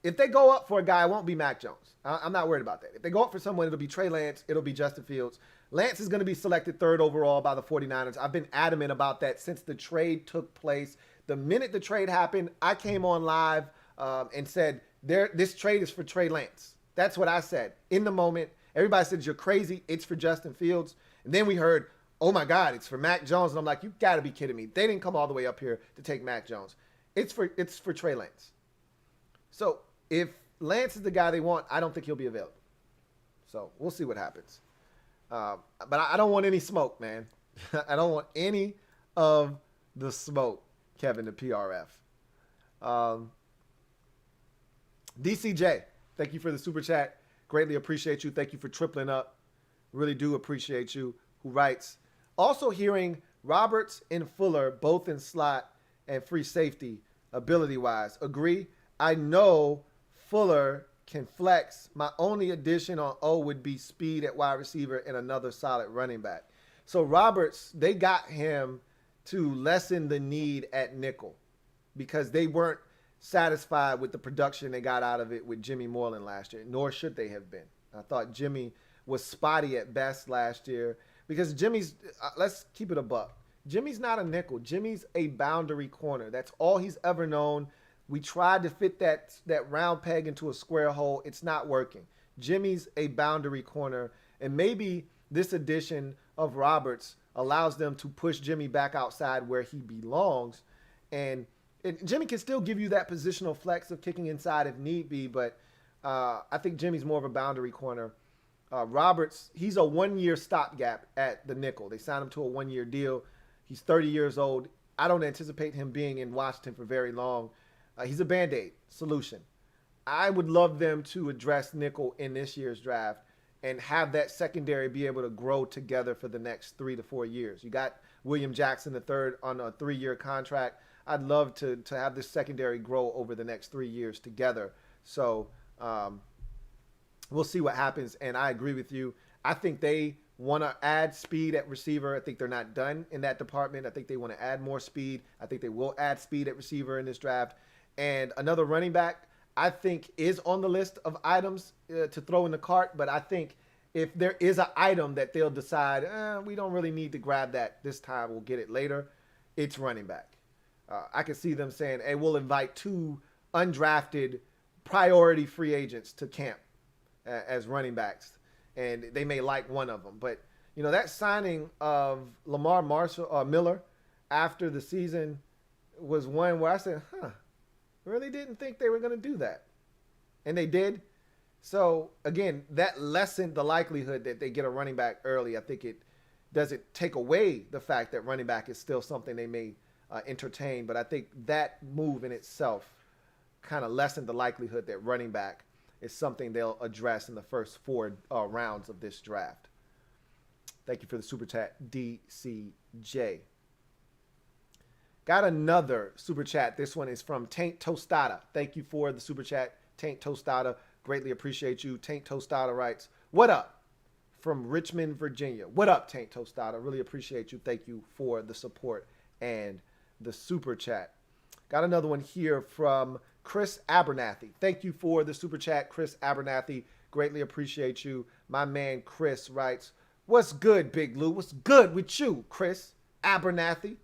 if they go up for a guy, it won't be Mac Jones. I'm not worried about that. If they go up for someone, it'll be Trey Lance. It'll be Justin Fields. Lance is going to be selected 3rd overall by the 49ers. I've been adamant about that since the trade took place. The minute the trade happened, I came on live and said, this trade is for Trey Lance. That's what I said. In the moment, everybody said, you're crazy. It's for Justin Fields. And then we heard, oh my God, it's for Mac Jones. And I'm like, you got to be kidding me. They didn't come all the way up here to take Mac Jones. It's for Trey Lance. So if Lance is the guy they want, I don't think he'll be available. So we'll see what happens. But I don't want any smoke, man. I don't want any of the smoke, Kevin, the PRF. DCJ, thank you for the super chat. Greatly appreciate you. Thank you for tripling up. Really do appreciate you. Who writes, also hearing Roberts and Fuller both in slot and free safety ability-wise. Agree? I know Fuller can flex. My only addition on O would be speed at wide receiver and another solid running back. So Roberts, they got him to lessen the need at nickel because they weren't satisfied with the production they got out of it with Jimmy Moreland last year, nor should they have been. I thought Jimmy was spotty at best last year because Jimmy's, let's keep it a buck. Jimmy's not a nickel. Jimmy's a boundary corner. That's all he's ever known. We tried to fit that round peg into a square hole. It's not working. Jimmy's a boundary corner, and maybe this addition of Roberts allows them to push Jimmy back outside where he belongs. And Jimmy can still give you that positional flex of kicking inside if need be, but I think Jimmy's more of a boundary corner. Roberts, he's a 1-year stopgap at the nickel. They signed him to a 1-year deal. He's 30 years old. I don't anticipate him being in Washington for very long. He's a Band-Aid solution. I would love them to address nickel in this year's draft and have that secondary be able to grow together for the next 3 to 4 years. You got William Jackson III on a 3-year contract. I'd love to have this secondary grow over the next 3 years together. So we'll see what happens. And I agree with you. I think they want to add speed at receiver. I think they're not done in that department. I think they want to add more speed. I think they will add speed at receiver in this draft. And another running back, I think, is on the list of items to throw in the cart. But I think if there is an item that they'll decide, we don't really need to grab that this time, we'll get it later, it's running back. I could see them saying, hey, we'll invite 2 undrafted priority free agents to camp as running backs. And they may like one of them. But, you know, that signing of Lamar Miller after the season was one where I said, really didn't think they were going to do that. And they did. So, again, that lessened the likelihood that they get a running back early. I think it doesn't take away the fact that running back is still something they may entertain. But I think that move in itself kind of lessened the likelihood that running back is something they'll address in the first 4 rounds of this draft. Thank you for the super chat, DCJ. Got another super chat. This one is from Taint Tostada. Thank you for the super chat, Taint Tostada, greatly appreciate you. Taint Tostada writes, what up? From Richmond, Virginia. What up, Taint Tostada? Really appreciate you. Thank you for the support and the super chat. Got another one here from Chris Abernathy. Thank you for the super chat, Chris Abernathy. Greatly appreciate you. My man Chris writes, what's good, Big Lou? What's good with you, Chris Abernathy?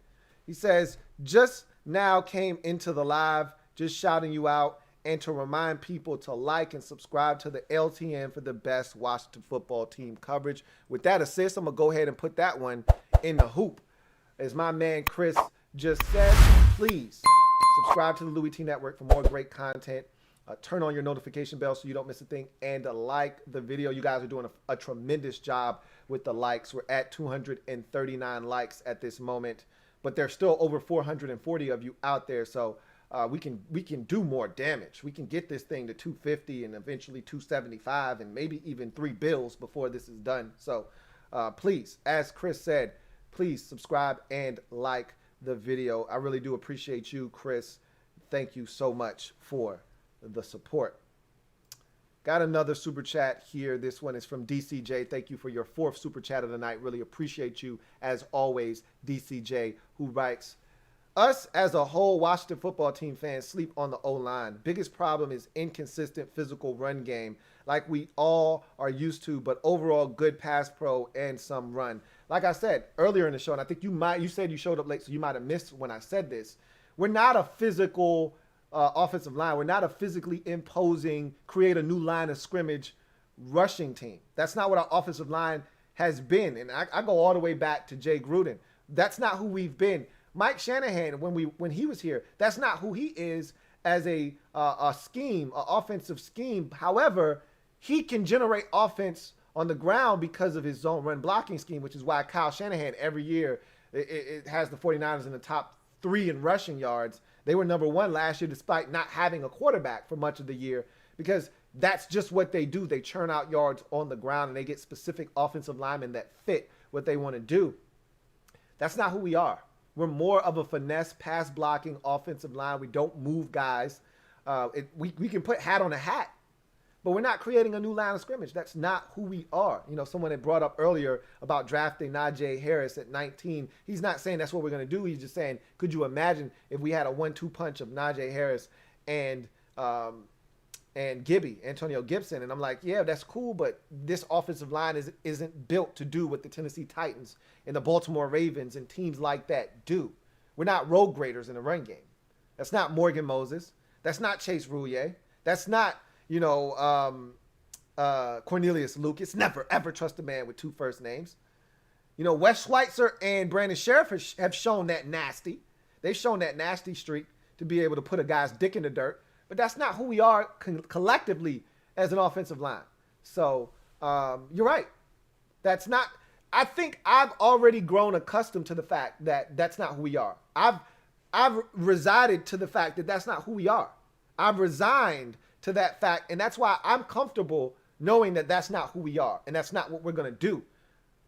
He says, just now came into the live, just shouting you out, and to remind people to like and subscribe to the LTN for the best Washington football team coverage. With that assist, I'm going to go ahead and put that one in the hoop. As my man Chris just said, please subscribe to the Louie T Network for more great content. Turn on your notification bell so you don't miss a thing, and like the video. You guys are doing a tremendous job with the likes. We're at 239 likes at this moment, but there's still over 440 of you out there, so we can do more damage. We can get this thing to 250 and eventually 275 and maybe even 3 bills before this is done. So please, as Chris said, please subscribe and like the video. I really do appreciate you, Chris. Thank you so much for the support. Got another super chat here. This one is from DCJ. Thank you for your 4th super chat of the night. Really appreciate you as always, DCJ, who writes, us as a whole Washington football team fans sleep on the O-line. Biggest problem is inconsistent physical run game like we all are used to, but overall good pass pro and some run. Like I said earlier in the show, and I think you said you showed up late, so you might have missed when I said this. We're not a physical offensive line. We're not a physically imposing, create a new line of scrimmage rushing team. That's not what our offensive line has been. And I go all the way back to Jay Gruden. That's not who we've been. Mike Shanahan, when he was here, that's not who he is as a scheme, an offensive scheme. However, he can generate offense on the ground because of his zone run blocking scheme, which is why Kyle Shanahan every year it has the 49ers in the top 3 in rushing yards. They were number 1 last year despite not having a quarterback for much of the year, because that's just what they do. They churn out yards on the ground and they get specific offensive linemen that fit what they want to do. That's not who we are. We're more of a finesse pass blocking offensive line. We don't move guys. We can put hat on a hat, but we're not creating a new line of scrimmage. That's not who we are. You know, someone had brought up earlier about drafting Najee Harris at 19. He's not saying that's what we're going to do. He's just saying, could you imagine if we had a 1-2 punch of Najee Harris and Antonio Gibson? And I'm like, yeah, that's cool, but this offensive line isn't built to do what the Tennessee Titans and the Baltimore Ravens and teams like that do. We're not road graders in the run game. That's not Morgan Moses. That's not Chase Rouillet. That's not, Cornelius Lucas. Never, ever trust a man with 2 first names. You know, Wes Schweitzer and Brandon Sheriff have shown that nasty. They've shown that nasty streak to be able to put a guy's dick in the dirt. But that's not who we are collectively as an offensive line. So you're right. That's not. I think I've already grown accustomed to the fact that that's not who we are. I've resided to the fact that that's not who we are. I've resigned to that fact, and that's why I'm comfortable knowing that that's not who we are, and that's not what we're going to do.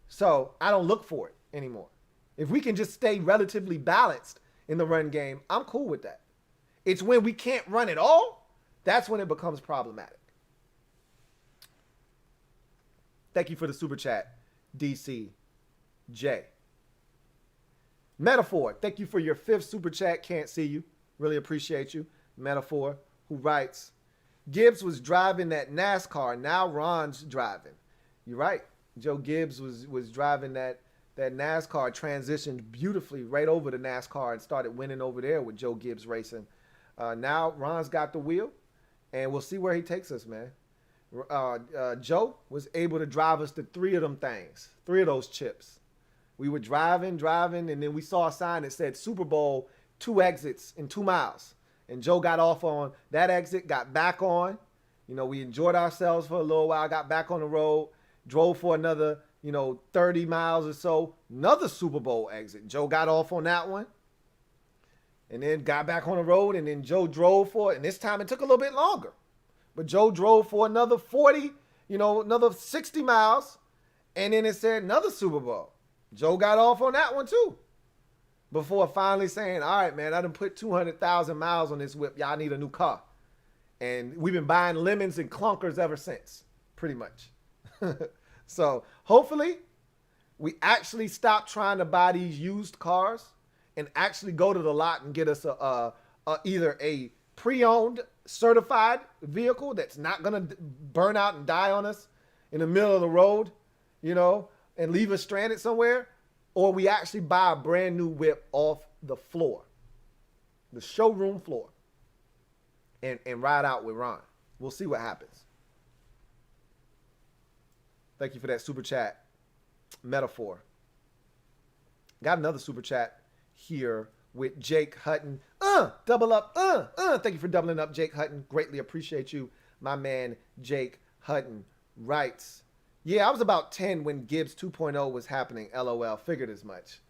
So I don't look for it anymore. If we can just stay relatively balanced in the run game, I'm cool with that. It's when we can't run at all, that's when it becomes problematic. Thank you for the super chat, DCJ. Metaphor, thank you for your 5th super chat. Can't see you. Really appreciate you. Metaphor, who writes, Gibbs was driving that NASCAR. Now Ron's driving. You're right. Joe Gibbs was driving that NASCAR, transitioned beautifully right over to NASCAR and started winning over there with Joe Gibbs Racing. Now Ron's got the wheel, and we'll see where he takes us, man. Joe was able to drive us to 3 of them things, 3 of those chips. We were driving, and then we saw a sign that said Super Bowl, 2 exits in 2 miles. And Joe got off on that exit, got back on. You know, we enjoyed ourselves for a little while, got back on the road, drove for another, 30 miles or so. Another Super Bowl exit. Joe got off on that one. And then got back on the road, and then Joe drove for it. And this time it took a little bit longer. But Joe drove for another 40, another 60 miles. And then it said another Super Bowl. Joe got off on that one too. Before finally saying, all right, man, I done put 200,000 miles on this whip. Y'all need a new car. And we've been buying lemons and clunkers ever since, pretty much. So hopefully we actually stop trying to buy these used cars and actually go to the lot and get us either a pre-owned certified vehicle that's not going to burn out and die on us in the middle of the road, and leave us stranded somewhere, or we actually buy a brand new whip off the floor, the showroom floor, and ride out with Ron. We'll see what happens. Thank you for that super chat metaphor. Got another super chat here with Jake Hutton. Double up. Thank you for doubling up, Jake Hutton. Greatly appreciate you. My man, Jake Hutton, writes, yeah, I was about 10 when Gibbs 2.0 was happening. LOL. Figured as much.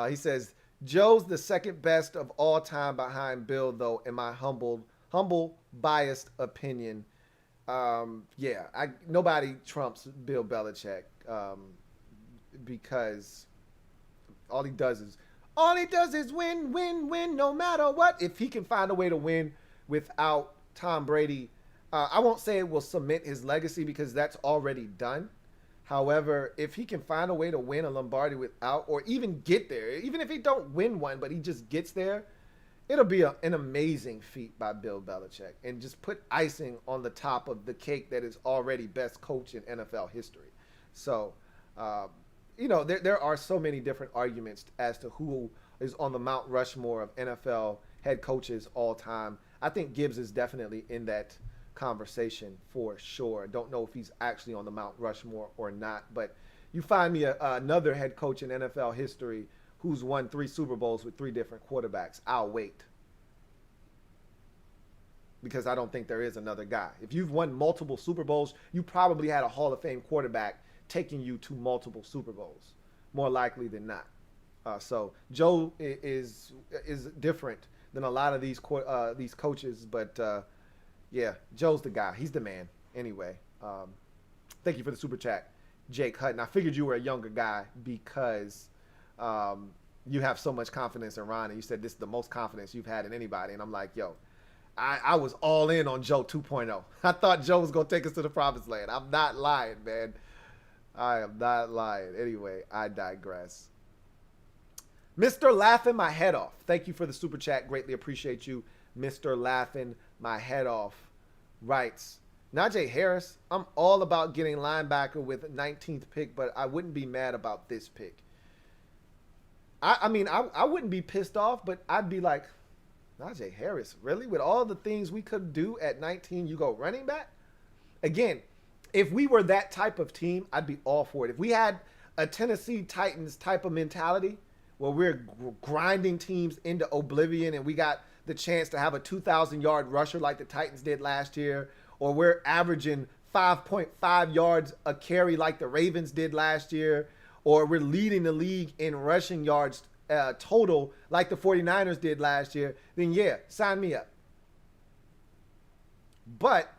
He says, Joe's the second best of all time behind Bill, though, in my humble, biased opinion. Nobody trumps Bill Belichick because all he does is win, no matter what. If he can find a way to win without Tom Brady, I won't say it will cement his legacy because that's already done. However, if he can find a way to win a Lombardi without, or even get there, even if he don't win one, but he just gets there, it'll be an amazing feat by Bill Belichick and just put icing on the top of the cake that is already best coach in NFL history. So, there are so many different arguments as to who is on the Mount Rushmore of NFL head coaches all time. I think Gibbs is definitely in that conversation for sure. Don't know if he's actually on the Mount Rushmore or not, but you find me another head coach in NFL history who's won 3 Super Bowls with 3 different quarterbacks. I'll wait. Because I don't think there is another guy. If you've won multiple Super Bowls, you probably had a Hall of Fame quarterback taking you to multiple Super Bowls, more likely than not. So Joe is different than a lot of these coaches, but Joe's the guy. He's the man. Anyway, thank you for the super chat, Jake Hutton. I figured you were a younger guy because you have so much confidence in Ron, and you said this is the most confidence you've had in anybody, and I'm like, yo, I was all in on Joe 2.0. I thought Joe was going to take us to the promised land. I'm not lying, man. I am not lying. Anyway, I digress. Mr. Laughing My Head Off. Thank you for the super chat. Greatly appreciate you. Mr. Laughing My Head Off writes, Najee Harris, I'm all about getting linebacker with 19th pick, but I wouldn't be mad about this pick. I mean, I wouldn't be pissed off, but I'd be like, Najee Harris, really? With all the things we could do at 19, you go running back? Again, if we were that type of team, I'd be all for it. If we had a Tennessee Titans type of mentality where we're grinding teams into oblivion and we got the chance to have a 2,000-yard rusher like the Titans did last year, or we're averaging 5.5 yards a carry like the Ravens did last year, or we're leading the league in rushing yards total like the 49ers did last year, then yeah, sign me up. But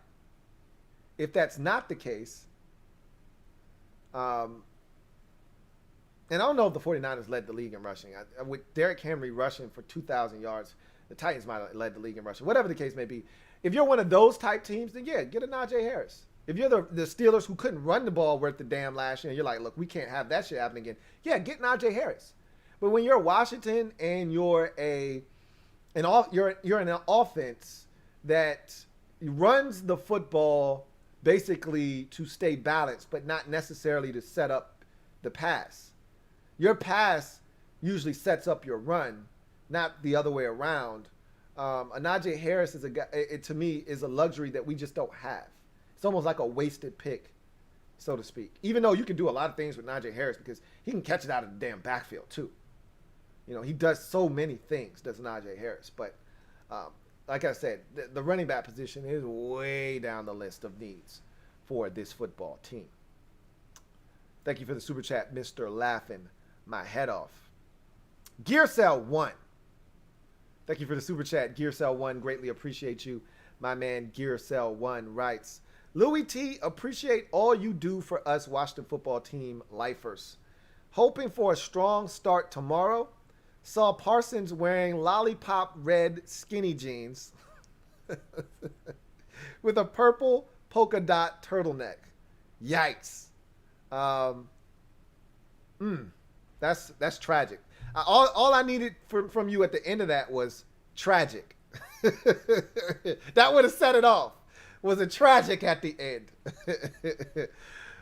if that's not the case, and I don't know if the 49ers led the league in rushing. With Derrick Henry rushing for 2,000 yards, the Titans might have led the league in rushing. Whatever the case may be. If you're one of those type teams, then yeah, get a Najee Harris. If you're the Steelers who couldn't run the ball worth the damn last year, and you're like, look, we can't have that shit happen again. Yeah, get Najee Harris. But when you're Washington and you're an offense that runs the football basically to stay balanced, but not necessarily to set up the pass. Your pass usually sets up your run, not the other way around. A Najee Harris is a guy. To me, is a luxury that we just don't have. It's almost like a wasted pick, so to speak. Even though you can do a lot of things with Najee Harris because he can catch it out of the damn backfield too. He does so many things, does Najee Harris. But like I said, the running back position is way down the list of needs for this football team. Thank you for the super chat, Mr. Laughing My Head Off. Gearcell 1. Thank you for the super chat, Gearcell 1. Greatly appreciate you. My man Gearcell 1 writes, Louie T, appreciate all you do for us Washington football team lifers. Hoping for a strong start tomorrow. Saw Parsons wearing lollipop red skinny jeans. with a purple polka dot turtleneck. Yikes. That's tragic. All I needed from you at the end of that was tragic. That would have set it off. Was a tragic at the end.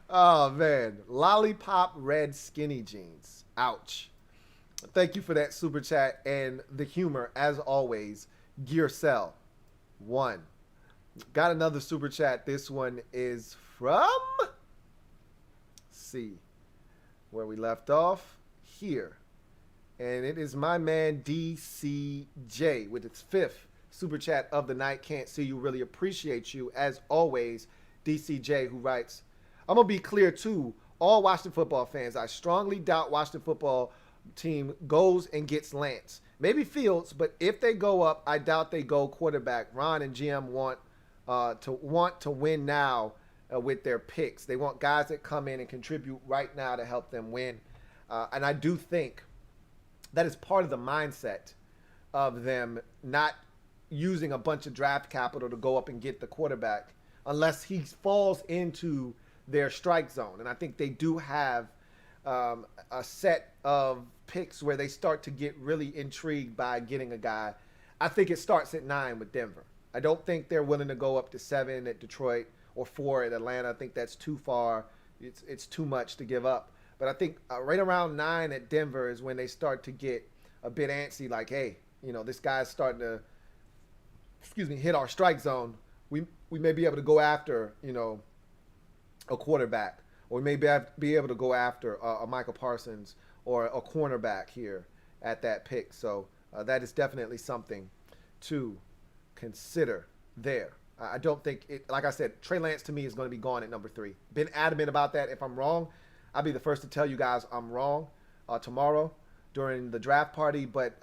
Oh, man. Lollipop red skinny jeans. Ouch. Thank you for that super chat and the humor, as always. Gearcell 1. Got another super chat. This one is from... Let's see where we left off. Here. And it is my man DCJ with its 5th super chat of the night. Can't see you. Really appreciate you. As always, DCJ, who writes, I'm going to be clear, too. All Washington football fans, I strongly doubt Washington football team goes and gets Lance. Maybe Fields, but if they go up, I doubt they go quarterback. Ron and GM want to win now with their picks. They want guys that come in and contribute right now to help them win. And I do think that is part of the mindset of them not using a bunch of draft capital to go up and get the quarterback unless he falls into their strike zone. And I think they do have a set of picks where they start to get really intrigued by getting a guy. I think it starts at 9 with Denver. I don't think they're willing to go up to 7 at Detroit or 4 at Atlanta. I think that's too far. It's too much to give up. But I think right around 9 at Denver is when they start to get a bit antsy, like, hey, this guy's starting to, hit our strike zone. We may be able to go after, a quarterback, or we may be able to go after a Michael Parsons or a cornerback here at that pick. So that is definitely something to consider there. I don't think it, like I said, Trey Lance to me is going to be gone at number 3. Been adamant about that. If I'm wrong, I'll be the first to tell you guys I'm wrong tomorrow during the draft party. But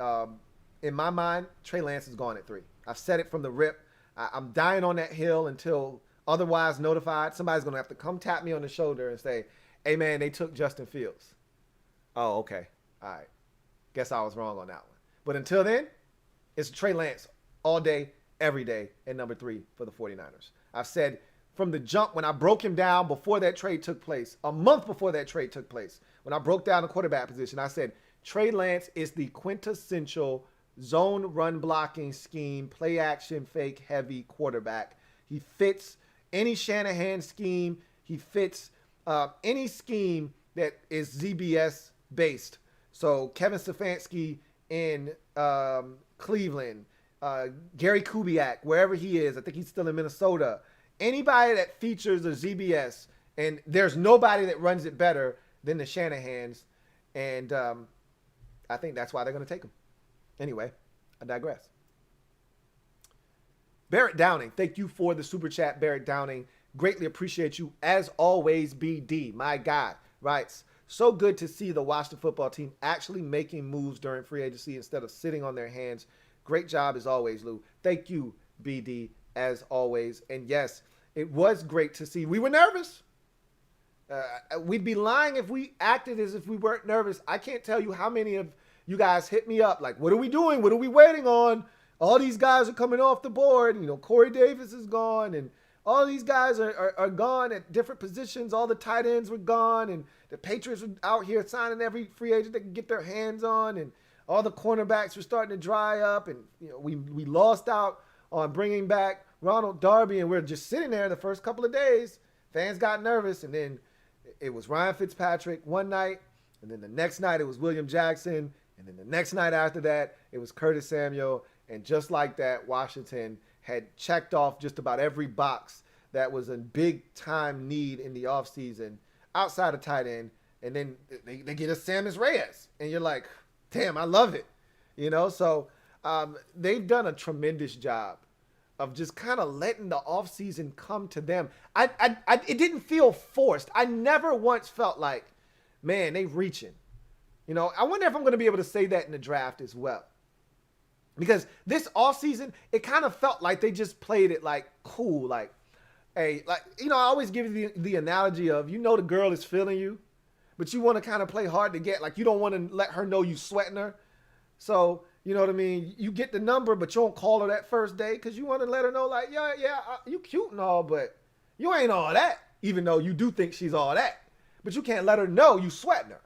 in my mind, Trey Lance is gone at 3. I've said it from the rip. I'm dying on that hill until otherwise notified. Somebody's going to have to come tap me on the shoulder and say, hey, man, they took Justin Fields. Oh, okay. All right. Guess I was wrong on that one. But until then, it's Trey Lance all day, every day at number 3 for the 49ers. I've said from the jump when I broke him down before that trade took place, a month before that trade took place, when I broke down the quarterback position, I said Trey Lance is the quintessential zone run blocking scheme, play action, fake heavy quarterback. He fits any Shanahan scheme. He fits any scheme that is ZBS based. So Kevin Stefanski in Cleveland, Gary Kubiak, wherever he is, I think he's still in Minnesota. Anybody that features a ZBS, and there's nobody that runs it better than the Shanahans, and I think that's why they're going to take him. Anyway, I digress. Barrett Downing, thank you for the super chat, Barrett Downing. Greatly appreciate you. As always, BD, my guy, writes, so good to see the Washington football team actually making moves during free agency instead of sitting on their hands. Great job as always, Lou. Thank you, BD, as always. And yes, it was great to see. We were nervous. We'd be lying if we acted as if we weren't nervous. I can't tell you how many of you guys hit me up like, what are we doing? What are we waiting on? All these guys are coming off the board. Corey Davis is gone, and all these guys are gone at different positions. All the tight ends were gone, and the Patriots were out here signing every free agent they could get their hands on, and all the cornerbacks were starting to dry up, and we lost out on bringing back Ronald Darby, and we're just sitting there the first couple of days. Fans got nervous, and then it was Ryan Fitzpatrick one night, and then the next night it was William Jackson, and then the next night after that it was Curtis Samuel, and just like that, Washington had checked off just about every box that was a big-time need in the offseason outside of tight end, and then they get us Samus Reyes, and you're like, damn, I love it. So they've done a tremendous job of just kind of letting the offseason come to them. It didn't feel forced. I never once felt like, man, they reaching. I wonder if I'm going to be able to say that in the draft as well. Because this offseason, it kind of felt like they just played it like cool. Like, hey, I always give you the analogy of, the girl is feeling you, but you want to kind of play hard to get. Like, you don't want to let her know you sweating her. So You know what I mean? You get the number, but you don't call her that first day because you want to let her know, like, you cute and all, but you ain't all that. Even though you do think she's all that, but you can't let her know you sweating her.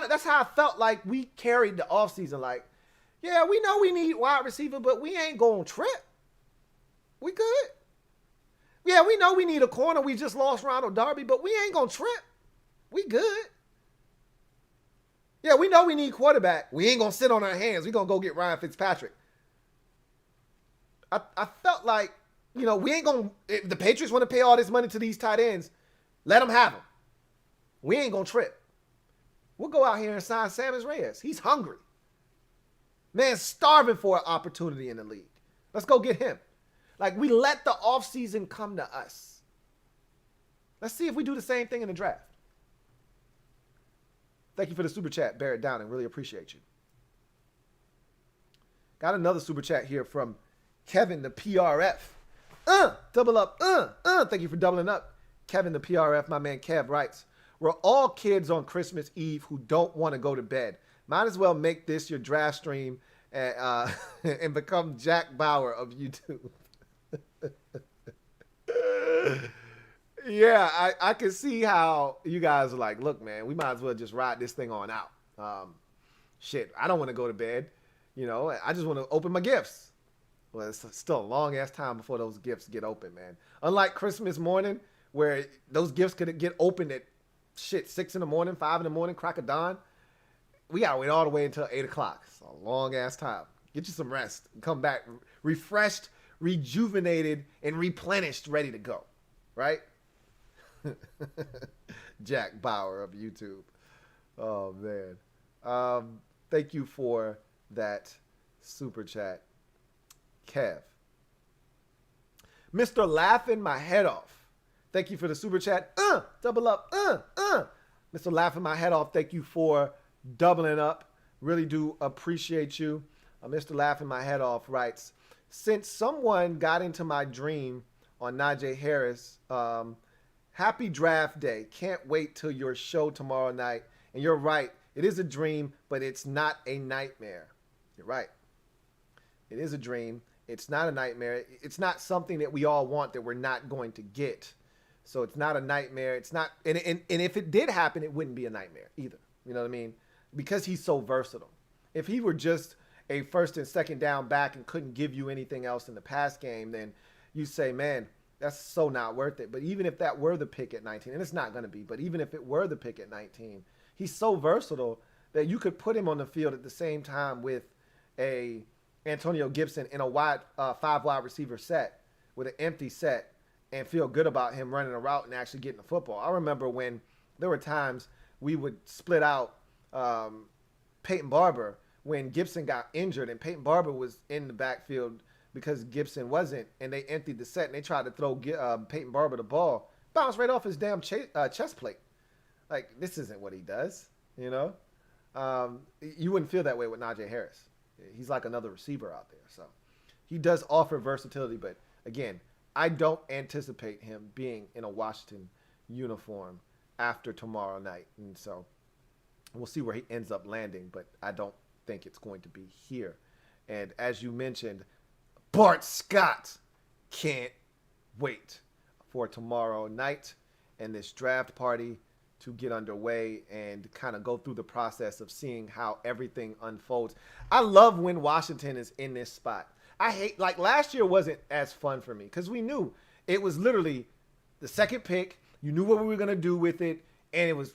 That's how I felt like we carried the offseason. Like, yeah, we know we need wide receiver, but we ain't going to trip. We good. Yeah, we know we need a corner. We just lost Ronald Darby, but we ain't going to trip. We good. Yeah, we know we need quarterback. We ain't going to sit on our hands. We going to go get Ryan Fitzpatrick. I felt like, we ain't going to, if the Patriots want to pay all this money to these tight ends, let them have them. We ain't going to trip. We'll go out here and sign Sammis Reyes. He's hungry. Man's starving for an opportunity in the league. Let's go get him. Like, we let the offseason come to us. Let's see if we do the same thing in the draft. Thank you for the super chat, Barrett Downing. Really appreciate you. Got another super chat here from Kevin, the PRF. Double up. Thank you for doubling up. Kevin, the PRF, my man Kev writes, we're all kids on Christmas Eve who don't want to go to bed. Might as well make this your draft stream and become Jack Bauer of YouTube. Yeah, I can see how you guys are like, look, man, we might as well just ride this thing on out. I don't want to go to bed. I just want to open my gifts. Well, it's still a long-ass time before those gifts get open, man. Unlike Christmas morning, where those gifts could get opened at 6 in the morning, 5 in the morning, crack of dawn. We got to wait all the way until 8 o'clock. It's a long-ass time. Get you some rest. Come back refreshed, rejuvenated, and replenished, ready to go. Right? Jack Bauer of YouTube. Oh, man. Thank you for that super chat, Kev. Mr. Laughing My Head Off. Thank you for the super chat. Double up. Mr. Laughing My Head Off, thank you for doubling up. Really do appreciate you. Mr. Laughing My Head Off writes, since someone got into my dream on Najee Harris, happy draft day. Can't wait till your show tomorrow night. And you're right. It is a dream, but it's not a nightmare. You're right. It is a dream. It's not a nightmare. It's not something that we all want that we're not going to get. So it's not a nightmare. It's not, and if it did happen, it wouldn't be a nightmare either. You know what I mean? Because he's so versatile. If he were just a first and second down back and couldn't give you anything else in the pass game, then you say, man, that's so not worth it. But even if that were the pick at 19, and it's not going to be, but even if it were the pick at 19, he's so versatile that you could put him on the field at the same time with a Antonio Gibson in a 5 wide receiver set with an empty set and feel good about him running a route and actually getting the football. I remember when there were times we would split out Peyton Barber when Gibson got injured and Peyton Barber was in the backfield because Gibson wasn't, and they emptied the set and they tried to throw Peyton Barber the ball. Bounced right off his damn chest plate. Like, this isn't what he does, you know? You wouldn't feel that way with Najee Harris. He's like another receiver out there. So he does offer versatility, but again, I don't anticipate him being in a Washington uniform after tomorrow night. And so we'll see where he ends up landing, but I don't think it's going to be here. And as you mentioned, Bart Scott can't wait for tomorrow night and this draft party to get underway and kind of go through the process of seeing how everything unfolds. I love when Washington is in this spot. I hate, like last year wasn't as fun for me because we knew it was literally the second pick. You knew what we were going to do with it. And it was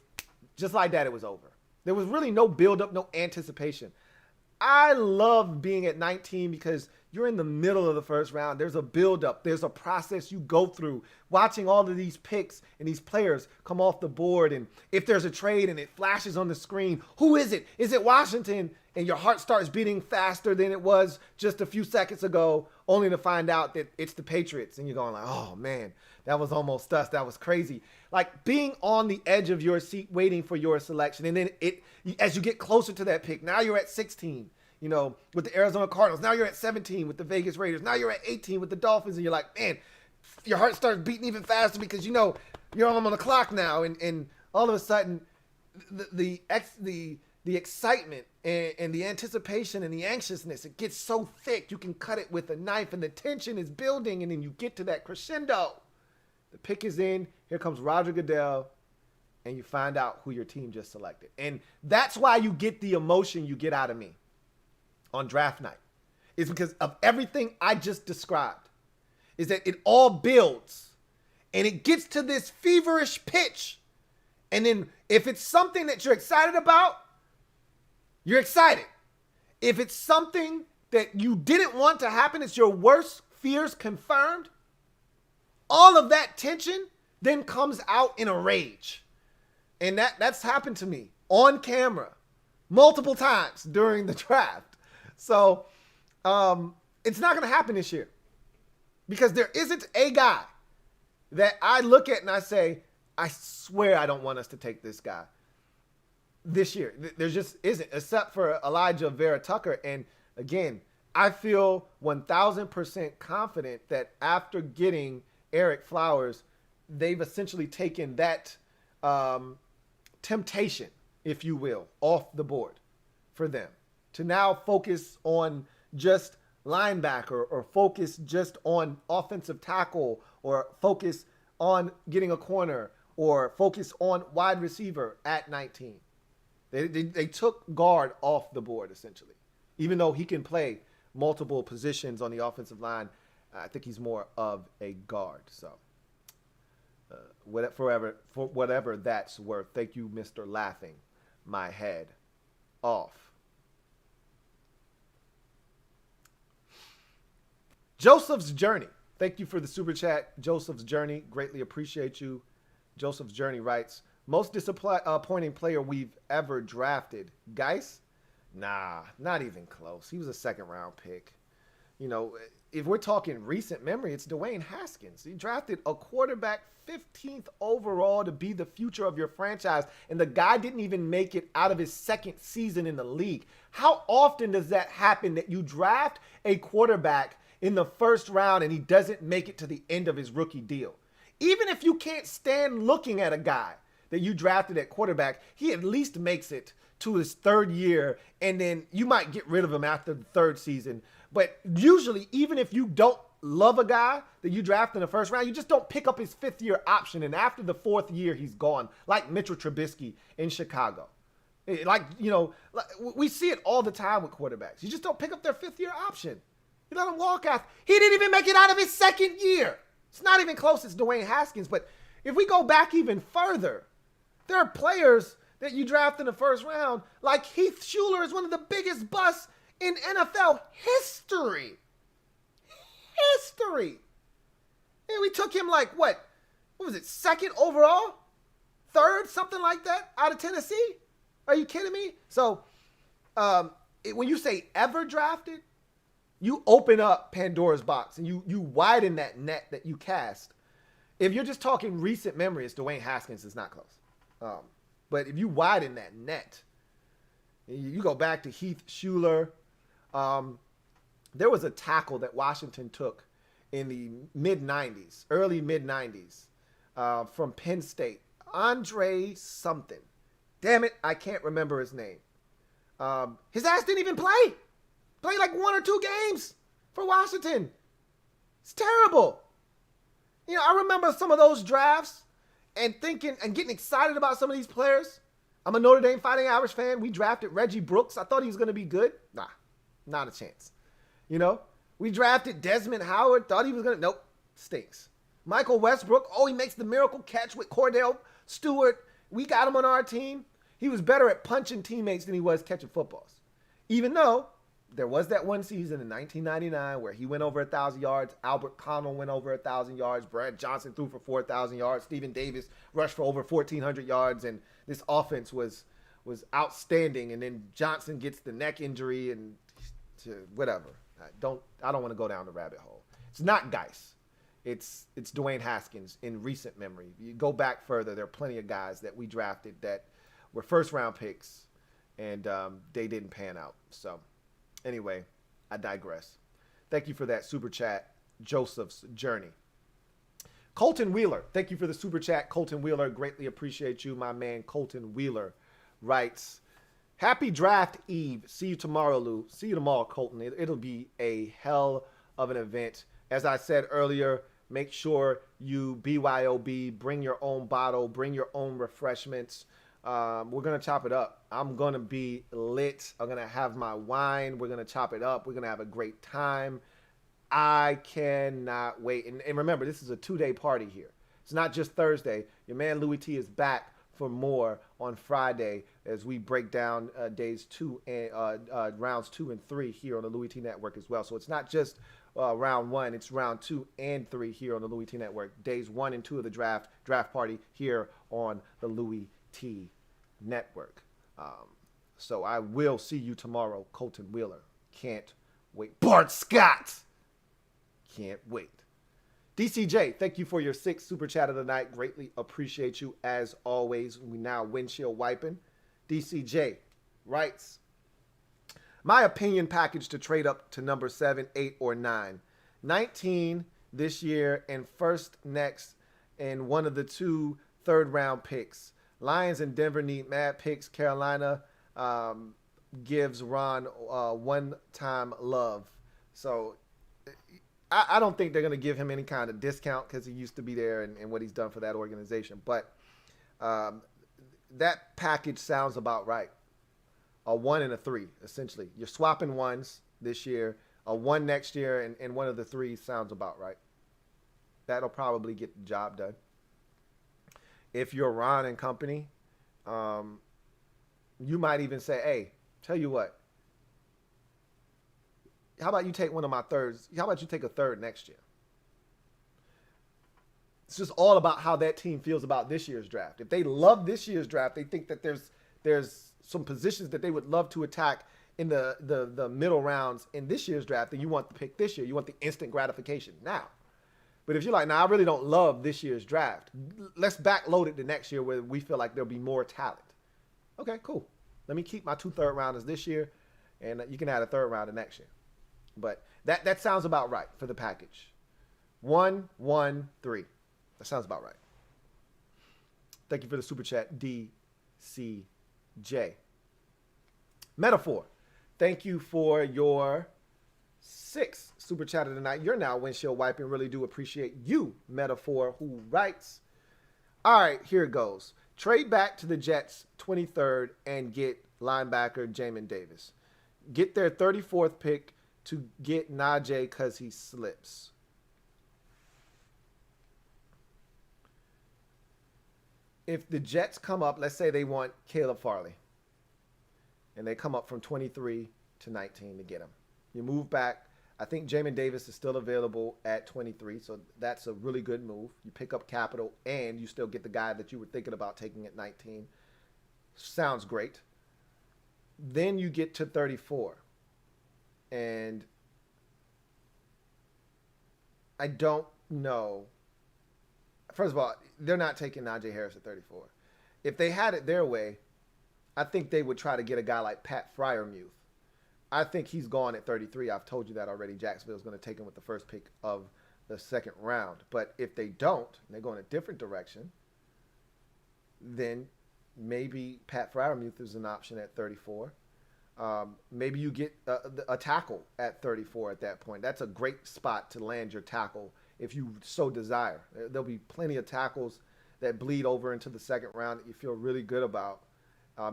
just like that. It was over. There was really no buildup, no anticipation. I love being at 19 because you're in the middle of the first round. There's a buildup. There's a process you go through. Watching all of these picks and these players come off the board. And if there's a trade and it flashes on the screen, who is it? Is it Washington? And your heart starts beating faster than it was just a few seconds ago, only to find out that it's the Patriots. And you're going like, oh, man, that was almost us. That was crazy. Like being on the edge of your seat waiting for your selection. And then as you get closer to that pick, now you're at 16. You know, with the Arizona Cardinals. Now you're at 17 with the Vegas Raiders. Now you're at 18 with the Dolphins. And you're like, man, your heart starts beating even faster because, you know, you're on the clock now. And all of a sudden, the the excitement and the anticipation and the anxiousness, it gets so thick you can cut it with a knife, and the tension is building, and then you get to that crescendo. The pick is in. Here comes Roger Goodell, and you find out who your team just selected. And that's why you get the emotion you get out of me on draft night. It's because of everything I just described. Is that it all builds, and it gets to this feverish pitch. And then if it's something that you're excited about, you're excited. If it's something that you didn't want to happen, it's your worst fears confirmed, all of that tension then comes out in a rage. And that's happened to me on camera multiple times during the draft. So it's not going to happen this year, because there isn't a guy that I look at and I say, I swear I don't want us to take this guy this year. There just isn't, except for Elijah Vera Tucker. And again, I feel 1,000% confident that after getting Eric Flowers, they've essentially taken that temptation, if you will, off the board for them to now focus on just linebacker, or focus just on offensive tackle, or focus on getting a corner, or focus on wide receiver at 19. They took guard off the board, essentially. Even though he can play multiple positions on the offensive line, I think he's more of a guard. So, for whatever that's worth, thank you, Mr. Laughing My Head Off. Joseph's Journey. Thank you for the super chat, Joseph's Journey. Greatly appreciate you. Joseph's Journey writes, most disappointing player we've ever drafted. Geis? Nah, not even close. He was a second-round pick. You know, if we're talking recent memory, it's Dwayne Haskins. He drafted a quarterback 15th overall to be the future of your franchise, and the guy didn't even make it out of his second season in the league. How often does that happen, that you draft a quarterback in the first round and he doesn't make it to the end of his rookie deal? Even if you can't stand looking at a guy that you drafted at quarterback, he at least makes it to his third year, and then you might get rid of him after the third season. But usually, even if you don't love a guy that you draft in the first round, you just don't pick up his fifth-year option, and after the fourth year, he's gone, like Mitchell Trubisky in Chicago. Like, you know, we see it all the time with quarterbacks. You just don't pick up their fifth-year option. You let him walk out. He didn't even make it out of his second year. It's not even close. It's Dwayne Haskins. But if we go back even further, there are players that you draft in the first round, like Heath Shuler is one of the biggest busts in NFL history. And we took him like, what was it, second overall? Third, something like that, out of Tennessee? Are you kidding me? So when you say ever drafted, you open up Pandora's box, and you widen that net that you cast. If you're just talking recent memory, it's Dwayne Haskins is not close. But if you widen that net, you go back to Heath Shuler. There was a tackle that Washington took in the mid-90s, early mid-90s, from Penn State. Andre something. Damn it, I can't remember his name. His ass didn't even play. Played like 1 or 2 games for Washington. It's terrible. You know, I remember some of those drafts and thinking and getting excited about some of these players. I'm a Notre Dame Fighting Irish fan. We drafted Reggie Brooks. I thought he was going to be good. Nah, not a chance. You know, we drafted Desmond Howard. Thought he was going to, nope, stinks. Michael Westbrook, oh, he makes the miracle catch with Cordell Stewart. We got him on our team. He was better at punching teammates than he was catching footballs. Even though there was that one season in 1999 where he went over 1,000 yards. Albert Connell went over 1,000 yards. Brad Johnson threw for 4,000 yards. Stephen Davis rushed for over 1,400 yards. And this offense was outstanding. And then Johnson gets the neck injury and whatever. I don't want to go down the rabbit hole. It's not Geis. It's Dwayne Haskins in recent memory. You go back further, there are plenty of guys that we drafted that were first-round picks, and they didn't pan out. So anyway, I digress. Thank you for that super chat, Joseph's Journey. Colton Wheeler, thank you for the super chat, Colton Wheeler. Greatly appreciate you, my man. Colton Wheeler writes, Happy draft eve. See you tomorrow, Lou. See you tomorrow, Colton. It'll be a hell of an event. As I said earlier, make sure you BYOB, bring your own bottle, bring your own refreshments. We're going to chop it up. I'm going to be lit. I'm going to have my wine. We're going to chop it up. We're going to have a great time. I cannot wait. And remember, this is a 2-day party here. It's not just Thursday. Your man Louie T is back for more on Friday as we break down days 2 and rounds 2 and 3 here on the Louie T Network as well. So it's not just round 1, it's round 2 and 3 here on the Louie T Network. Days 1 and 2 of the draft party here on the Louie T Network. So I will see you tomorrow, Colton Wheeler. Can't wait. Bart Scott! Can't wait. DCJ, thank you for your 6th super chat of the night. Greatly appreciate you as always. We now windshield wiping. DCJ writes, my opinion package to trade up to number 7, 8, or 9. 19 this year and first next and one of the 2 third-round picks. Lions and Denver need mad picks. Carolina gives Ron one-time love. So I don't think they're going to give him any kind of discount because he used to be there and what he's done for that organization. But that package sounds about right. A 1 and a 3, essentially. You're swapping 1s this year, a 1 next year, and one of the 3 sounds about right. That'll probably get the job done. If you're Ron and company, you might even say, hey, tell you what, how about you take one of my thirds? How about you take a 3rd next year? It's just all about how that team feels about this year's draft. If they love this year's draft, they think that there's some positions that they would love to attack in the middle rounds in this year's draft, then you want the pick this year. You want the instant gratification now. But if you're like, nah, I really don't love this year's draft, let's backload it to next year where we feel like there'll be more talent. Okay, cool. Let me keep my 2 third-rounders this year, and you can add a 3rd rounder next year. But that sounds about right for the package. 1, 1, 3. That sounds about right. Thank you for the super chat, DCJ. Metaphor, thank you for your 6th super chat of the night. You're now windshield wiping. Really do appreciate you, Metaphor, who writes, all right, here it goes. Trade back to the Jets 23rd and get linebacker Jamin Davis. Get their 34th pick to get Najee because he slips. If the Jets come up, let's say they want Caleb Farley, and they come up from 23 to 19 to get him. You move back. I think Jamin Davis is still available at 23, so that's a really good move. You pick up capital, and you still get the guy that you were thinking about taking at 19. Sounds great. Then you get to 34. And I don't know. First of all, they're not taking Najee Harris at 34. If they had it their way, I think they would try to get a guy like Pat Freiermuth. I think he's gone at 33. I've told you that already. Jacksonville's going to take him with the first pick of the 2nd round. But if they don't, and they go in a different direction, then maybe Pat Freiermuth is an option at 34. Maybe you get a tackle at 34 at that point. That's a great spot to land your tackle if you so desire. There'll be plenty of tackles that bleed over into the 2nd round that you feel really good about.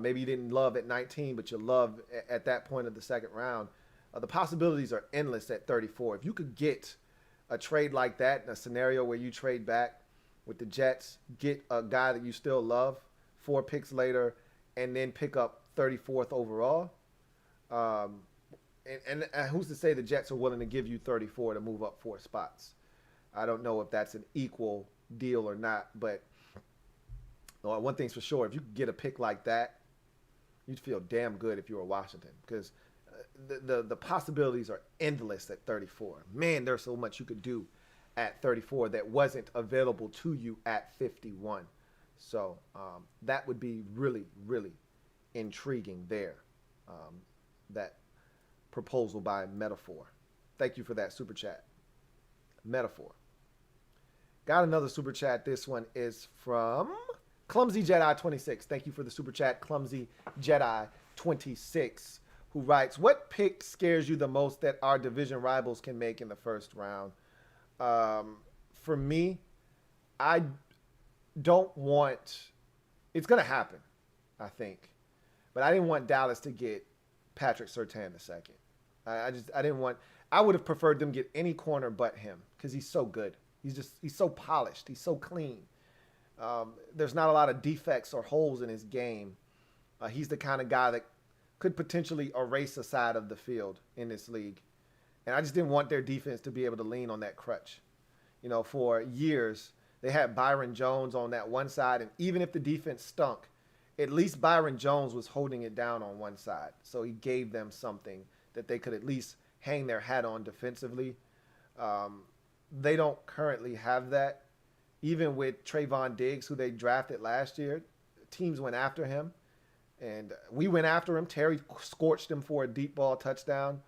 Maybe you didn't love at 19, but you love at that point of the 2nd round. The possibilities are endless at 34. If you could get a trade like that in a scenario where you trade back with the Jets, get a guy that you still love 4 picks later, and then pick up 34th overall, and who's to say the Jets are willing to give you 34 to move up 4 spots? I don't know if that's an equal deal or not, but one thing's for sure, if you could get a pick like that, you'd feel damn good if you were Washington, because the possibilities are endless at 34. Man, there's so much you could do at 34 that wasn't available to you at 51. So that would be really, really intriguing there. That proposal by Metaphor. Thank you for that super chat. Metaphor. Got another super chat. This one is from Clumsy Jedi 26. Thank you for the super chat, Clumsy Jedi 26, who writes, what pick scares you the most that our division rivals can make in the first round? For me, I don't want, it's going to happen, I think. But I didn't want Dallas to get Patrick Surtain II. I didn't want, I would have preferred them get any corner but him because he's so good. He's so polished. He's so clean. There's not a lot of defects or holes in his game. He's the kind of guy that could potentially erase a side of the field in this league. And I just didn't want their defense to be able to lean on that crutch. You know, for years, they had Byron Jones on that one side, and even if the defense stunk, at least Byron Jones was holding it down on one side. So he gave them something that they could at least hang their hat on defensively. They don't currently have that. Even with Trayvon Diggs, who they drafted last year, teams went after him. And we went after him. Terry scorched him for a deep ball touchdown.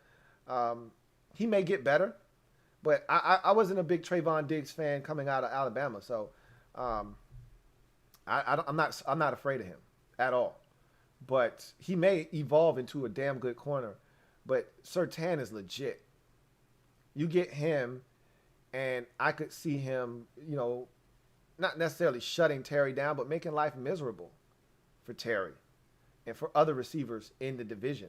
He may get better, but I wasn't a big Trayvon Diggs fan coming out of Alabama. So I'm not afraid of him at all. But he may evolve into a damn good corner. But Surtain is legit. You get him, and I could see him, you know, not necessarily shutting Terry down, but making life miserable for Terry and for other receivers in the division.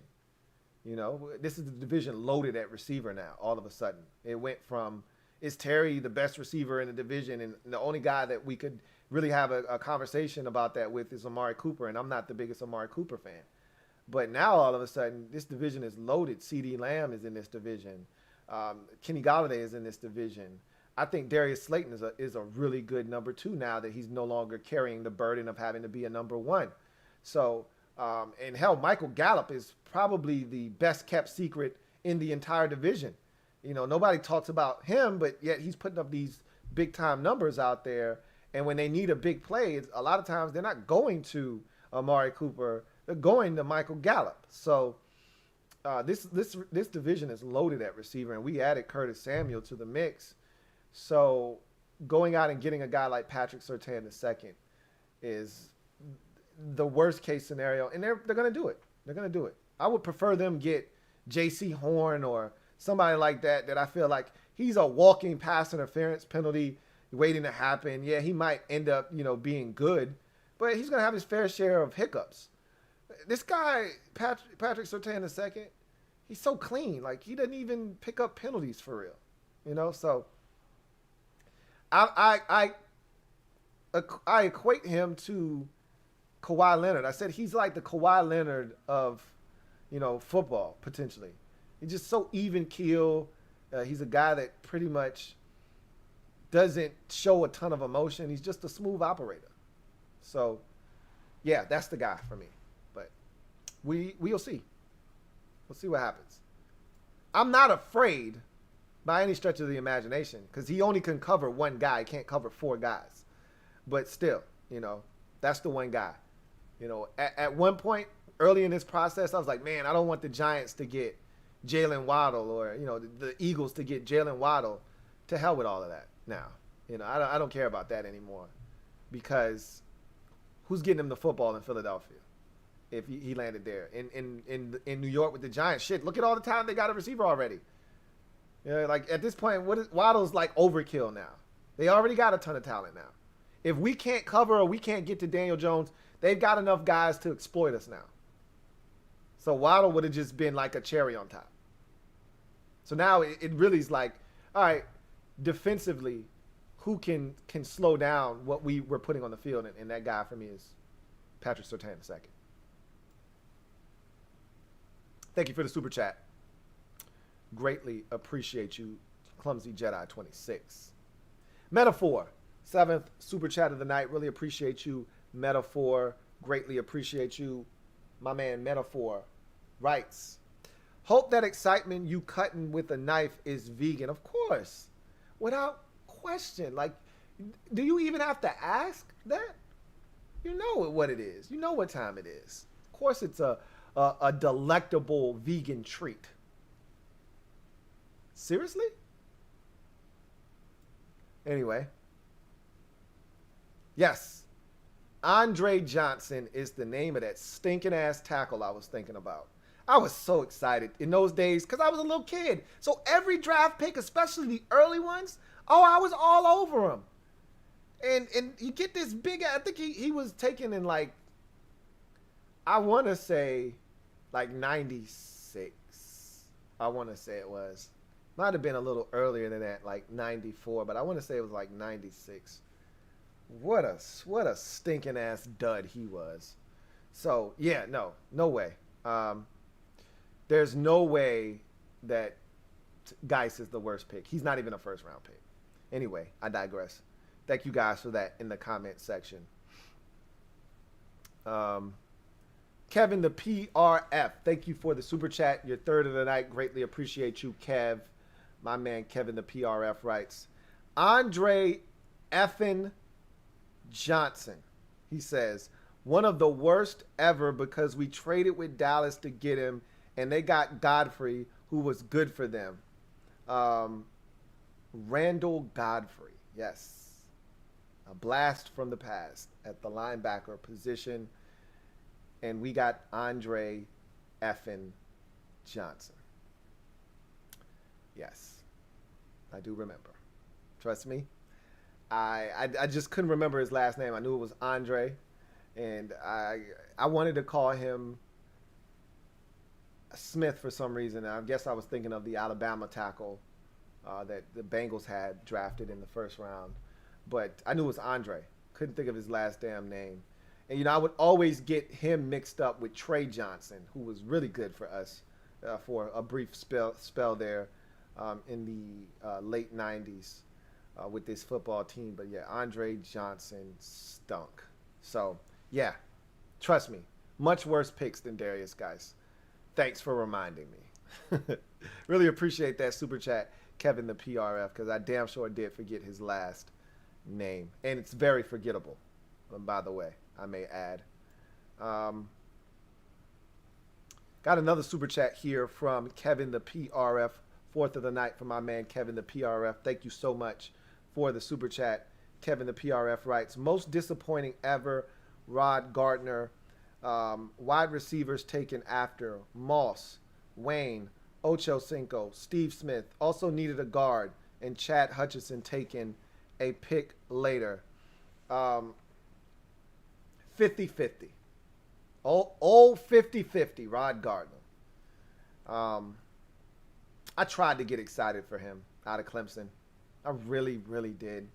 You know, this is the division loaded at receiver now, all of a sudden. It went from, is Terry the best receiver in the division? And the only guy that we could really have a conversation about that with is Amari Cooper, and I'm not the biggest Amari Cooper fan. But now, all of a sudden, this division is loaded. CeeDee Lamb is in this division. Kenny Golladay is in this division. I think Darius Slayton is a really good number 2 now that he's no longer carrying the burden of having to be a number 1. So, and hell, Michael Gallup is probably the best kept secret in the entire division. You know, nobody talks about him, but yet he's putting up these big time numbers out there. And when they need a big play, a lot of times they're not going to Amari Cooper. They're going to Michael Gallup. So this division is loaded at receiver, and we added Curtis Samuel to the mix. So going out and getting a guy like Patrick Surtain II is the worst case scenario, and they're going to do it. They're going to do it. I would prefer them get J.C. Horn or somebody like that I feel like he's a walking pass interference penalty waiting to happen. Yeah, he might end up, you know, being good, but he's going to have his fair share of hiccups. This guy, Patrick Surtain II, he's so clean. Like, he doesn't even pick up penalties for real, you know? So I equate him to Kawhi Leonard. I said he's like the Kawhi Leonard of, you know, football, potentially. He's just so even keel. He's a guy that pretty much doesn't show a ton of emotion. He's just a smooth operator. So, yeah, that's the guy for me. But we'll see. We'll see what happens. I'm not afraid by any stretch of the imagination because he only can cover one guy. He can't cover 4 guys. But still, you know, that's the one guy. You know, at one point early in this process, I was like, man, I don't want the Giants to get Jalen Waddle or, you know, the Eagles to get Jalen Waddle. To hell with all of that now. You know, I don't care about that anymore because who's getting him the football in Philadelphia if he landed there? In New York with the Giants, shit, look at all the talent they got a receiver already. You know, like at this point, Waddle's like overkill now. They already got a ton of talent now. If we can't cover or we can't get to Daniel Jones, they've got enough guys to exploit us now. So Waddle would have just been like a cherry on top. So now it really is like, all right, defensively, who can slow down what we were putting on the field? And that guy for me is Patrick Surtain II. Thank you for the super chat. Greatly appreciate you, Clumsy Jedi 26. Metaphor, 7th super chat of the night. Really appreciate you, Metaphor. Greatly appreciate you. My man Metaphor writes, hope that excitement you cutting with a knife is vegan. Of course, without question. Like, do you even have to ask that? You know what it is. You know what time it is. Of course, it's a delectable vegan treat. Seriously? Anyway. Yes. Andre Johnson is the name of that stinking ass tackle I was thinking about. I was so excited in those days because I was a little kid. So every draft pick, especially the early ones, oh, I was all over him. And you get this big, I think he was taken in like, I want to say like 96. I want to say it was. Might have been a little earlier than that, like 94, but I want to say it was like 96. What a stinking ass dud he was. So yeah, no way. There's no way that Geis is the worst pick. He's not even a first round pick. Anyway, I digress. Thank you guys for that in the comment section. Kevin the PRF, thank you for the super chat. Your third of the night. Greatly appreciate you, Kev. My man Kevin the PRF writes, Andre effing Johnson. He says, one of the worst ever because we traded with Dallas to get him, and they got Godfrey, who was good for them. Randall Godfrey, yes. A blast from the past at the linebacker position, and we got Andre effing Johnson. Yes, I do remember. Trust me. I just couldn't remember his last name. I knew it was Andre, and I wanted to call him Smith for some reason. I guess I was thinking of the Alabama tackle that the Bengals had drafted in the first round. But I knew it was Andre. Couldn't think of his last damn name. And, you know, I would always get him mixed up with Trey Johnson, who was really good for us for a brief spell there in the late 90s with this football team. But, yeah, Andre Johnson stunk. So, yeah, trust me, much worse picks than Darius Geis. Thanks for reminding me. Really appreciate that super chat, Kevin the PRF, because I damn sure did forget his last name. And it's very forgettable, by the way, I may add. Got another super chat here from Kevin the PRF, fourth of the night from my man Kevin the PRF. Thank you so much for the super chat. Kevin the PRF writes, most disappointing ever, Rod Gardner. Wide receivers taken after Moss, Wayne, Ocho Cinco, Steve Smith. Also needed a guard, and Chad Hutchinson taken a pick later. 50-50. Old 50-50, Rod Gardner. I tried to get excited for him out of Clemson. I really, really did.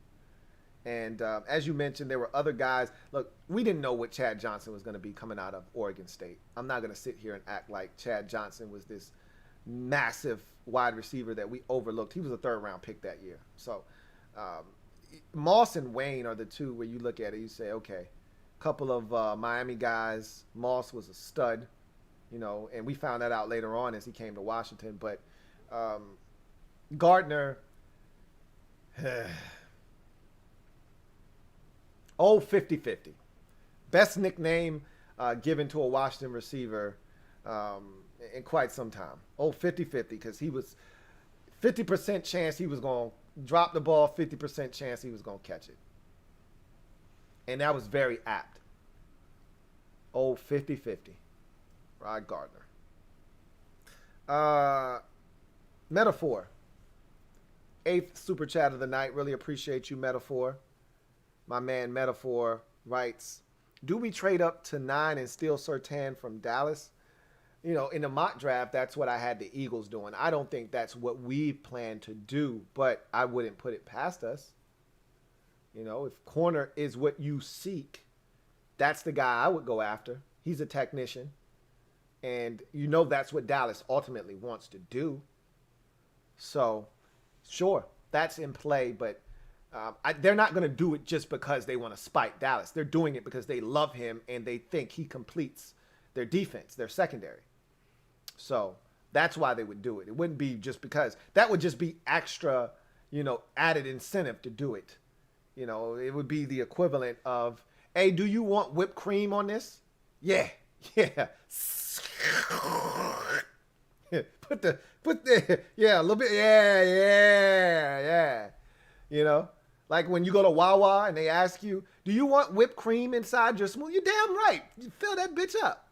And as you mentioned, there were other guys. Look, we didn't know what Chad Johnson was going to be coming out of Oregon State. I'm not going to sit here and act like Chad Johnson was this massive wide receiver that we overlooked. He was a third-round pick that year. So Moss and Wayne are the two where you look at it, you say, okay, a couple of Miami guys. Moss was a stud, you know, and we found that out later on as he came to Washington. But Gardner, oh, 50-50. Best nickname given to a Washington receiver in quite some time. Oh, 50-50, because he was 50% chance he was going to drop the ball, 50% chance he was going to catch it. And that was very apt. Oh, 50-50. Rod Gardner. Metaphor. 8th super chat of the night. Really appreciate you, Metaphor. My man Metaphor writes, do we trade up to 9 and steal Surtain from Dallas? You know, in the mock draft, that's what I had the Eagles doing. I don't think that's what we plan to do, but I wouldn't put it past us. You know, if corner is what you seek, that's the guy I would go after. He's a technician. And you know that's what Dallas ultimately wants to do. So, sure, that's in play, but they're not going to do it just because they want to spite Dallas. They're doing it because they love him and they think he completes their defense, their secondary. So that's why they would do it. It wouldn't be just because. That would just be extra, you know, added incentive to do it. You know, it would be the equivalent of, hey, do you want whipped cream on this? Yeah. Yeah. Put the, yeah, a little bit. Yeah. You know, Like when you go to Wawa and they ask you, do you want whipped cream inside your smoothie? You're damn right. You fill that bitch up.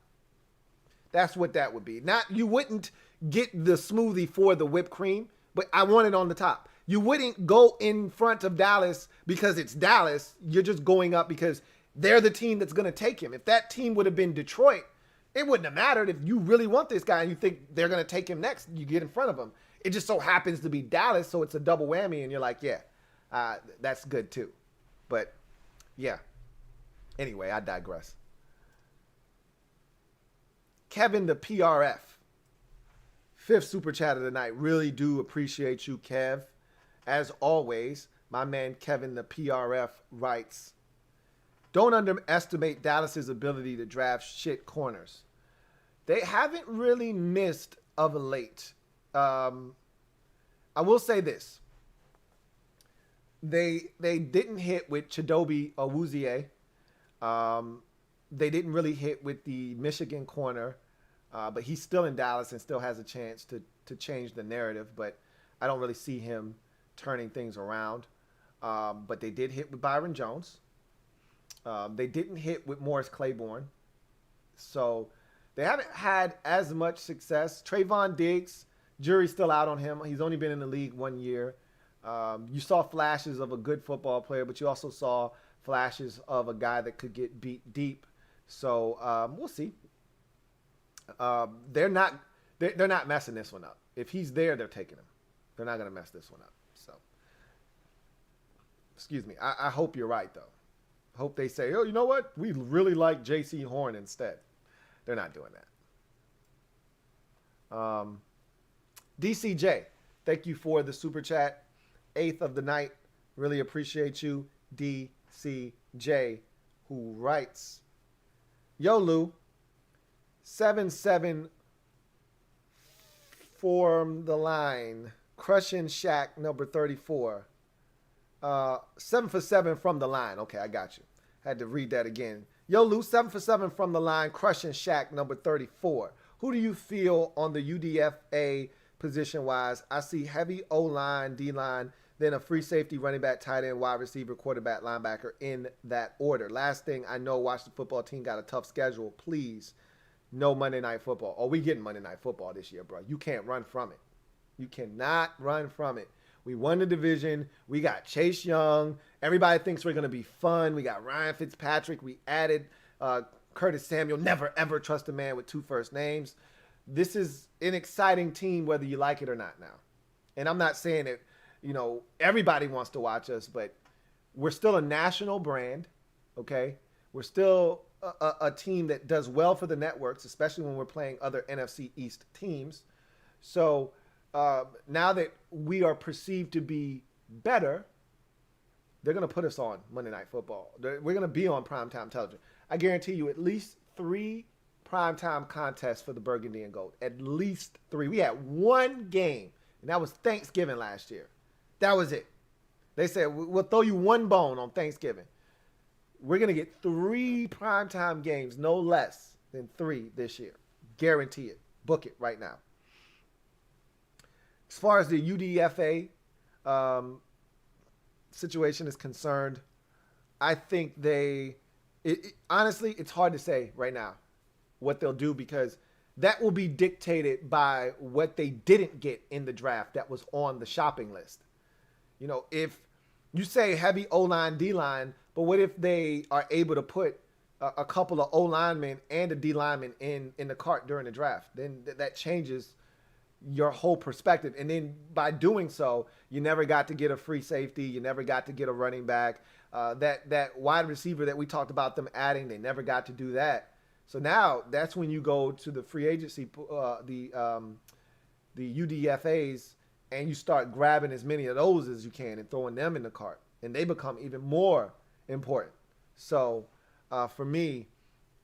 That's what that would be. Not, you wouldn't get the smoothie for the whipped cream, but I want it on the top. You wouldn't go in front of Dallas because it's Dallas. You're just going up because they're the team that's going to take him. If that team would have been Detroit, it wouldn't have mattered. If you really want this guy and you think they're going to take him next, you get in front of him. It just so happens to be Dallas, so it's a double whammy, and you're like, yeah, that's good too. But, yeah. Anyway, I digress. Kevin the PRF. 5th super chat of the night. Really do appreciate you, Kev. As always, my man Kevin the PRF writes, don't underestimate Dallas's ability to draft shit corners. They haven't really missed of late. I will say this. They didn't hit with Chidobe Awuzie. They didn't really hit with the Michigan corner. But he's still in Dallas and still has a chance to change the narrative. But I don't really see him turning things around. But they did hit with Byron Jones. They didn't hit with Morris Claiborne. So they haven't had as much success. Trayvon Diggs, jury's still out on him. He's only been in the league 1 year. You saw flashes of a good football player, but you also saw flashes of a guy that could get beat deep. So we'll see. They're not messing this one up. If he's there, they're taking him. They're not going to mess this one up. So, excuse me. I hope you're right, though. Hope they say, oh, you know what? We really like J.C. Horn instead. They're not doing that. DCJ, thank you for the super chat. 8th of the night. Really appreciate you, DCJ, who writes, yo, Lou, 7-7 from the line. Crushing Shaq, number 34. 7 for 7 from the line. Okay, I got you. Had to read that again. Yo, Lou, 7 for 7 from the line. Crushing Shaq, number 34. Who do you feel on the UDFA position-wise? I see heavy O-line, D-line, then a free safety, running back, tight end, wide receiver, quarterback, linebacker in that order. Last thing I know, Washington football team got a tough schedule. Please, no Monday Night Football. Oh, we getting Monday Night Football this year, bro. You can't run from it. You cannot run from it. We won the division. We got Chase Young. Everybody thinks we're going to be fun. We got Ryan Fitzpatrick. We added Curtis Samuel. Never, ever trust a man with 2 first names. This is an exciting team, whether you like it or not now. And I'm not saying that, everybody wants to watch us, but we're still a national brand, okay? We're still a team that does well for the networks, especially when we're playing other NFC East teams. So now that we are perceived to be better, they're going to put us on Monday Night Football. We're going to be on primetime television. I guarantee you at least 3 primetime contests for the Burgundy and Gold. At least 3. We had 1 game, and that was Thanksgiving last year. That was it. They said, we'll throw you 1 bone on Thanksgiving. We're going to get 3 primetime games, no less than 3 this year. Guarantee it. Book it right now. As far as the UDFA situation is concerned, I think honestly, it's hard to say right now what they'll do because that will be dictated by what they didn't get in the draft that was on the shopping list. If you say heavy O-line, D-line, but what if they are able to put a couple of O-linemen and a D-lineman in the cart during the draft? Then that changes your whole perspective. And then by doing so, you never got to get a free safety. You never got to get a running back. That wide receiver that we talked about them adding, they never got to do that. So now that's when you go to the free agency, the UDFAs, and you start grabbing as many of those as you can and throwing them in the cart. And they become even more important. So for me,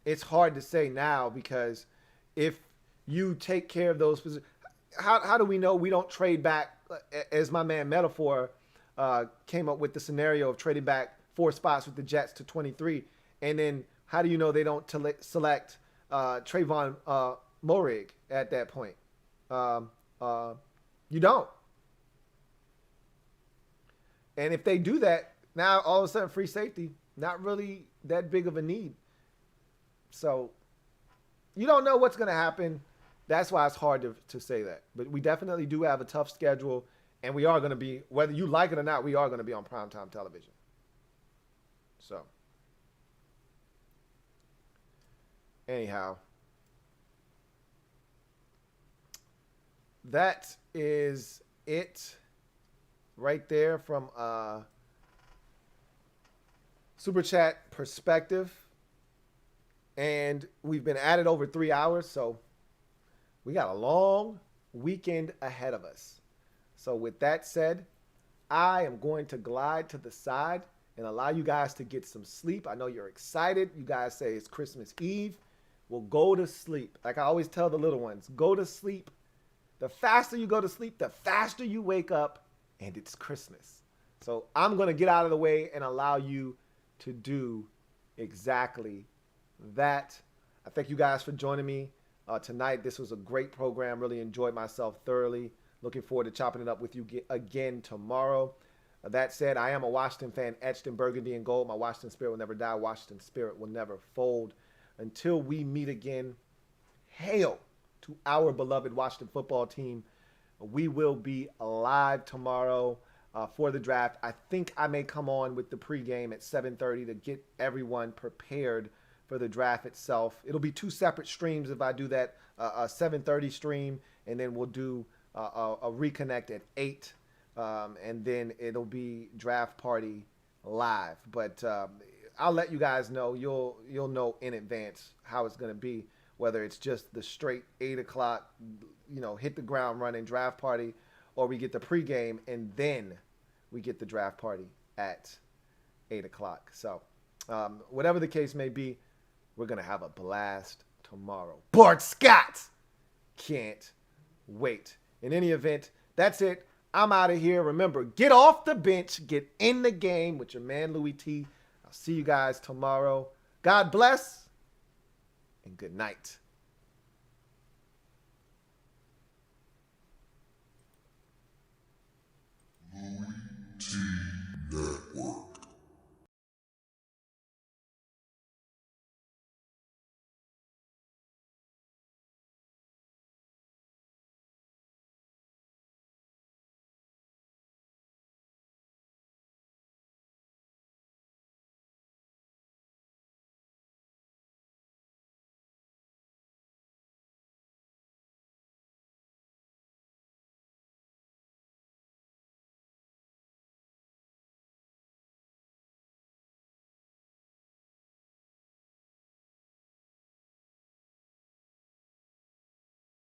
it's hard to say now because if you take care of those positions, how do we know we don't trade back, as my man Metaphor came up with the scenario of trading back 4 spots with the Jets to 23, and then how do you know they don't select Trayvon Moehrig at that point? You don't. And if they do that, now all of a sudden free safety, not really that big of a need. So you don't know what's going to happen. That's why it's hard to say that. But we definitely do have a tough schedule, and we are going to be, whether you like it or not, we are going to be on primetime television. So, anyhow, that is it right there from a Super Chat perspective. And we've been at it over 3 hours, so we got a long weekend ahead of us. So with that said, I am going to glide to the side and allow you guys to get some sleep. I know you're excited. You guys say it's Christmas Eve. Well, go to sleep. Like I always tell the little ones, go to sleep. The faster you go to sleep, the faster you wake up, and it's Christmas. So I'm going to get out of the way and allow you to do exactly that. I thank you guys for joining me tonight. This was a great program. Really enjoyed myself thoroughly. Looking forward to chopping it up with you again tomorrow. That said, I am a Washington fan, etched in burgundy and gold. My Washington spirit will never die. Washington spirit will never fold. Until we meet again, hail to our beloved Washington football team. We will be live tomorrow for the draft. I think I may come on with the pregame at 7:30 to get everyone prepared for the draft itself. It'll be 2 separate streams if I do that, a 7:30 stream, and then we'll do a reconnect at 8, and then it'll be draft party live. But I'll let you guys know. You'll know in advance how it's going to be, whether it's just the straight 8 o'clock, hit the ground running draft party, or we get the pregame and then we get the draft party at 8 o'clock. So whatever the case may be, we're going to have a blast tomorrow. Bart Scott can't wait. In any event, that's it. I'm out of here. Remember, get off the bench, get in the game with your man Louie T. I'll see you guys tomorrow. God bless and good night.